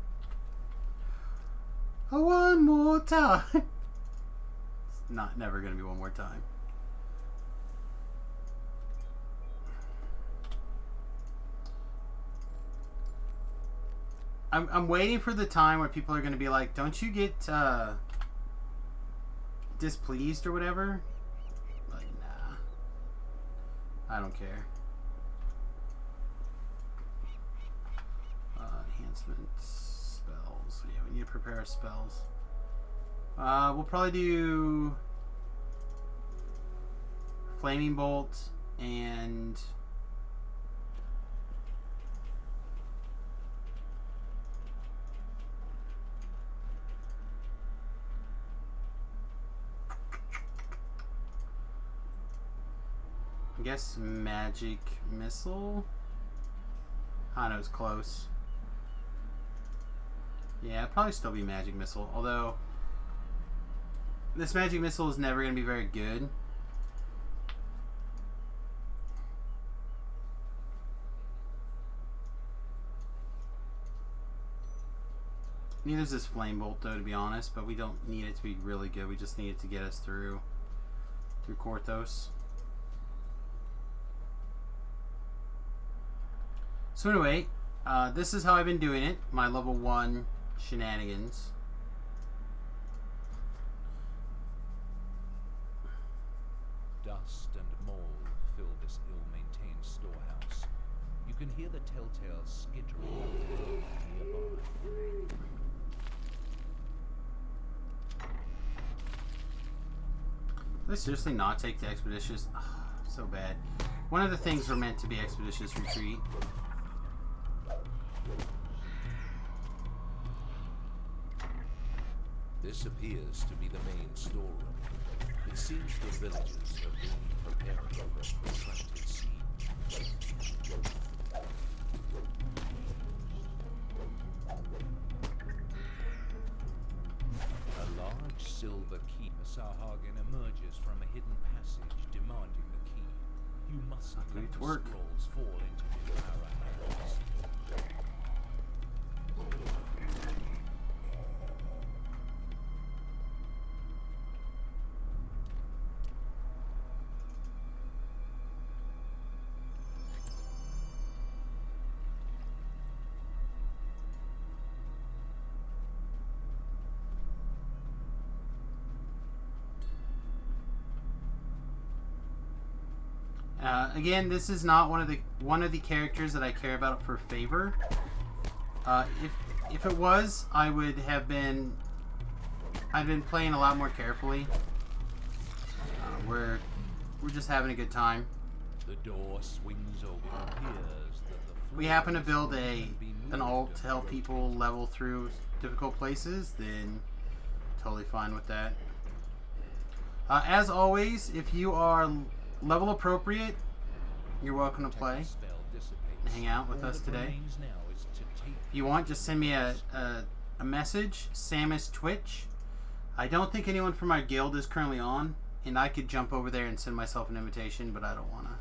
Oh, one more time. It's never gonna be one more time. I'm waiting for the time where people are gonna be like, don't you get displeased or whatever? Like, nah. I don't care. Spells. Yeah, we need to prepare our spells. We'll probably do Flaming Bolt and I guess Magic Missile. I know it's close. Yeah, it'd probably still be Magic Missile, although this Magic Missile is never going to be very good. Neither is this Flame Bolt, though, to be honest, but we don't need it to be really good. We just need it to get us through Korthos. So anyway, this is how I've been doing it, my level 1 shenanigans. Dust and mold fill this ill-maintained storehouse. You can hear the telltale skittering of the road nearby. Did I seriously not take the Expeditious? Oh, so bad. One of the things were meant to be Expeditious Retreat. This appears to be the main storeroom. It seems the villagers have been preparing for a protracted siege. A large silver key. Sahagan emerges from a hidden passage, demanding the key. You must not let the scrolls fall into Devourer hands. Again, this is not one of the characters that I care about for favor. If it was, I'd been playing a lot more carefully. We're just having a good time. The door swings open. Appears that the We happen to build an alt to help people level through difficult places, then totally fine with that. As always, if you are level appropriate, you're welcome to play and hang out with us today. If you want, just send me a message, Samius Twitch. I don't think anyone from our guild is currently on, and I could jump over there and send myself an invitation, but I don't wanna.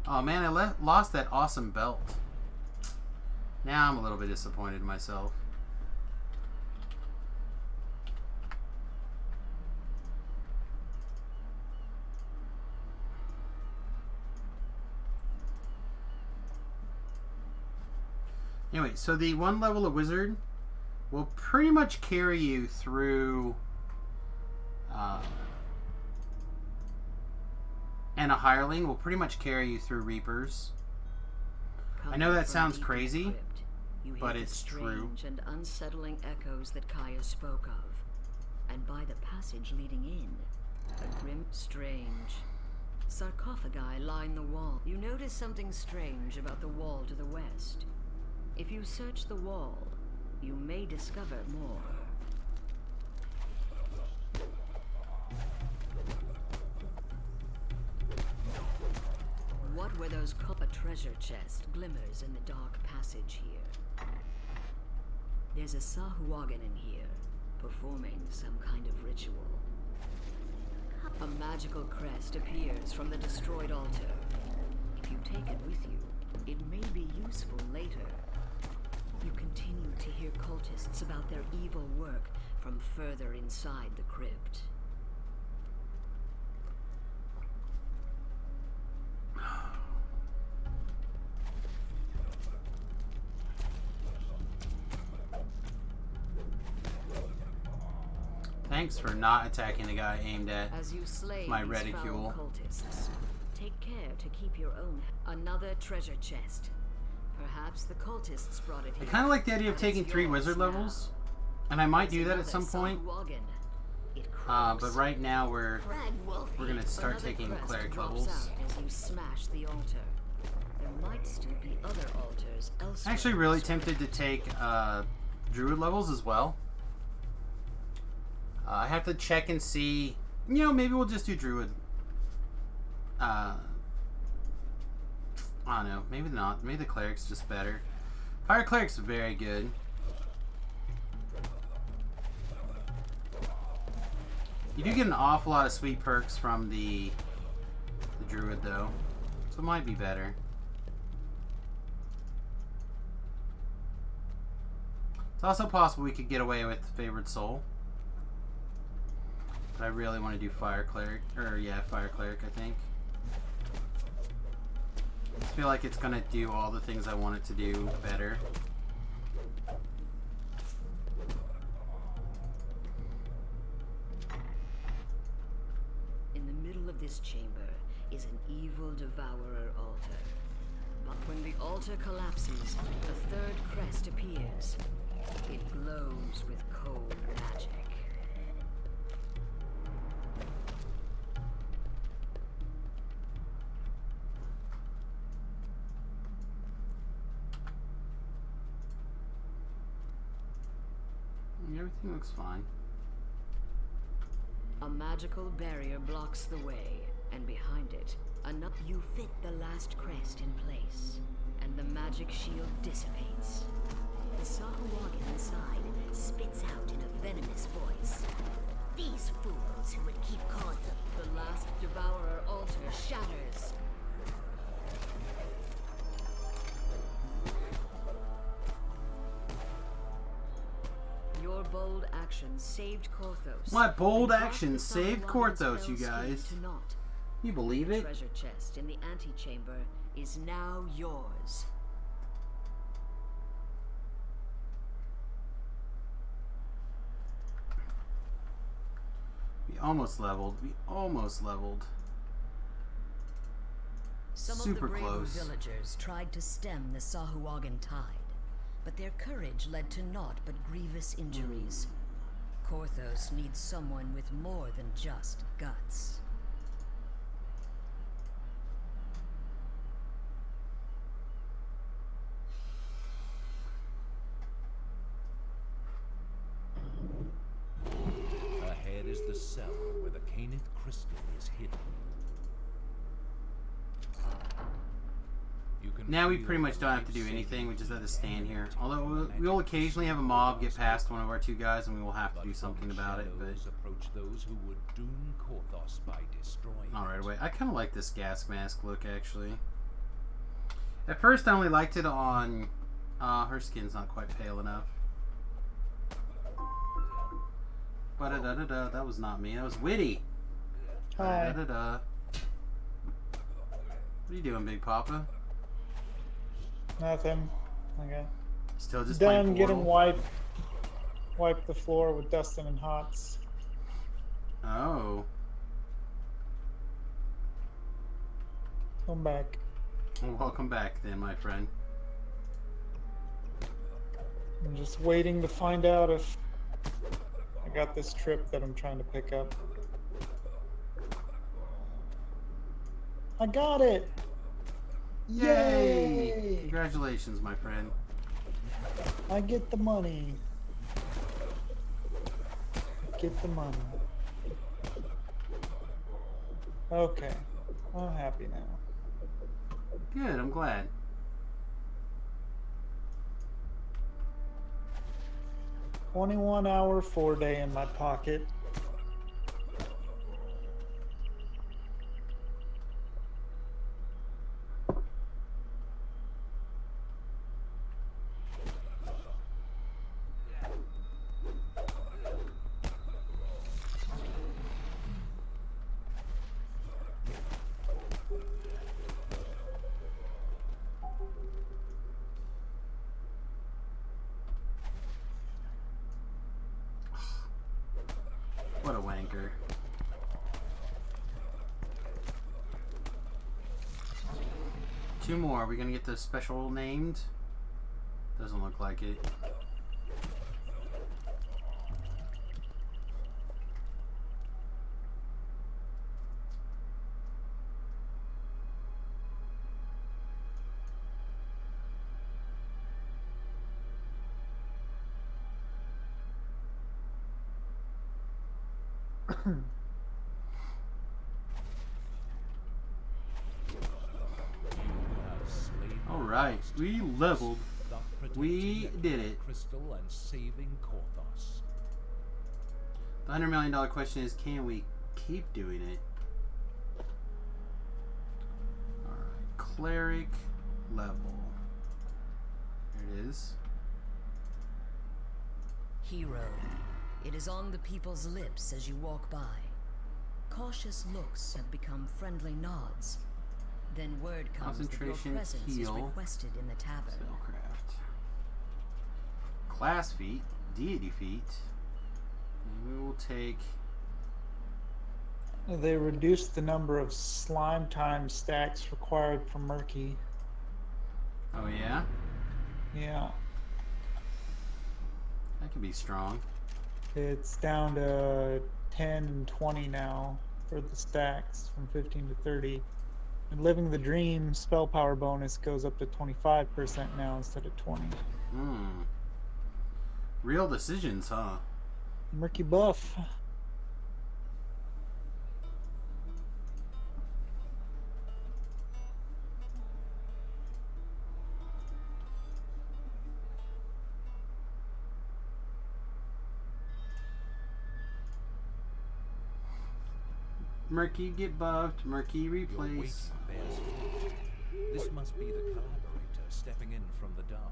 Oh man, I lost that awesome belt. Now I'm a little bit disappointed in myself. Anyway, so the one level of wizard will pretty much carry you through and a hireling will pretty much carry you through reapers. I know that sounds crazy, but it's true. Strange and unsettling echoes that Kaya spoke of, and by the passage leading in, a grim, strange sarcophagi line the wall. You notice something strange about the wall to the west. If you search the wall, you may discover more. What were those? A treasure chest glimmers in the dark passage here. There's a Sahuagin in here, performing some kind of ritual. A magical crest appears from the destroyed altar. If you take it with you, it may be useful later. You continue to hear cultists about their evil work from further inside the crypt. Thanks for not attacking the guy aimed at As you slay my these reticule. foul cultists, take care to keep your own. Another treasure chest. Perhaps the cultists brought it I here. kind of like the idea of and taking it's 3 yours wizard now. levels, and I might There's do that at another some point. Sahuagin. It But croaks. right now we're We're gonna start taking cleric levels. Out as you smash the altar. There might still be other altars elsewhere. I'm actually really tempted to take druid levels as well. I have to check and see. You know, maybe we'll just do druid. I don't know. Maybe not. Maybe the cleric's just better. Fire cleric's very good. You do get an awful lot of sweet perks from the druid though, so it might be better. It's also possible we could get away with favored soul. But I really want to do fire cleric, or yeah, fire cleric, I think. I feel like it's gonna do all the things I want it to do better. In the middle of this chamber is an evil devourer altar. But when the altar collapses, a third crest appears. It glows with cold magic. Everything looks fine. A magical barrier blocks the way, and behind it, you fit the last crest in place, and the magic shield dissipates. The Sahuagin inside spits out in a venomous voice. These fools who would keep calling them. The last devourer altar shatters. Your bold action saved Korthos. My bold and brought action the saved Sahuagin Korthos, you spell guys. scheme to naught. You believe The it? treasure chest in the antechamber is now yours. We almost leveled. We almost leveled. Some Super of the braver close. villagers tried to stem the Sahuagin tide, but their courage led to naught but grievous injuries. Korthos needs someone with more than just guts. Ahead is the cell where the Canith crystal is hidden. You can Now we feel pretty much the don't have to do life-saving anything. We just have to stand here. energy Although of we will magic occasionally have a mob get past one of our two guys, and we will have to do But something from about it. But shadows approach those who would doom Korthos by destroying not right it. away. I kind of like this gas mask look, actually. At first, I only liked it on... her skin's not quite pale enough. Ba-da-da-da-da. That was not me. That was Witty. Hi. Ba-da-da-da. What are you doing, Big Papa? Nothing. Okay. Still just Done playing getting Portal? wipe the floor with Dustin and Hots. Oh. Come back. Well, welcome back then, my friend. I'm just waiting to find out if I got this trip that I'm trying to pick up. I got it! Yay! Congratulations, my friend. I get the money. Get the money. Okay. I'm happy now. Good, I'm glad. $21-hour 4-day in my pocket. What a wanker. Two more. Are we gonna get the special named? Doesn't look like it. Alright, we leveled. We did it. Crystal and saving Korthos. The $100 million question is, can we keep doing it? Alright, cleric level. There it is. Hero. It is on the people's lips as you walk by. Cautious looks have become friendly nods. Then word comes that your Concentration, presence is heal, requested in the tavern. Spellcraft. Class feat, deity feat. And we will take. They reduced the number of slime time stacks required for Murky. Oh yeah, Yeah. that could be strong. It's down to 10 and 20 now for the stacks, from 15 to 30. And Living the Dream spell power bonus goes up to 25% now instead of 20. Real decisions, huh? Murky buff. Murky get buffed, Murky Your replace. waiting bears fruit. This must be the collaborator stepping in from the dark.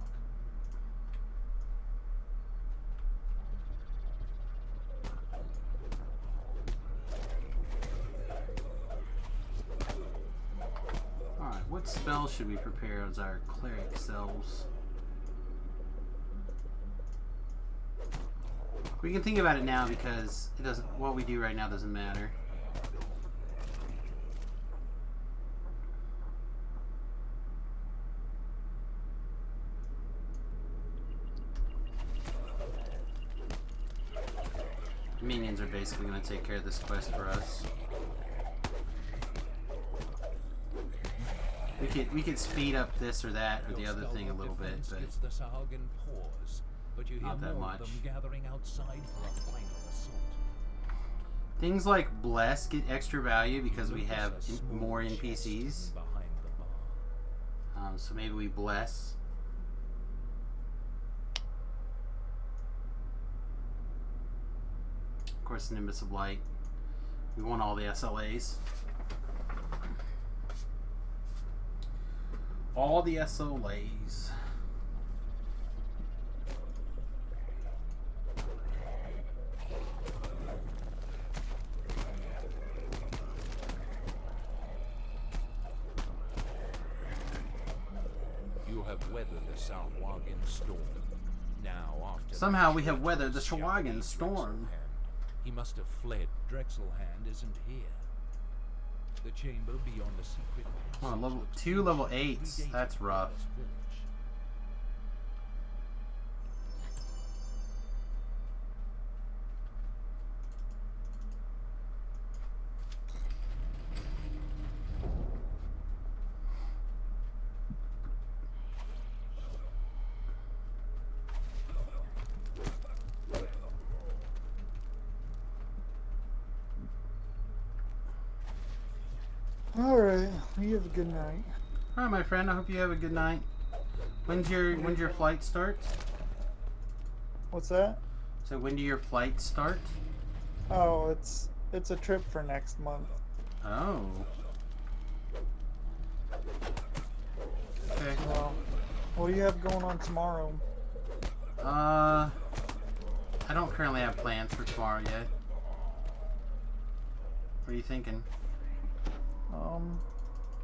Alright, what spells should we prepare as our cleric selves? We can think about it now because it doesn't. What we do right now doesn't matter. Minions are basically going to take care of this quest for us. We could speed up this or that or the other thing a little bit, but Gives the Sahagin pause, but you hear not that more much. of them gathering outside for a final assault. Things like Bless get extra value because we have Notice a small more chest NPCs. behind the bar. So maybe we Bless. Of course, Nimbus of Light. We want all the SLAs. All the SLAs. You have weathered the Sahuagin storm. Now, after Somehow that we have trip, weathered the this Sahuagin young storm. Drexelhand. He must have fled. Drexelhand isn't here. The chamber beyond the secret Oh, passage level looks 2 level ancient, 8s. predating That's rough. Paul's village. Alright, you have a good night. Alright, my friend. I hope you have a good night. When's your flight start? What's that? So when do your flights start? Oh, it's a trip for next month. Oh. Okay. Well, what do you have going on tomorrow? I don't currently have plans for tomorrow yet. What are you thinking? I don't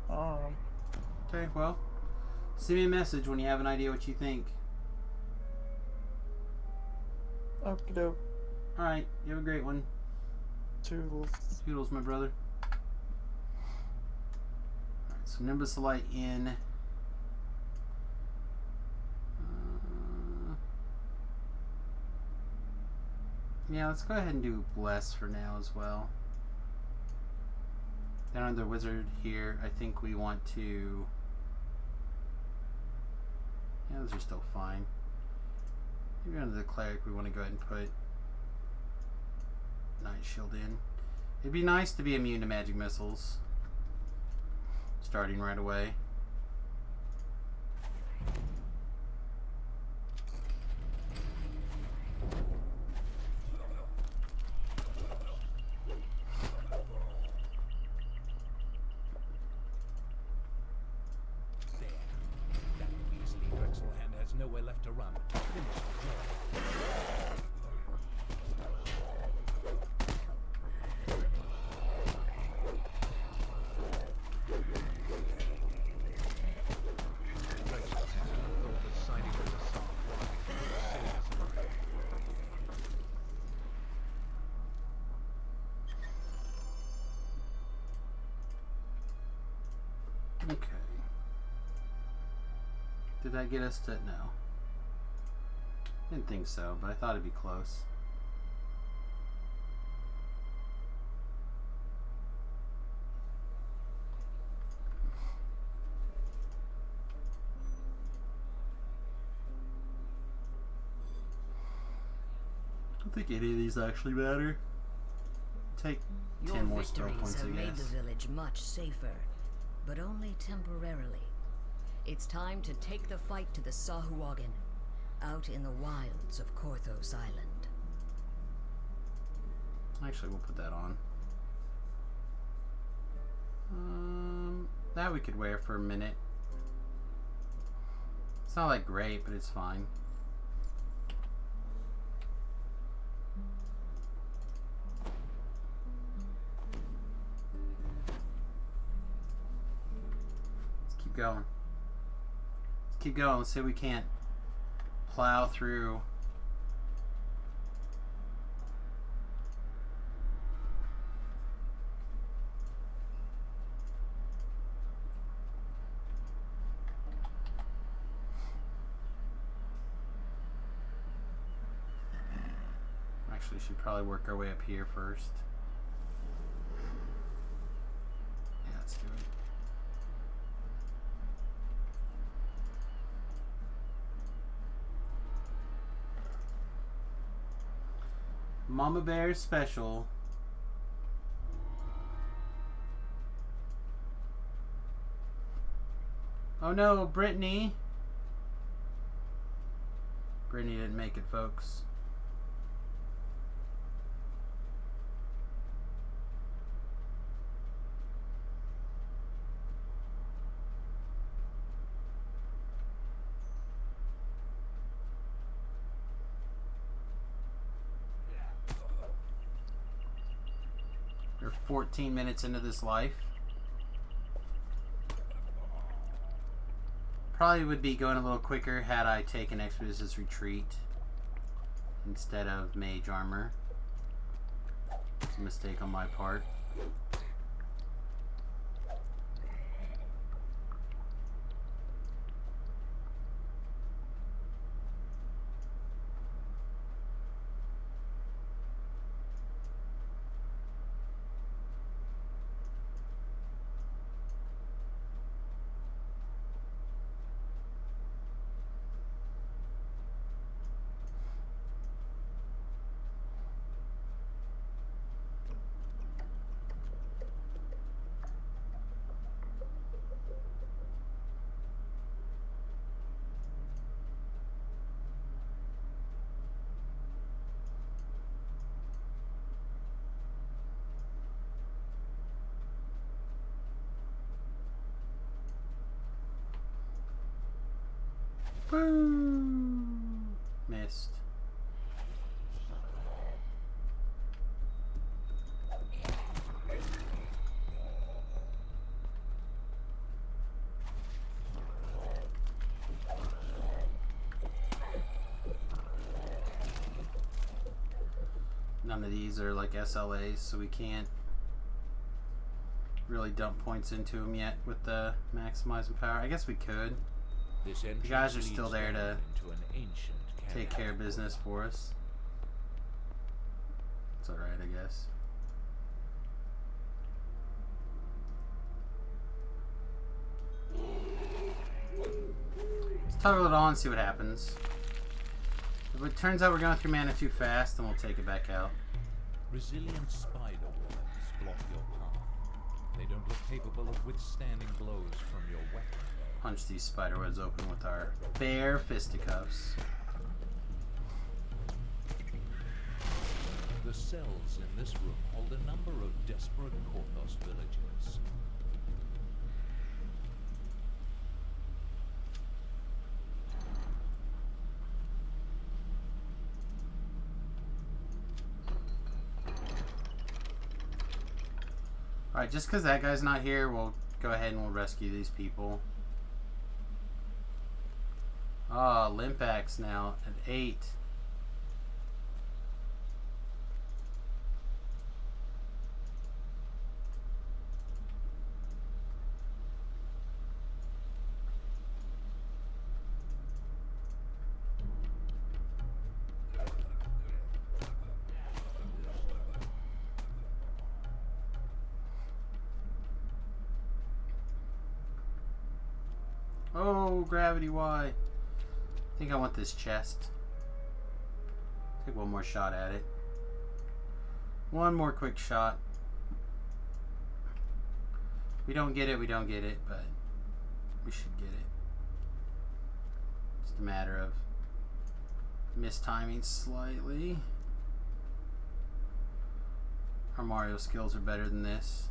know. Okay, well, send me a message when you have an idea what you think. Okie doke. Alright, you have a great one. Toodles. Toodles, my brother. Alright, so Nimbus of Light in. Yeah, let's go ahead and do Bless for now as well. Then on the wizard here, I think we want to... Yeah, those are still fine. Maybe under the cleric we want to go ahead and put Night Shield in. It'd be nice to be immune to magic missiles. Starting right away. There. That beastly Drexelhand has nowhere left to run. Finish the job. Okay. Did that get us to... No. Didn't think so, but I thought it'd be close. don't think any of these actually matter. Take 10 more spell victories points, I have made the guess. village much safer, but only temporarily. It's time to take the fight to the Sahuagin, out in the wilds of Korthos Island. Actually, we'll put that on. That we could wear for a minute. It's not like great, but it's fine. Let's keep going. Let's keep going. Let's see if we can't plow through. Actually, should probably work our way up here first. Yeah, let's do it. Mama Bear special. Oh no, Brittany. Brittany didn't make it, folks. We're 14 minutes into this life. Probably would be going a little quicker had I taken Expeditious Retreat instead of Mage Armor. It's a mistake on my part. Boom! Missed. None of these are like SLAs, so we can't really dump points into them yet with the maximizing power. I guess we could. This The guys are still there to take care of business for us. It's alright, I guess. Let's toggle it on and see what happens. If it turns out we're going through mana too fast, then we'll take it back out. Resilient spider webs block your path. They don't look capable of withstanding blows from your weapon. Punch these spiderwebs open with our bare fisticuffs. The cells in this room hold a number of desperate Korthos villagers. Alright, just because that guy's not here, we'll go ahead and we'll rescue these people. Ah, Limpax now at 8. Oh, gravity, why? I think I want this chest. Take one more shot at it. One more quick shot. We don't get it, we don't get it, but we should get it. Just a matter of mistiming slightly. Our Mario skills are better than this.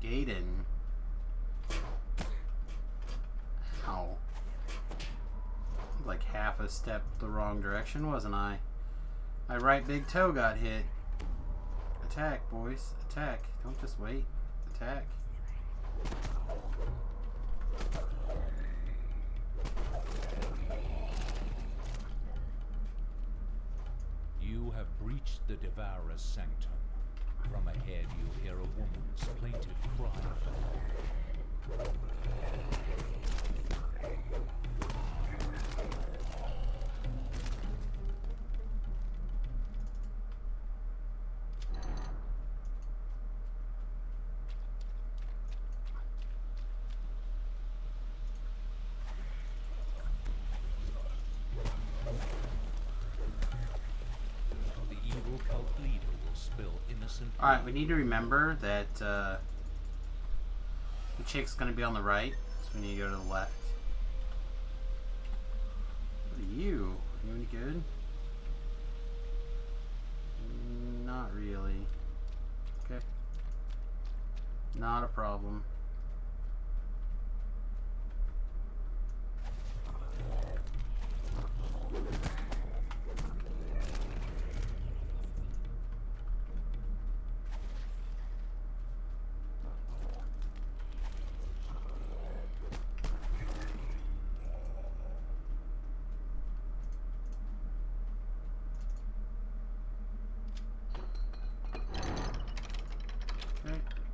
Gaiden. Ow. Like half a step the wrong direction, wasn't I? My right big toe got hit. Attack, boys. Attack. Don't just wait. Attack. You have breached the Devourer's sanctum. From ahead, you hear a woman's plaintive cry for help. The evil cult leader will spill innocent. Alright, we need to remember that the chick's gonna be on the right, so we need to go to the left. What are you? Are you any good? Not really. Okay. Not a problem.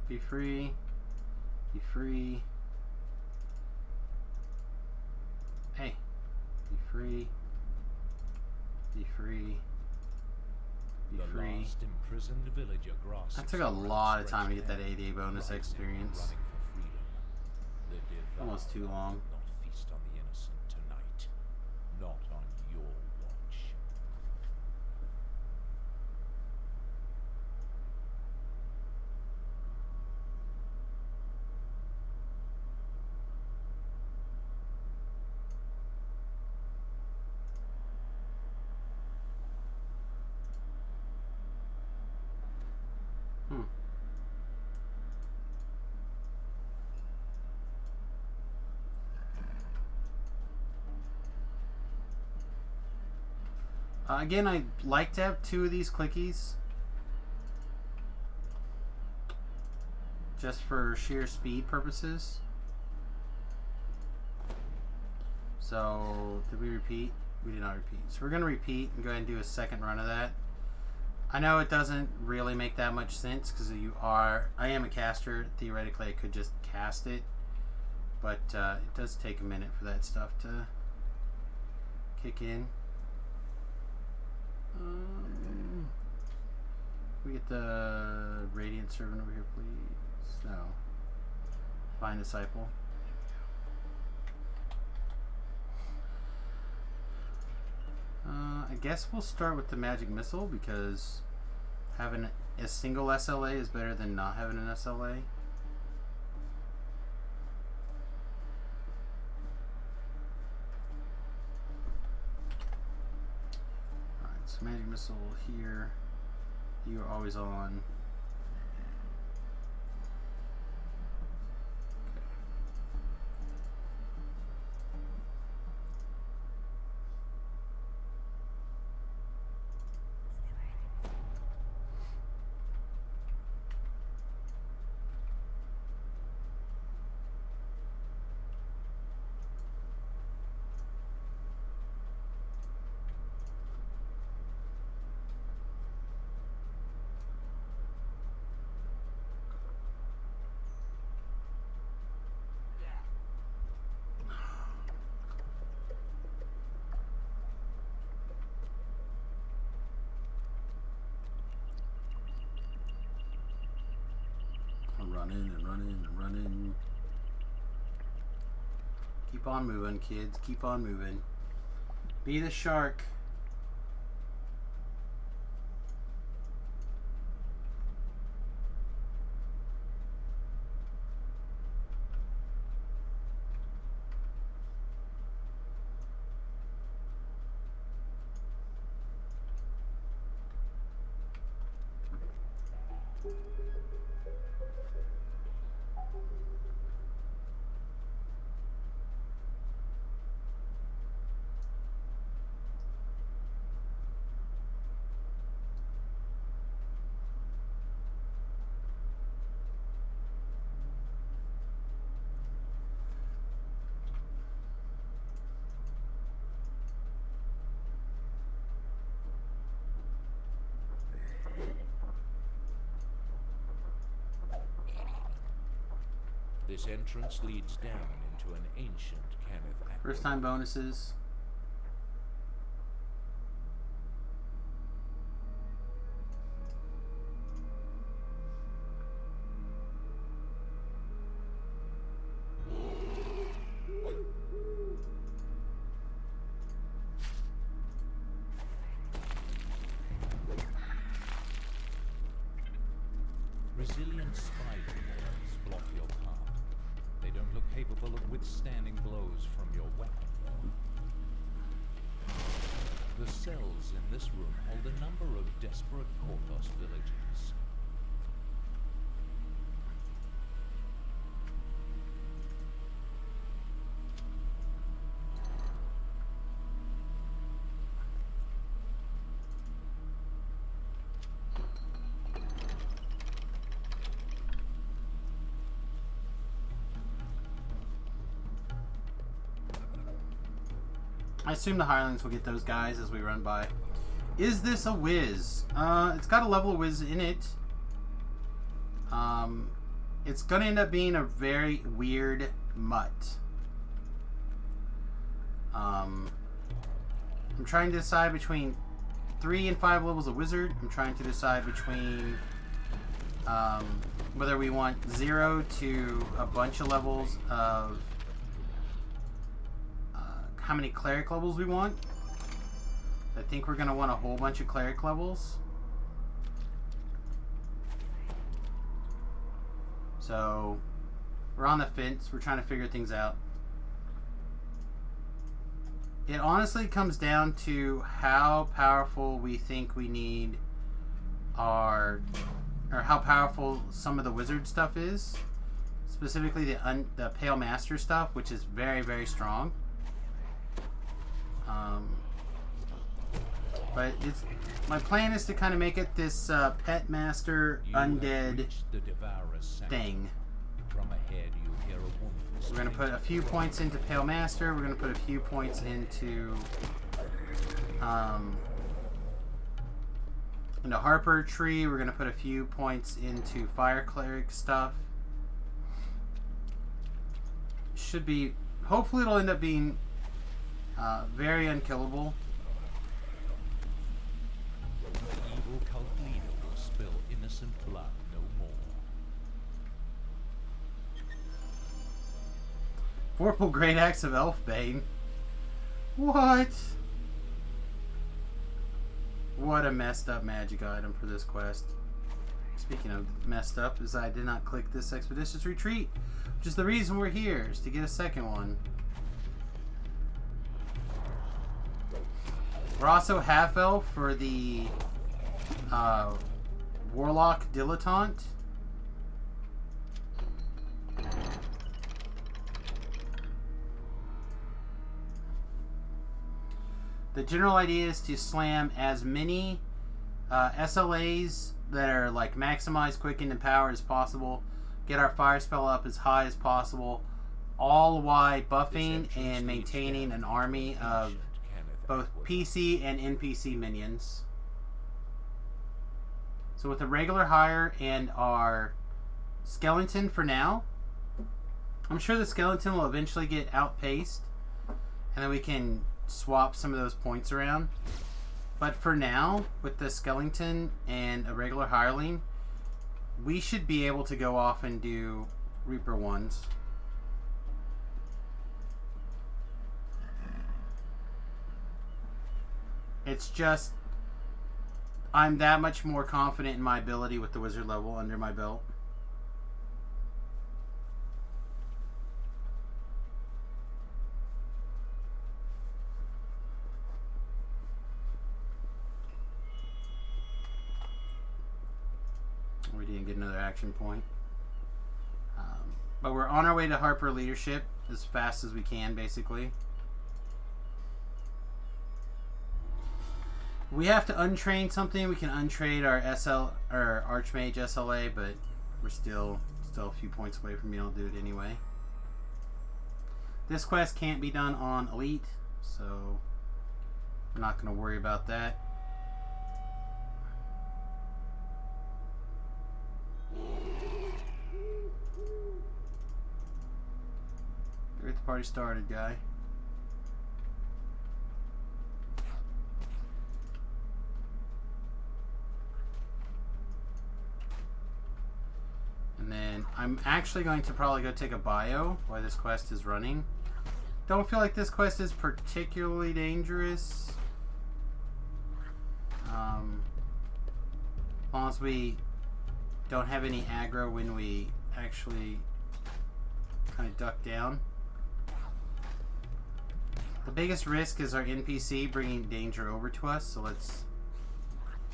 Be free. Be free. Hey. Be free. Be free. Be The free. lost imprisoned villager grasps That took a lot of time to get that 80 bonus experience. running for freedom. The Devourer Almost too long. will not feast on the innocent tonight. Not on your watch. Again, I'd like to have 2 of these clickies. Just for sheer speed purposes. So, did we repeat? We did not repeat. So we're going to repeat and go ahead and do a second run of that. I know it doesn't really make that much sense because I am a caster. Theoretically, I could just cast it. But it does take a minute for that stuff to kick in. We get the Radiant Servant over here, please. No. Find Disciple. I guess we'll start with the Magic Missile because having a single SLA is better than not having an SLA. Alright, so Magic Missile here. You are always on. running and running and running. Keep on moving, kids. Keep on moving. Be the shark. This entrance leads down into an ancient Kenneth aqueduct. First time bonuses. Resilient spider webs block your path. They don't look capable of withstanding blows from your weapon. The cells in this room hold a number of desperate Korthos villagers. I assume the hirelings will get those guys as we run by. Is this a whiz? It's got a level of whiz in it. It's gonna end up being a very weird mutt. I'm trying to decide between 3 and 5 levels of wizard. I'm trying to decide between whether we want 0 to a bunch of levels of how many cleric levels we want. I think we're going to want a whole bunch of cleric levels. So we're on the fence. We're trying to figure things out. It honestly comes down to how powerful we think we need our, or how powerful some of the wizard stuff is. Specifically the Pale Master stuff, which is very, very strong. But it's my plan is to kind of make it this Pet Master undead thing. From ahead, you hear a woman. We're going to put a few points into Pale Master. We're going to put a few points into Harper Tree. We're going to put a few points into Fire Cleric stuff. Should be, hopefully it'll end up being very unkillable. The evil cult leader will spill innocent blood no more. Vorpal Great Axe of Elfbane. What? What a messed up magic item for this quest. Speaking of messed up, is I did not click this Expeditious Retreat, which is the reason we're here, is to get a second one. We're also half elf for the Warlock Dilettante. The general idea is to slam as many SLAs that are like maximized, quickened, and power as possible. Get our fire spell up as high as possible, all while buffing and maintaining an army of both PC and NPC minions. So with a regular hire and our skeleton for now, I'm sure the skeleton will eventually get outpaced, and then we can swap some of those points around. But for now, with the skeleton and a regular hireling, we should be able to go off and do Reaper ones. It's just I'm that much more confident in my ability with the wizard level under my belt. We didn't get another action point. But we're on our way to Harper leadership as fast as we can, basically. We have to untrain something. We can untrade our or Archmage SLA, but we're still a few points away from being able to do it anyway. This quest can't be done on Elite, so we're not going to worry about that. Get the party started, guy. And then I'm actually going to probably go take a bio while this quest is running. Don't feel like this quest is particularly dangerous. As long as we don't have any aggro when we actually kind of duck down. The biggest risk is our NPC bringing danger over to us, so let's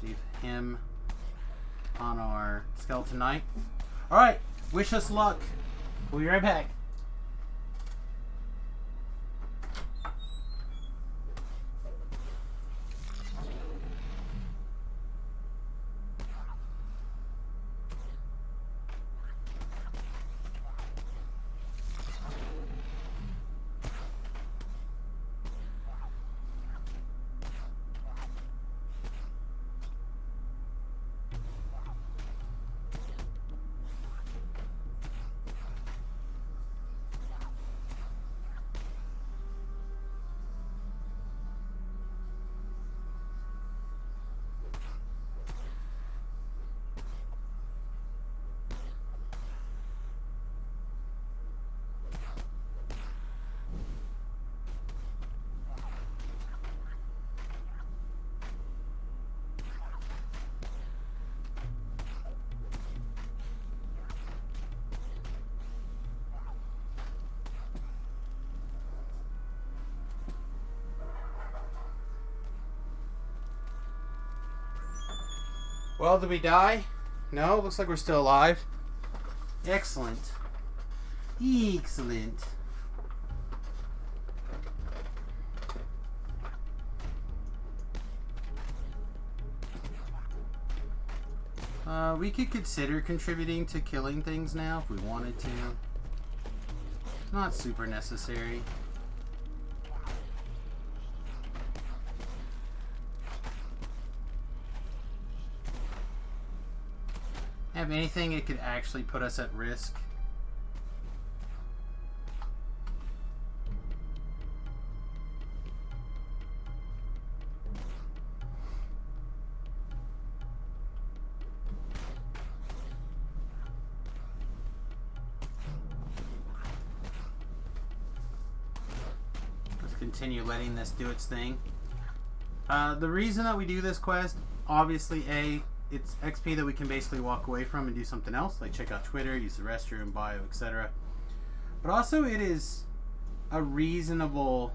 leave him on our Skeleton Knight. Alright, wish us luck. We'll be right back. Well, did we die? No, looks like we're still alive. Excellent. Excellent. We could consider contributing to killing things now if we wanted to. Not super necessary. Have anything it could actually put us at risk? Let's continue letting this do its thing. The reason that we do this quest, obviously, it's XP that we can basically walk away from and do something else, like check out Twitter, use the restroom, bio, etc. But also it is a reasonable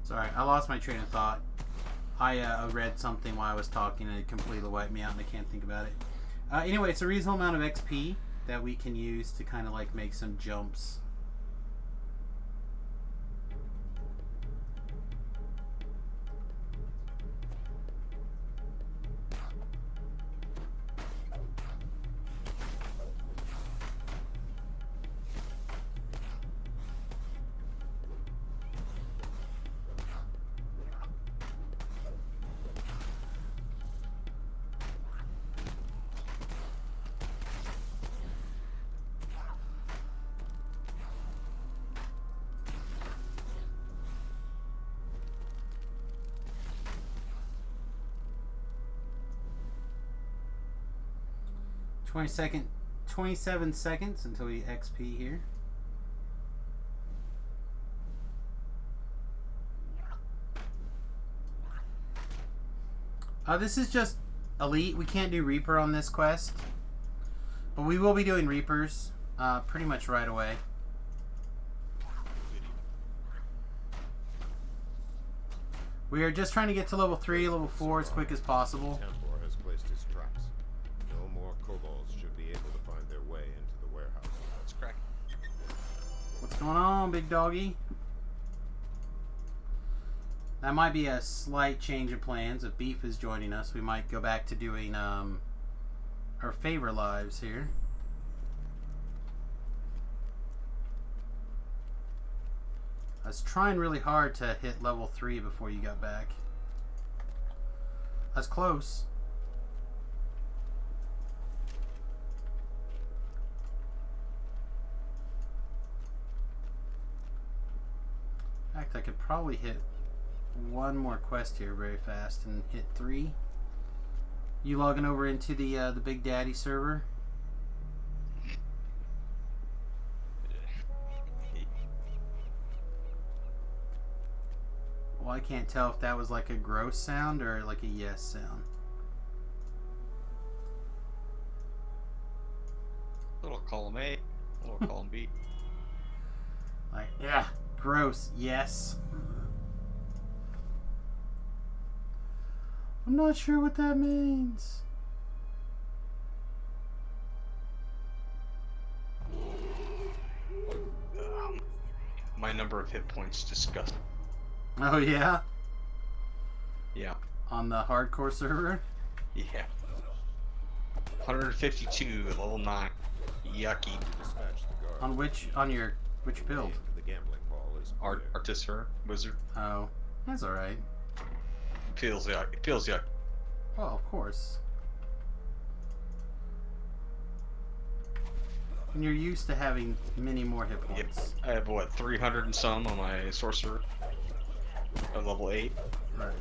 sorry, I lost my train of thought. I read something while I was talking and it completely wiped me out and I can't think about it. Anyway, it's a reasonable amount of XP that we can use to kind of like make some jumps. 27 seconds until we XP here. This is just Elite. We can't do Reaper on this quest. But we will be doing Reapers pretty much right away. We are just trying to get to level 3, level 4 as quick as possible. Tempor has placed his traps. No more kobolds should be able to find their way into the warehouse. That's correct. What's going on, big doggy? That might be a slight change of plans. If Beef is joining us, we might go back to doing our favor lives here. I was trying really hard to hit level 3 before you got back. That's close. In fact, I could probably hit one more quest here very fast and hit 3. You logging over into the Big Daddy server? Well, I can't tell if that was like a gross sound or like a yes sound. Little column A, little column B. Like, yeah, gross, yes. I'm not sure what that means. My number of hit points disgusting. Oh, yeah? Yeah. On the hardcore server? Yeah. 152 at level 9. Yucky. On which build? The gambling hall is Artificer, wizard. Oh, that's alright. Feels yucky. It feels yucky. Well, of course. And you're used to having many more hit points. I have what, 300 and some on my sorcerer at level 8. Right.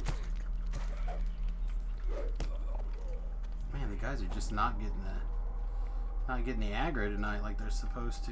Man, the guys are just not getting the aggro tonight like they're supposed to.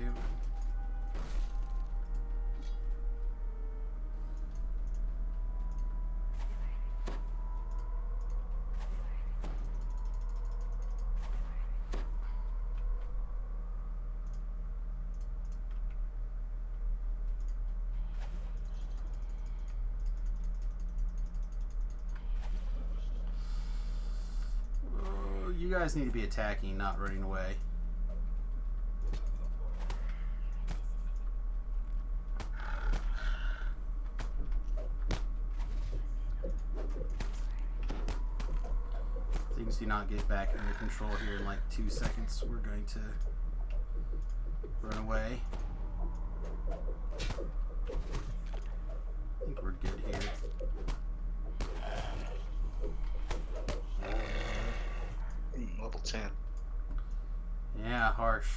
You guys need to be attacking, not running away. Things do not get back under control here in like 2 seconds. We're going to run away. I think we're good here. Level 10. Yeah, harsh.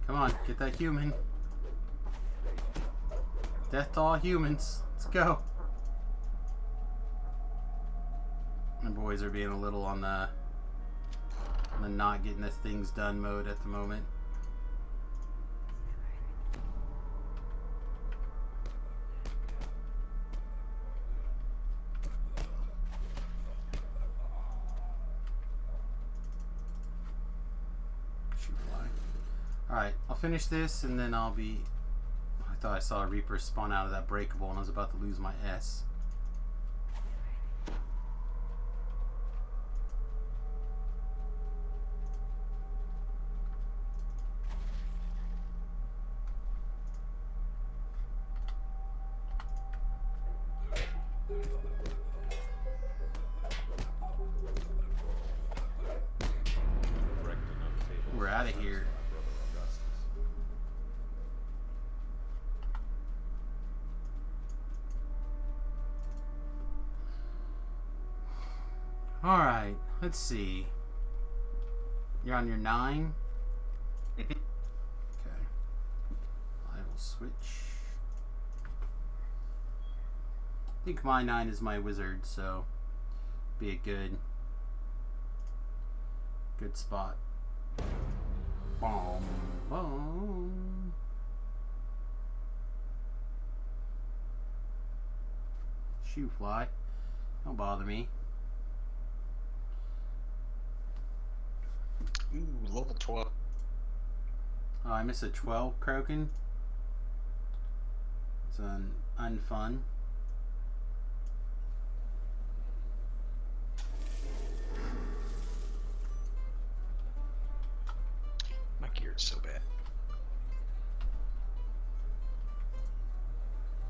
Come on, get that human. Death to all humans. Let's go. The boys are being a little on the not getting the things done mode at the moment. Alright, I'll finish this and then I'll be... I thought I saw a Reaper spawn out of that breakable and I was about to lose my S. We're out of here. Alright, let's see. You're on your 9? Mhm. Okay. I will switch. I think my 9 is my wizard, so be a good spot. Boom, boom. Shoe fly. Don't bother me. Ooh, level 12. Oh, I missed a 12 Kroken. It's unfun. My gear is so bad.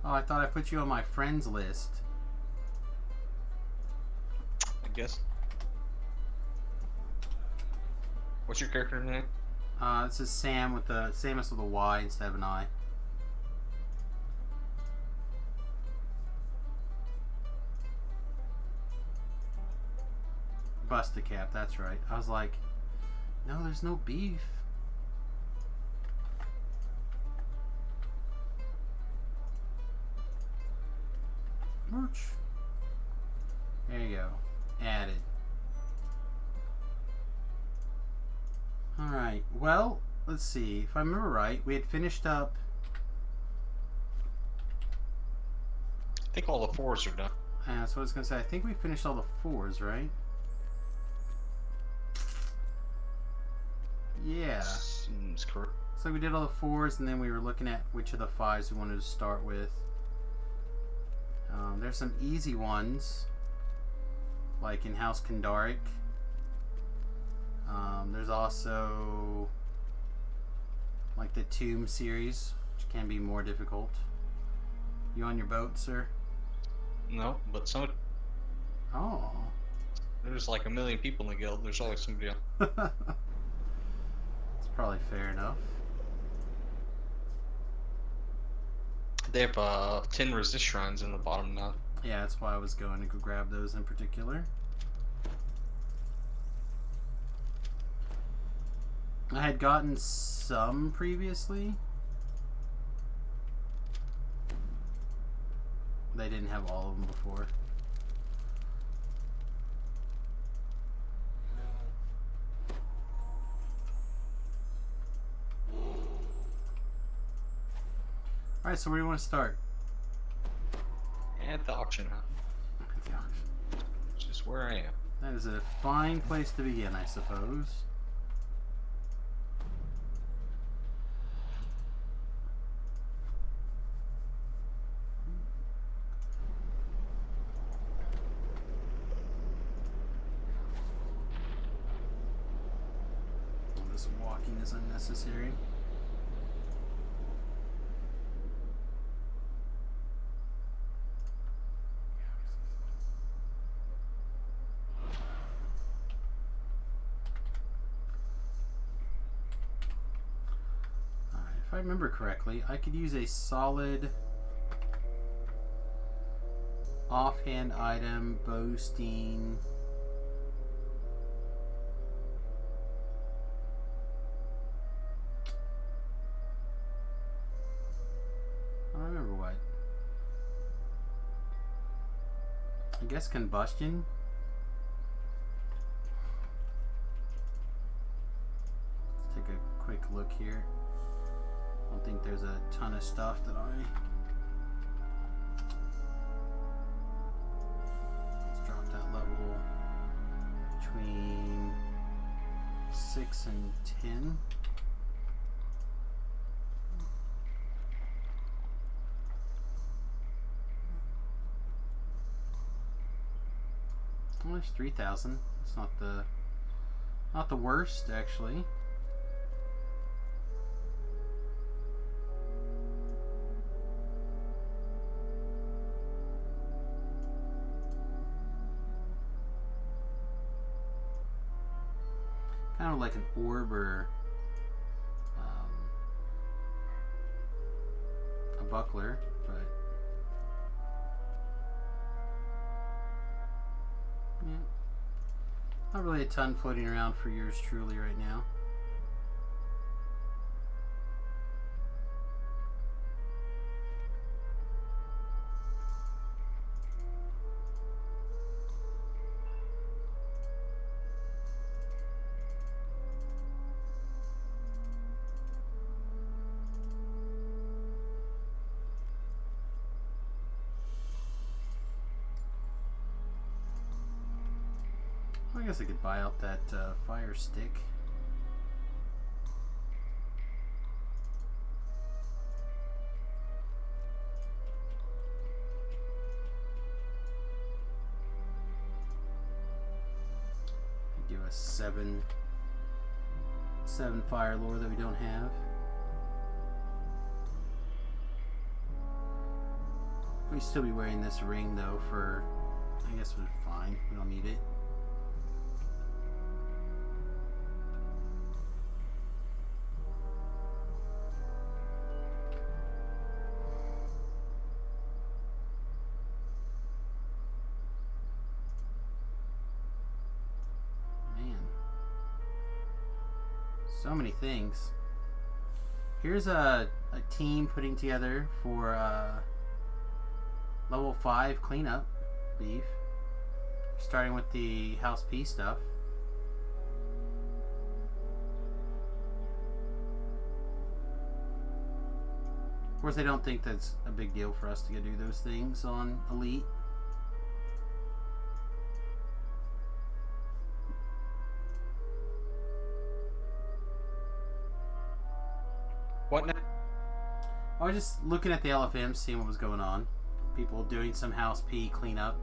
Oh, I thought I put you on my friends list. I guess. What's your character name? This is Sam with the Samius with a Y instead of an I. Bust-a-cap, that's right. I was like, no, there's no beef. Merch. There you go. Added. Alright, well, let's see. If I remember right, we had finished up... I think all the 4s are done. That's what I was going to say. I think we finished all the 4s, right? Yeah. Seems correct. So we did all the 4s, and then we were looking at which of the 5s we wanted to start with. There's some easy ones, like in House Kandaric. There's also like the Tomb series, which can be more difficult. You on your boat, sir? No, but some. Oh. There's like a million people in the guild. There's always somebody else. That's probably fair enough. They have 10 resist shrines in the bottom now. Yeah, that's why I was going to go grab those in particular. I had gotten some previously. They didn't have all of them before. Alright, so where do you want to start? At the auction house. At the auction. Which is where I am. That is a fine place to begin, I suppose. Oh, this walking is unnecessary. If I remember correctly, I could use a solid offhand item boasting I don't remember what. I guess combustion. Let's take a quick look here. I don't think there's a ton of stuff that let's drop that level between 6 and 10. Well, there's 3,000. It's not the worst, actually. Kind of like an orb or a buckler, but yeah. Not really a ton floating around for yours truly right now. I guess I could buy out that fire stick. Give us seven fire lore that we don't have. We still be wearing this ring though for, I guess we're fine. We don't need it. So many things. Here's a team putting together for level 5 cleanup beef. Starting with the House P stuff. Of course, I don't think that's a big deal for us to go do those things on Elite. What now? I was just looking at the LFM, seeing what was going on. People doing some House P cleanup.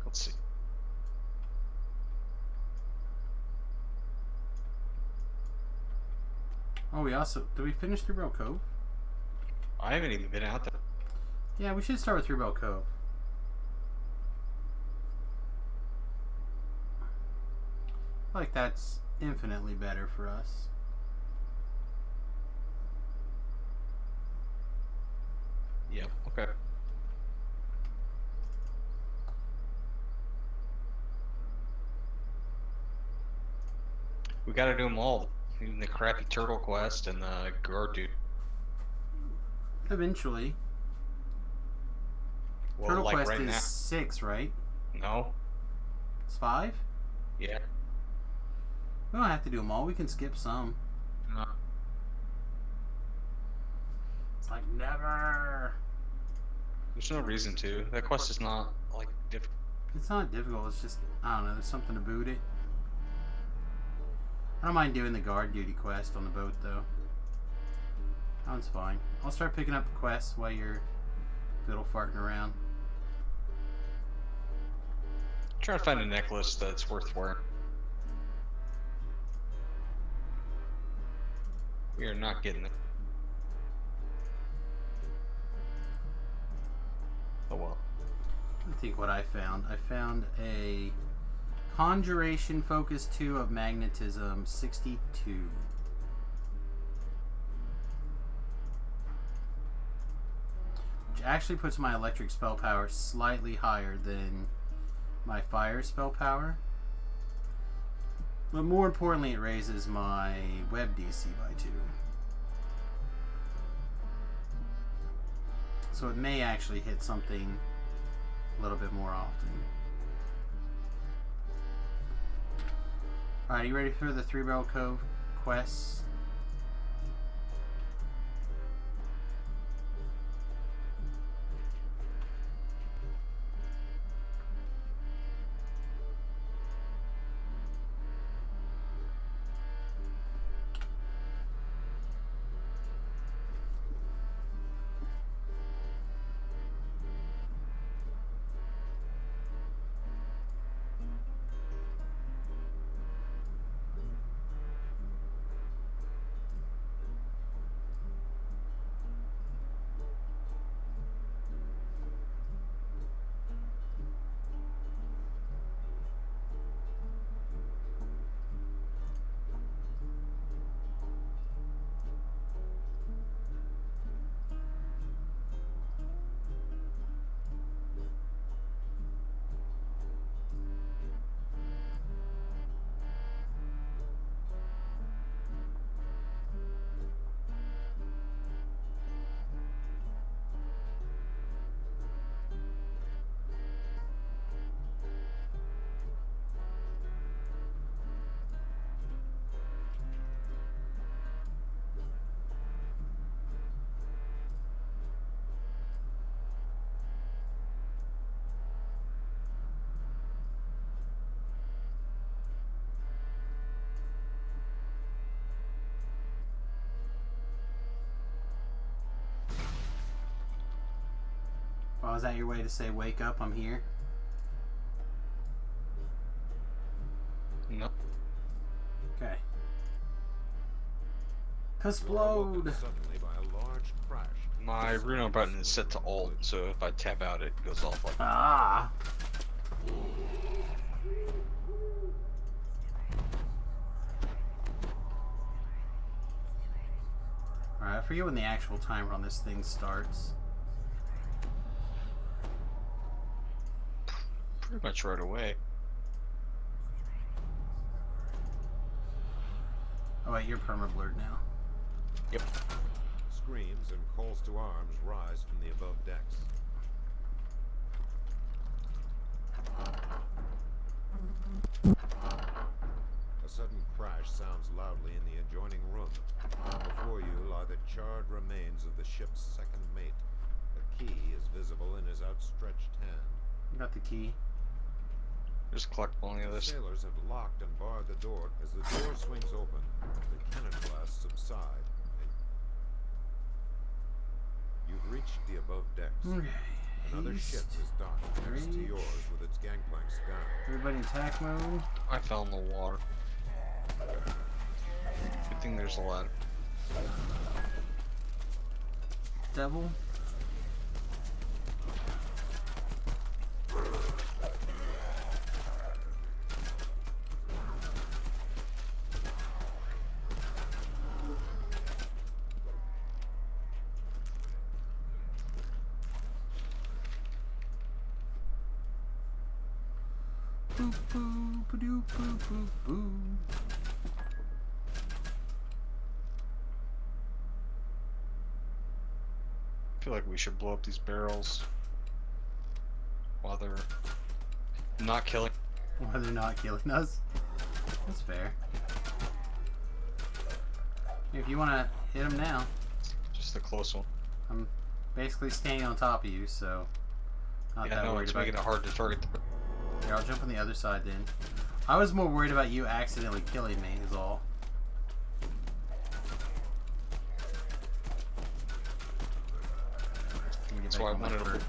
Let's see. Oh, we also... Did we finish Three Barrel Cove? I haven't even been out there. Yeah, we should start with Three Barrel Cove. I feel like that's infinitely better for us. Yep, okay. We gotta do them all. Even the crappy turtle quest and the guard dude. Eventually. Well, Turtle like Quest right is now. 6, right? No. It's 5? Yeah. We don't have to do them all. We can skip some. No. It's like, never. There's no reason to. That quest is not, like, difficult. It's not difficult. It's just, I don't know, there's something to boot it. I don't mind doing the guard duty quest on the boat, though. That one's fine. I'll start picking up quests while you're fiddle farting around. Trying to find a necklace that's worth wearing. We are not getting it. Oh well. I think what I found. I found a Conjuration Focus 2 of Magnetism 62. Which actually puts my electric spell power slightly higher than my fire spell power. But more importantly, it raises my web DC by 2. So it may actually hit something a little bit more often. Alright, you ready for the Three Barrel Cove quests? Oh, is that your way to say, wake up, I'm here? No. Okay. Explode! Suddenly by a large crash. My Reno button is set to Alt, so if I tap out, it goes off like that. Ah! Alright, I forget when the actual timer on this thing starts. Pretty much right away. Oh wait, you're perma-blurred now. Yep. Screams and calls to arms rise from the above decks. A sudden crash sounds loudly in the adjoining room. Before you lie the charred remains of the ship's second mate. A key is visible in his outstretched hand. You got the key. Just collect plenty of this. Sailors have locked and barred the door. As the door swings open, the cannon blasts subside. And you've reached the above decks. Okay. Another ship is docked next to yours with its gangplanks down. Everybody in attack mode. I fell in the water. Good thing there's a ladder. Devil. Boop, boop, ba-doop, boop, boop, boop. I feel like we should blow up these barrels while they're not killing. While they're not killing us. That's fair. If you want to hit them now. Just the close one. I'm basically standing on top of you, so not Yeah, that no, worried it's about making it hard to target the. Here, I'll jump on the other side then. I was more worried about you accidentally killing me, is all. That's why I wanted to.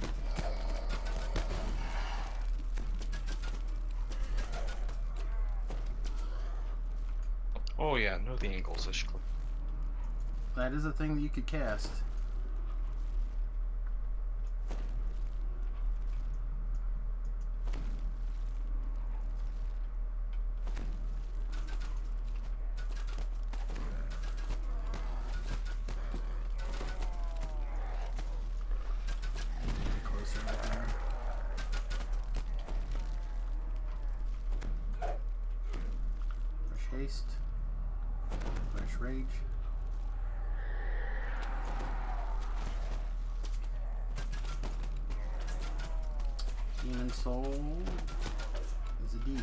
Oh yeah, know the angles. I should. That is a thing that you could cast. Haste. Fresh rage. Demon soul is a deed.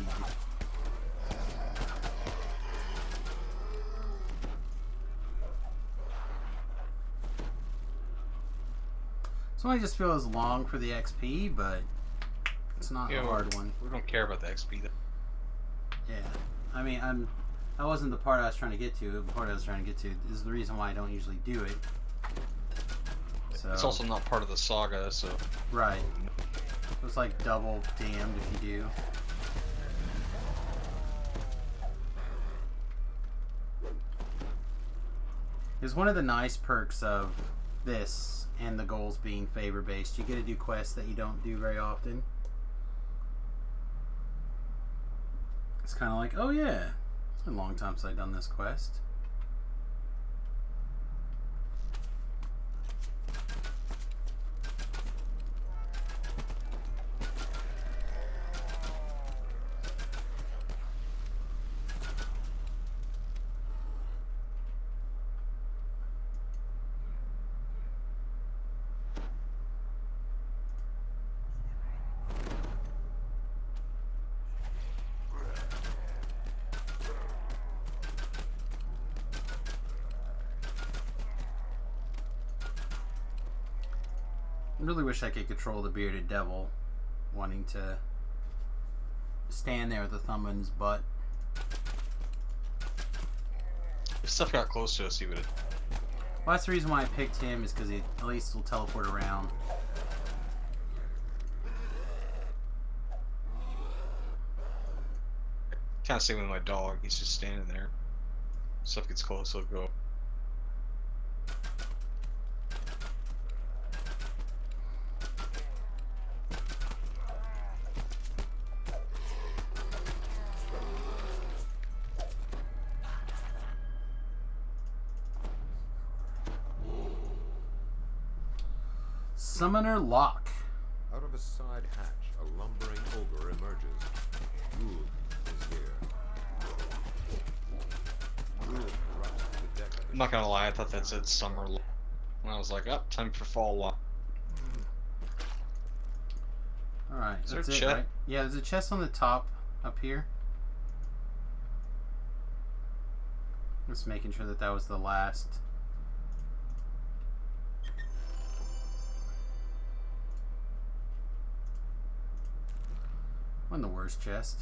So I just feels long for the XP, but it's not a hard one. We don't care about the XP though. Yeah, I mean, that wasn't the part I was trying to get to. The part I was trying to get to is the reason why I don't usually do it. So, It's also not part of the saga, so. right. It's like double damned if you do. It's one of the nice perks of this and the goals being favor based. You get to do quests that you don't do very often. It's kind of like, oh yeah, it's been a long time since I've done this quest. I really wish I could control the bearded devil wanting to stand there with a thumb in his butt. If stuff got close to us, he would. Well, that's the reason why I picked him, is because he at least will teleport around. Can't stay with my dog. He's just standing there. Stuff gets close, he'll go. Summoner Lock. Out of a side hatch, a lumbering ogre emerges. Good is here. Good drops to the deck of the I'm not gonna lie, I thought that said summer. And I was like, oh, time for fall walk. Alright, Is there that's a it, chest? right? Yeah, there's a chest on the top up here. Just making sure that that was the last. Wasn't the worst chest.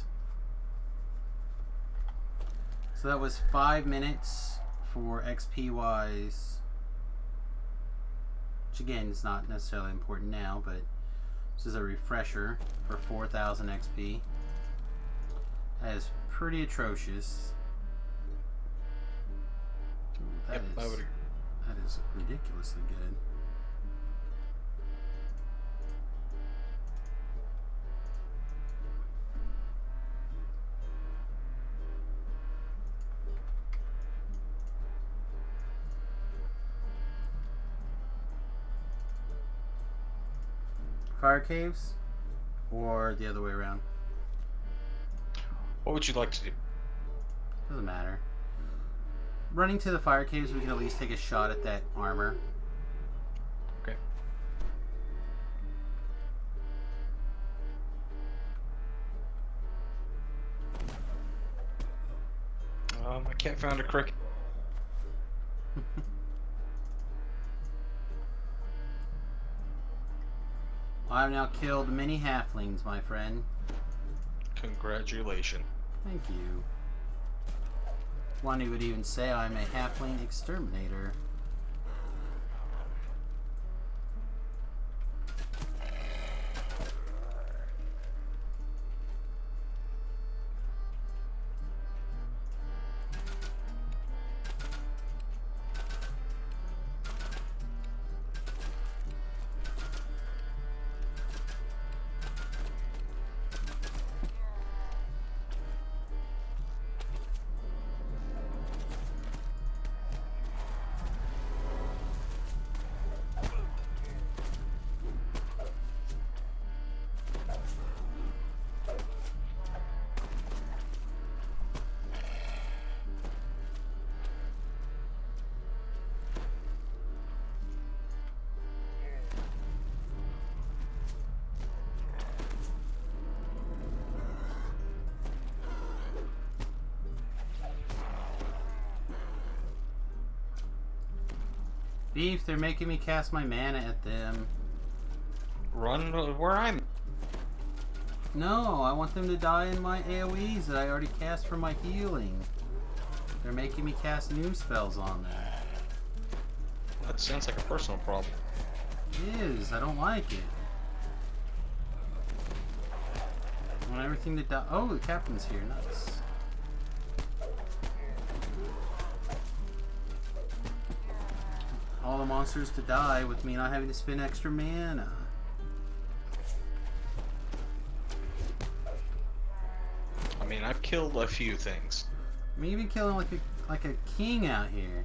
So that was 5 minutes for XP wise. Which again is not necessarily important now, but this is a refresher for 4,000 XP. That is pretty atrocious. Ooh, Yep, I would agree. that is ridiculously good. Fire caves, or the other way around? What would you like to do? Doesn't matter. Running to the fire caves, we can at least take a shot at that armor. Okay. I can't find a cricket. I've now killed many halflings, my friend. Congratulations. Thank you. One who would even say I'm a halfling exterminator. Beef, they're making me cast my mana at them. Run where I'm. No, I want them to die in my AoEs that I already cast for my healing. They're making me cast new spells on them. That sounds like a personal problem. It is. I don't like it. I want everything to die. Oh, the captain's here. Nice. All the monsters to die with me not having to spend extra mana. I mean, I've killed a few things. I'm even killing like a king out here.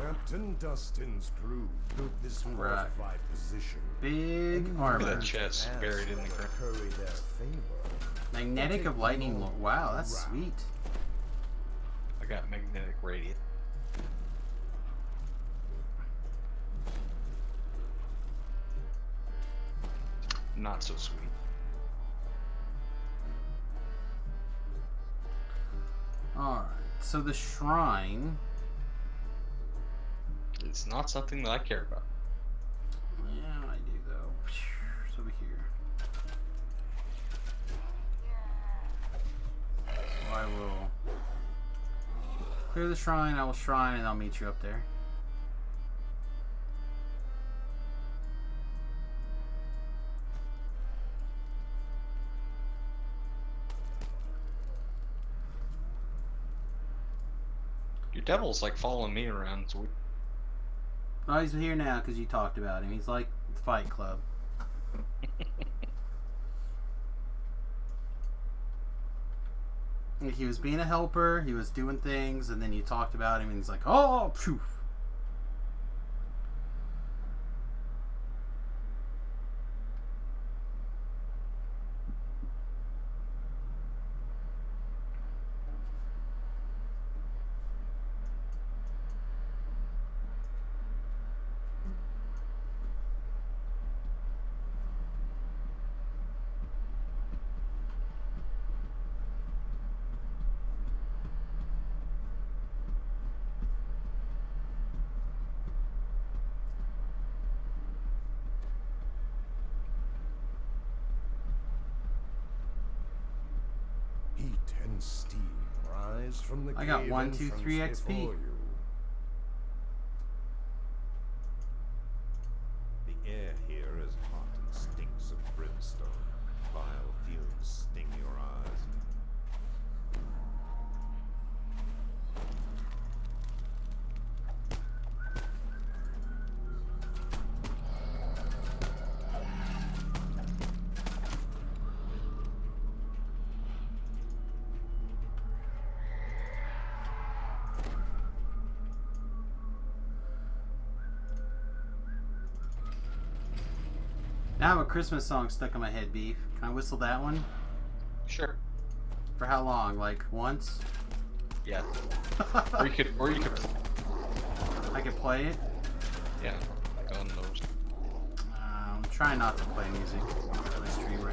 Captain Dustin's crew built this fortified position. Big armor. Look at that chest buried in the ground. Curry their favor. Magnetic of lightning. Wow, that's sweet. I got magnetic radiant. Not so sweet. Alright, so the shrine. It's not something that I care about. Yeah, I do though. It's over here. So I will clear the shrine, I will shrine, and I'll meet you up there. Your devil's like following me around. So Oh, he's here now because you talked about him. He's like Fight Club. He was being a helper, he was doing things, and then you talked about him, and he's like, oh, phew. Heat and steam rise from the I got cave 1, 2, 3 entrance XP. before you. The air here is hot and stinks of brimstone. Vile fumes sting your eyes. Now I have a Christmas song stuck in my head, Beef. Can I whistle that one? sure. For how long? Like once? Yeah. or you could. I could play it? Yeah. Go on those. I'm trying not to play music on my stream right